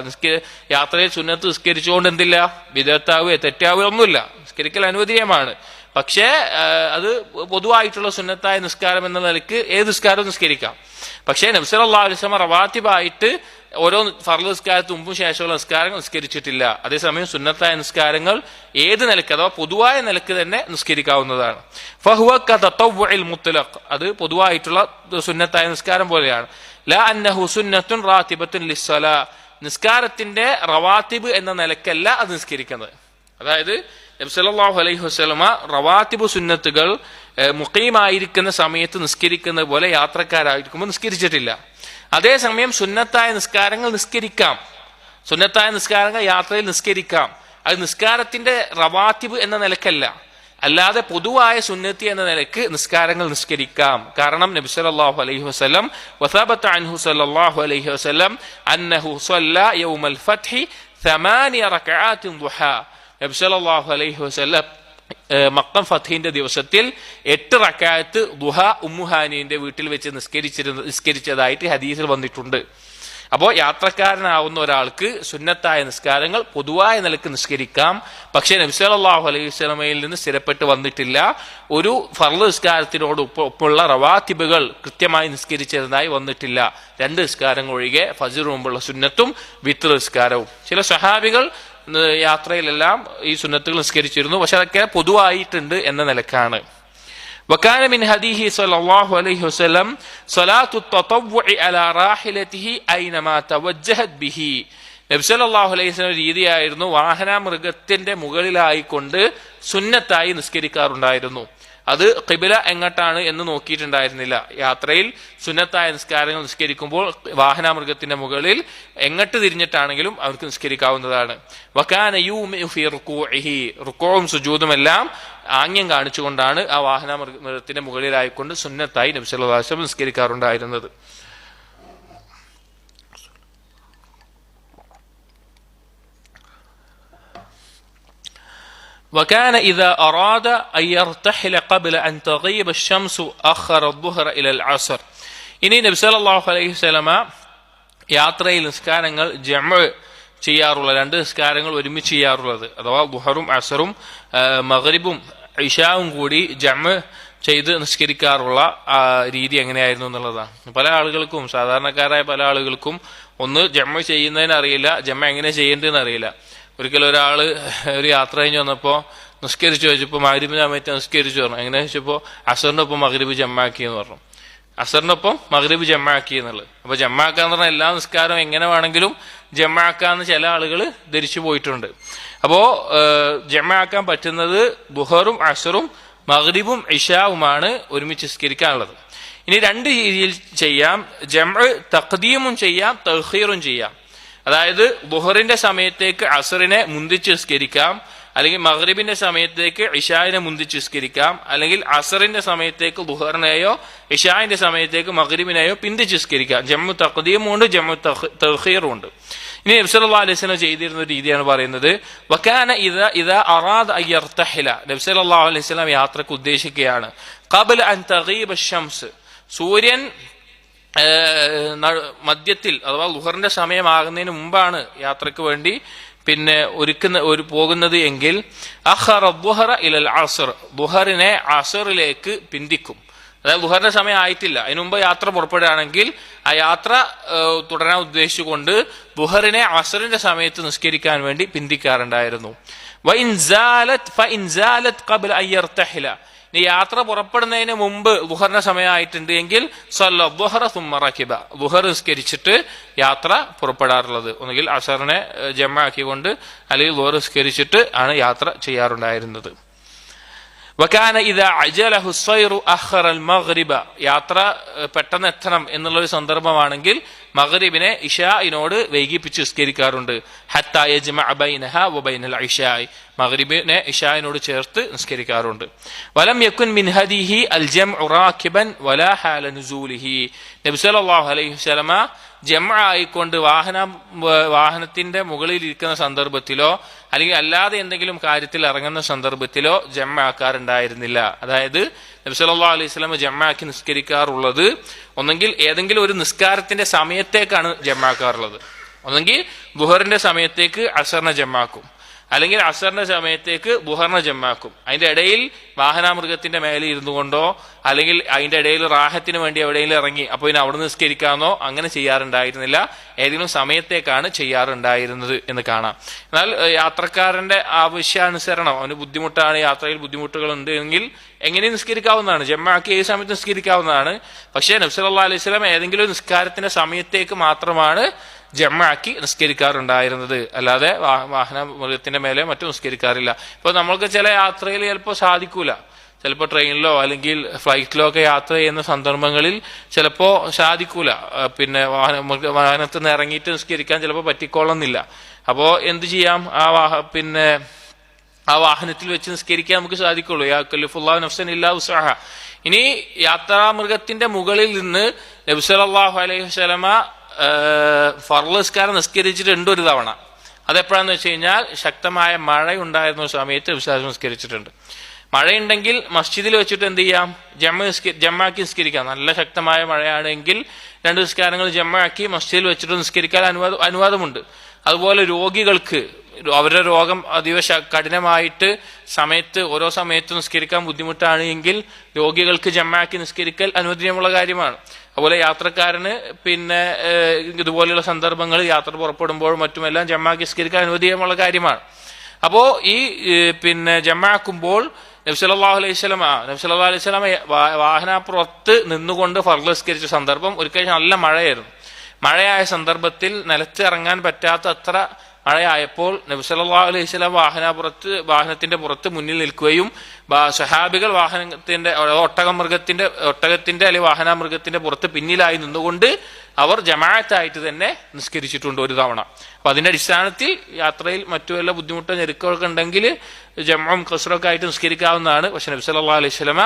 യാത്രയിൽ സുന്നത്ത് നിസ്കരിച്ചുകൊണ്ട് എന്തില്ല? വിദഗ്ധാവുകയോ തെറ്റാവുകയോ ഒന്നുമില്ല. നിസ്കരിക്കൽ അനുവദനീയമാണ്. പക്ഷേ അത് പൊതുവായിട്ടുള്ള സുന്നത്തായ നിസ്കാരം എന്ന നിലയ്ക്ക് ഏത് നിസ്കാരവും നിസ്കരിക്കാം. പക്ഷേ നബി സല്ലല്ലാഹു അലൈഹി വസല്ലം റവാത്തിബായിട്ട് ഓരോ ഫർള് നിസ്കാരത്തിന് മുമ്പും ശേഷമുള്ള നിസ്കാരങ്ങൾ നിസ്കരിച്ചിട്ടില്ല. അതേസമയം സുന്നത്തായ നിസ്കാരങ്ങൾ ഏത് നിലയ്ക്ക്, അഥവാ പൊതുവായ നിലയ്ക്ക് തന്നെ നിസ്കരിക്കാവുന്നതാണ്. ഫഹുവ കതതവ്വുഇൽ മുത്ലഖ്. അത് പൊതുവായിട്ടുള്ള സുന്നത്തായ നിസ്കാരം പോലെയാണ്. ലാ അന്നഹു സുന്നത്തുൻ റാത്തിബത്തുൻ ലിസ്സലാ. നിസ്കാരത്തിന്റെ റവാത്തിബ് എന്ന നിലയ്ക്കല്ല അത് നിസ്കരിക്കുന്നത്. അതായത് നബി സല്ലല്ലാഹു അലൈഹി വസല്ലമ റവാത്തിബ് സുന്നത്തുകൾ മുഖീമായിരിക്കുന്ന സമയത്ത് നിസ്കരിക്കുന്നത് പോലെ യാത്രക്കാരായിരിക്കുമ്പോൾ നിസ്കരിച്ചിട്ടില്ല. അതേസമയം സുന്നത്തായ നിസ്കാരങ്ങൾ നിസ്കരിക്കാം. സുന്നത്തായ നിസ്കാരങ്ങൾ യാത്രയിൽ നിസ്കരിക്കാം. അത് നിസ്കാരത്തിന്റെ റവാത്തിബ് എന്ന നിലക്കല്ല, അല്ലാതെ പൊതുവായ സുന്നത്തി എന്ന നിലക്ക് നിസ്കാരങ്ങൾ നിസ്കരിക്കാം. കാരണം നബി സല്ലല്ലാഹു അലൈഹി വസല്ലം വസബത അൻഹു സല്ലല്ലാഹു അലൈഹി വസല്ലം അന്നഹു സ്വല്ല യൗമൽ ഫത്ഹി 8 റക്അഅത്തിൻ ദുഹാ. നബി സല്ലല്ലാഹു അലൈഹി വസല്ലം മക്കം ഫത്ഹിന്റെ ദിവസത്തിൽ 8 റക്അത്ത് ദുഹ ഉമ്മുഹാനിന്റെ വീട്ടിൽ വെച്ച് നിസ്കരിച്ചതായിട്ട് ഹദീസിൽ വന്നിട്ടുണ്ട്. അപ്പോൾ യാത്രക്കാരനാവുന്ന ഒരാൾക്ക് സുന്നത്തായ നിസ്കാരങ്ങൾ പൊതുവായ നിലക്ക് നിസ്കരിക്കാം. പക്ഷേ നബി സല്ലല്ലാഹു അലൈഹി വസല്ലമയിൽ നിന്ന് സ്ഥിരപ്പെട്ട് വന്നിട്ടില്ല ഒരു ഫർള് നിസ്കാരത്തിനോട് ഒപ്പമുള്ള റവാത്തിബുകൾ കൃത്യമായി നിസ്കരിച്ചതായി വന്നിട്ടില്ല. 2 നിസ്കാരങ്ങൾ ഒഴികെ, ഫജ്റിന് മുമ്പുള്ള സുന്നത്തും വിത്ർ നിസ്കാരവും. ചില സഹാബികൾ യാത്രയിലെല്ലാം ഈ സുന്നത്തുകൾ നിസ്കരിച്ചിരുന്നു, പക്ഷെ അതൊക്കെ പൊതുവായിട്ടുണ്ട് എന്ന നിലക്കാണ്. വകാന മിൻ ഹദീഹി സ്വല്ലല്ലാഹു അലൈഹി വസല്ലം സ്വലാത്തു തതവ്വുഇ അലാ റാഹിലതിഹി ഐനമാ തവജ്ജഹത് ബിഹി. നബി സല്ലല്ലാഹു അലൈഹി വസല്ലം രീതിയായിരുന്നു വാഹനമൃഗത്തിന്റെ മുകളിലായിക്കൊണ്ട് സുന്നത്തായി നിസ്കരിക്കാറുണ്ടായിരുന്നു. അത് ഖിബ്ല എങ്ങോട്ടാണ് എന്ന് നോക്കിയിട്ടുണ്ടായിരുന്നില്ല. യാത്രയിൽ സുന്നത്തായ നിസ്കാരങ്ങൾ നിസ്കരിക്കുമ്പോൾ വാഹനമൃഗത്തിന്റെ മുകളിൽ എങ്ങോട്ട് തിരിഞ്ഞിട്ടാണെങ്കിലും അവർക്ക് നിസ്കരിക്കാവുന്നതാണ്. വകാന യൂമിഉ ഫീ റുകൂഇഹി. റുകൂഉം സുജൂദും എല്ലാം ആംഗ്യം കാണിച്ചുകൊണ്ടാണ് ആ വാഹനമൃഗത്തിന്റെ മുകളിലായിക്കൊണ്ട് സുന്നത്തായി നബി സല്ലല്ലാഹു അലൈഹി വസല്ലം നിസ്കരിക്കാറുണ്ടായിരുന്നത്. وكان إذا أراد أن يرتحل قبل أن تغيب الشمس أخر الظهر إلى العصر. ഇനി നബി സല്ലല്ലാഹു അലൈഹി വസല്ലമ യാത്രയിൽ നിസ്കാരങ്ങൾ ജംഅ് ചെയ്യാറുള്ള 2 നിസ്കാരങ്ങൾ ഒരുമിച്ച് ചെയ്യാറുള്ളത്, അഥവാ ദുഹറും അസറും മഗ്രിബും ഇശാവും കൂടി ജംഅ് ചെയ്ത് നിസ്കരിക്കാറുള്ള രീതി എങ്ങനെയായിരുന്നു എന്നുള്ളതാണ്. പല ആളുകൾക്കും, സാധാരണക്കാരായ പല ആളുകൾക്കും ഒന്ന് ജംഅ് ചെയ്യുന്നതിന് അറിയില്ല, ജംഅ് എങ്ങനെ ചെയ്യേണ്ടതെന്ന് അറിയില്ല. ഒരിക്കലും ഒരാൾ ഒരു യാത്ര കഴിഞ്ഞ് വന്നപ്പോൾ നിസ്കരിച്ചു ചോദിച്ചപ്പോൾ മഗ്രിബിന്റെ സമയത്ത് നിസ്കരിച്ചു പറഞ്ഞു. എങ്ങനെ ചോദിച്ചപ്പോൾ അസറിനൊപ്പം മഗ്രിബ് ജമ്മാക്കി എന്ന് പറഞ്ഞു. അസറിനൊപ്പം മഗ്രിബ് ജമ്മാക്കി എന്നുള്ളത്. അപ്പൊ ജമ്മാക്കാന്ന് പറഞ്ഞാൽ എല്ലാ നിസ്കാരം എങ്ങനെ വേണമെങ്കിലും ജമ്മാക്കാന്ന് ചില ആളുകൾ ധരിച്ചു പോയിട്ടുണ്ട്. അപ്പോ ജമ്മാക്കാൻ പറ്റുന്നത് ദുഹറും അസറും മഗ്രിബും ഇശാവുമാണ് ഒരുമിച്ച് നിസ്കരിക്കാനുള്ളത്. ഇനി രണ്ട് രീതിയിൽ ചെയ്യാം. ജംഅ് തഖ്ദീമും ചെയ്യാം, തഖ്ഖീറും ചെയ്യാം. അതായത് ദുഹറിന്റെ സമയത്തേക്ക് അസറിനെ മുന്തിച്ച് നിസ്കരിക്കാം, അല്ലെങ്കിൽ മഗ്രിബിന്റെ സമയത്തേക്ക് ഇശായിനെ മുന്തിച്ച് നിസ്കരിക്കാം, അല്ലെങ്കിൽ അസറിന്റെ സമയത്തേക്ക് ദുഹറിനെയോ ഇശായിന്റെ സമയത്തേക്ക് മഗ്രിബിനെയോ പിന്തിച്ച് നിസ്കരിക്കാം. ജംഉ തഖ്ദീമും ഉണ്ട്, ജംഉ തഖ്ഖീറും ഉണ്ട്. ഇനി നബി സല്ലല്ലാഹു അലൈഹി വസല്ലം ചെയ്തിരുന്ന ഒരു രീതിയാണ് പറയുന്നത്. വകാന ഇദാ അറാദ അൻ യർതഹില, നബി സല്ലല്ലാഹു അലൈഹി വസല്ലം യാത്രക്ക് ഉദ്ദേശിക്കുകയാണ്. ഖബ്ല അൻ തഗീബ അശംസ്, സൂര്യൻ മധ്യത്തിൽ അഥവാ ലുഹറിന്റെ സമയമാകുന്നതിന് മുമ്പാണ് യാത്രക്ക് വേണ്ടി പോകുന്നത് എങ്കിൽ അഖറ ദുഹറ ഇലൽ അസ്ർ, ദുഹറിനെ അസറിലേക്ക് പിന്തിക്കും. അതായത് ദുഹറിന്റെ സമയം ആയിട്ടില്ല, അതിനു മുമ്പ് യാത്ര പുറപ്പെടുകയാണെങ്കിൽ ആ യാത്ര തുടരാൻ ഉദ്ദേശിച്ചുകൊണ്ട് ദുഹറിനെ അസറിന്റെ സമയത്ത് നിസ്കരിക്കാൻ വേണ്ടി പിന്തിക്കാറുണ്ടായിരുന്നു. ഇനി യാത്ര പുറപ്പെടുന്നതിന് മുമ്പ് ദുഹറിന്റെ സമയമായിട്ടുണ്ട് എങ്കിൽ സല്ല ദുഹറ സുമ്മ റകിബ, ദുഹർ നിസ്കരിച്ചിട്ട് യാത്ര പുറപ്പെടാറുള്ളത്. ഒന്നുകിൽ അസറിനെ ജമ്മാക്കിക്കൊണ്ട് അല്ലെങ്കിൽ ദുഹർ നിസ്കരിച്ചിട്ട് ആണ് യാത്ര ചെയ്യാറുണ്ടായിരുന്നത്. വകാന ഇദാ അജലഹു സൈറു അഖറൽ മഗ്രിബ, യാത്ര പെട്ടെന്ന് എത്തണം എന്നുള്ളൊരു സന്ദർഭമാണെങ്കിൽ മഗ്രിബിനെ ഇശാഇനോട് വൈകിപ്പിച്ച് നിസ്കരിക്കാറുണ്ട്. ഹത്താ യജ്മഅ ബൈനഹാ വബൈനൽ ഇശാഇ, മഗ്രിബിനെ ഇശാഇനോട് ചേർത്ത് നിസ്കരിക്കാറുണ്ട്. വലം യകുൻ മിൻ ഹദിഹി അൽ ജംഉ റാകിബൻ വലാ ഹാല നുസൂലിഹി, നബി സല്ലല്ലാഹു അലൈഹി വസല്ലമ ജംഅ ആയിക്കൊണ്ട് വാഹനത്തിന്റെ മുകളിൽ ഇരിക്കുന്ന സന്ദർഭത്തിലോ അല്ലെങ്കിൽ അല്ലാതെ എന്തെങ്കിലും കാര്യത്തിൽ ഇറങ്ങുന്ന സന്ദർഭത്തിലോ ജംഅ ആക്കാറുണ്ടായിരുന്നില്ല. അതായത് നബി സല്ലല്ലാഹു അലൈഹി വസല്ലം ജംഅ ആക്കി നിസ്കരിക്കാറുള്ളത് ഒന്നെങ്കിൽ ഏതെങ്കിലും ഒരു നിസ്കാരത്തിന്റെ സമയത്തേക്കാണ് ജംഅ ആക്കാറുള്ളത്. ഒന്നെങ്കിൽ ദുഹറിന്റെ സമയത്തേക്ക് അസറിനെ ജംഅ ആക്കും, അല്ലെങ്കിൽ അസറിന്റെ സമയത്തേക്ക് ദുഹറിനെ ജമ്മാക്കും. അതിന്റെ ഇടയിൽ വാഹനാമൃഗത്തിന്റെ മേലെ ഇരുന്നു കൊണ്ടോ അല്ലെങ്കിൽ അതിന്റെ ഇടയിൽ റാഹത്തിന് വേണ്ടി എവിടെയെങ്കിലും ഇറങ്ങി അപ്പോൾ ഇനി അവിടെ നിസ്കരിക്കാമെന്നോ അങ്ങനെ ചെയ്യാറുണ്ടായിരുന്നില്ല. ഏതെങ്കിലും സമയത്തേക്കാണ് ചെയ്യാറുണ്ടായിരുന്നത് എന്ന് കാണാം. എന്നാൽ യാത്രക്കാരന്റെ ആവശ്യാനുസരണം, അവന് ബുദ്ധിമുട്ടാണ്, യാത്രയിൽ ബുദ്ധിമുട്ടുകൾ ഉണ്ട് എങ്കിൽ എങ്ങനെ നിസ്കരിക്കാവുന്നതാണ്, ജമ്മാക്കി ഏത് സമയത്ത് നിസ്കരിക്കാവുന്നതാണ്. പക്ഷേ നബി സല്ലല്ലാഹു അലൈഹി വസല്ലം ഏതെങ്കിലും ഒരു നിസ്കാരത്തിന്റെ സമയത്തേക്ക് മാത്രമാണ് ജമ്മാക്കി നിസ്കരിക്കാറുണ്ടായിരുന്നത്, അല്ലാതെ വാഹന മൃഗത്തിന്റെ മേലെ മറ്റും നിസ്കരിക്കാറില്ല. ഇപ്പൊ നമ്മൾക്ക് ചില യാത്രയിൽ ചിലപ്പോൾ സാധിക്കൂല, ചിലപ്പോൾ ട്രെയിനിലോ അല്ലെങ്കിൽ ഫ്ലൈറ്റിലോ ഒക്കെ യാത്ര ചെയ്യുന്ന സന്ദർഭങ്ങളിൽ ചിലപ്പോൾ സാധിക്കൂല, വാഹനത്തിൽ നിന്ന് ഇറങ്ങിയിട്ട് നിസ്കരിക്കാൻ ചിലപ്പോൾ പറ്റിക്കോളുന്നില്ല. അപ്പോ എന്ത് ചെയ്യാം, ആ വാഹനത്തിൽ വെച്ച് നിസ്കരിക്കാൻ നമുക്ക് സാധിക്കുള്ളൂ. യാ കല്ലിഫുല്ലാഹു നഫ്സൻ ഇല്ലാ ഉസ്അഹ. ഇനി യാത്രാമൃഗത്തിന്റെ മുകളിൽ നിന്ന് നബി സല്ലല്ലാഹു അലൈഹി വസല്ലമ ഫർള് നിസ്കാരം നിസ്കരിച്ചിട്ടുണ്ട് ഒരു തവണ. അതെപ്പോഴാന്ന് വെച്ച് കഴിഞ്ഞാൽ ശക്തമായ മഴ ഉണ്ടായിരുന്ന സമയത്ത് വിശ്വാസം നിസ്കരിച്ചിട്ടുണ്ട്. മഴയുണ്ടെങ്കിൽ മസ്ജിദിൽ വെച്ചിട്ട് എന്ത് ചെയ്യാം, ജമ്മാക്കി നിസ്കരിക്കാം. നല്ല ശക്തമായ മഴയാണെങ്കിൽ രണ്ട് നിസ്കാരങ്ങൾ ജമ്മാക്കി മസ്ജിദിൽ വെച്ചിട്ട് നിസ്കരിക്കാൻ അനുവാദമുണ്ട്. അതുപോലെ രോഗികൾക്ക് അവരുടെ രോഗം അതീവ കഠിനമായിട്ട് ഓരോ സമയത്തും നിസ്കരിക്കാൻ ബുദ്ധിമുട്ടാണ് എങ്കിൽ രോഗികൾക്ക് ജമ്മാക്കി നിസ്കരിക്കൽ അനുവദനീയമുള്ള കാര്യമാണ്. അതുപോലെ യാത്രക്കാരന് ഇതുപോലെയുള്ള സന്ദർഭങ്ങളിൽ യാത്ര പുറപ്പെടുമ്പോഴും മറ്റുമെല്ലാം ജമ്മാക്കി നിസ്കരിക്കാൻ അനുവദനീയമുള്ള കാര്യമാണ്. അപ്പോ ഈ ജമ്മാക്കുമ്പോൾ നബി സല്ലല്ലാഹു അലൈഹി വസല്ലം വാഹനപ്പുറത്ത് നിന്നുകൊണ്ട് ഫർള് നിസ്കരിച്ച സന്ദർഭം ഒരിക്കൽ നല്ല മഴയായിരുന്നു. മഴയായ സന്ദർഭത്തിൽ നിലത്ത് ഇറങ്ങാൻ പറ്റാത്ത അത്ര മഴയായപ്പോൾ നബി സല്ലല്ലാഹു അലൈഹി വസല്ലം വാഹനത്തിന്റെ പുറത്ത് മുന്നിൽ നിൽക്കുകയും സഹാബികൾ ഒട്ടകത്തിന്റെ അല്ലെങ്കിൽ വാഹനമൃഗത്തിന്റെ പുറത്ത് പിന്നിലായി നിന്നുകൊണ്ട് അവർ ജമാഅത്തായിട്ട് തന്നെ നിസ്കരിച്ചിട്ടുണ്ട് ഒരു തവണ. അപ്പൊ അതിന്റെ അടിസ്ഥാനത്തിൽ യാത്രയിൽ മറ്റു വല്ല ബുദ്ധിമുട്ടോ ഞെരുക്കമൊക്കെ ഉണ്ടെങ്കിൽ ജംഉം ഖസ്റൊക്കെ ആയിട്ട് നിസ്കരിക്കാവുന്നതാണ്. പക്ഷെ നബി സല്ലല്ലാഹു അലൈഹി വസല്ലമ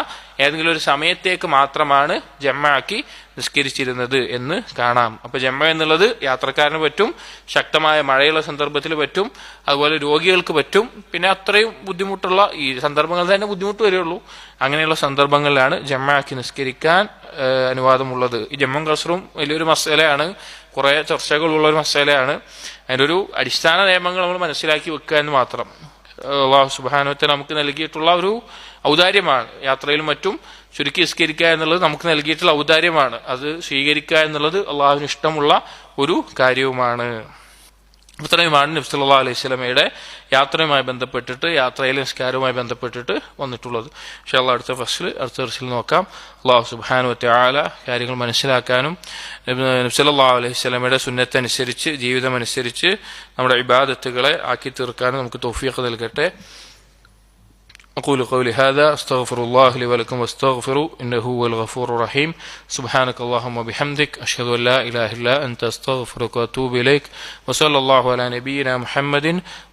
ഏതെങ്കിലും ഒരു സമയത്തേക്ക് മാത്രമാണ് ജമ്മാക്കി നിസ്കരിച്ചിരുന്നത് എന്ന് കാണാം. അപ്പൊ ജമ്മ എന്നുള്ളത് യാത്രക്കാരന് പറ്റും, ശക്തമായ മഴയുള്ള സന്ദർഭത്തിൽ പറ്റും, അതുപോലെ രോഗികൾക്ക് പറ്റും. പിന്നെ അത്രയും ബുദ്ധിമുട്ടുള്ള ഈ സന്ദർഭങ്ങളിൽ തന്നെ ബുദ്ധിമുട്ട് വരെയുള്ളൂ. അങ്ങനെയുള്ള സന്ദർഭങ്ങളിലാണ് ജമ്മാക്കി നിസ്കരിക്കാൻ അനുവാദമുള്ളത്. ഈ ജമ്മും ഖസ്റും വലിയൊരു മസലയാണ്, കുറെ ചർച്ചകളുള്ള ഒരു മസലയാണ്. അതിൻ്റെ ഒരു അടിസ്ഥാന നിയമങ്ങൾ നമ്മൾ മനസ്സിലാക്കി വെക്കുക എന്ന് മാത്രം. അല്ലാഹു സുബ്ഹാനഹു വ തആല നമുക്ക് നൽകിയിട്ടുള്ള ഒരു ഔദാര്യമാണ്. യാത്രയിലും മറ്റും ചുരുക്കി നിസ്കരിക്കുക എന്നുള്ളത് നമുക്ക് നൽകിയിട്ടുള്ള ഔദാര്യമാണ്. അത് സ്വീകരിക്കുക എന്നുള്ളത് അള്ളാഹുവിന് ഇഷ്ടമുള്ള ഒരു കാര്യവുമാണ്. ഇത്രയുമാണ് നബി സല്ലല്ലാഹു അലൈഹി വസല്ലമയുടെ യാത്രയുമായി ബന്ധപ്പെട്ടിട്ട്, യാത്രയിലെ നിസ്കാരവുമായി ബന്ധപ്പെട്ടിട്ട് വന്നിട്ടുള്ളത്. ഇൻഷാ അല്ലാഹ് അടുത്ത ദർസിൽ നോക്കാം. അല്ലാഹു സുബ്ഹാനഹു വ തആല കാര്യങ്ങൾ മനസ്സിലാക്കാനും നബി സല്ലല്ലാഹു അലൈഹി വസല്ലമയുടെ സുന്നത്തനുസരിച്ച്, ജീവിതമനുസരിച്ച് നമ്മുടെ ഇബാദത്തുകളെ ആക്കി തീർക്കാനും നമുക്ക് തൗഫീഖ് നൽകട്ടെ. أقول قولي هذا أستغفر الله لي ولكم واستغفروا إنه هو الغفور الرحيم. سبحانك اللهم وبحمدك أشهد أن لا إله إلا أنت أستغفرك وأتوب إليك. وصلى الله على نبينا محمد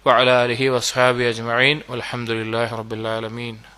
وعلى آله وأصحابه أجمعين والحمد لله رب العالمين.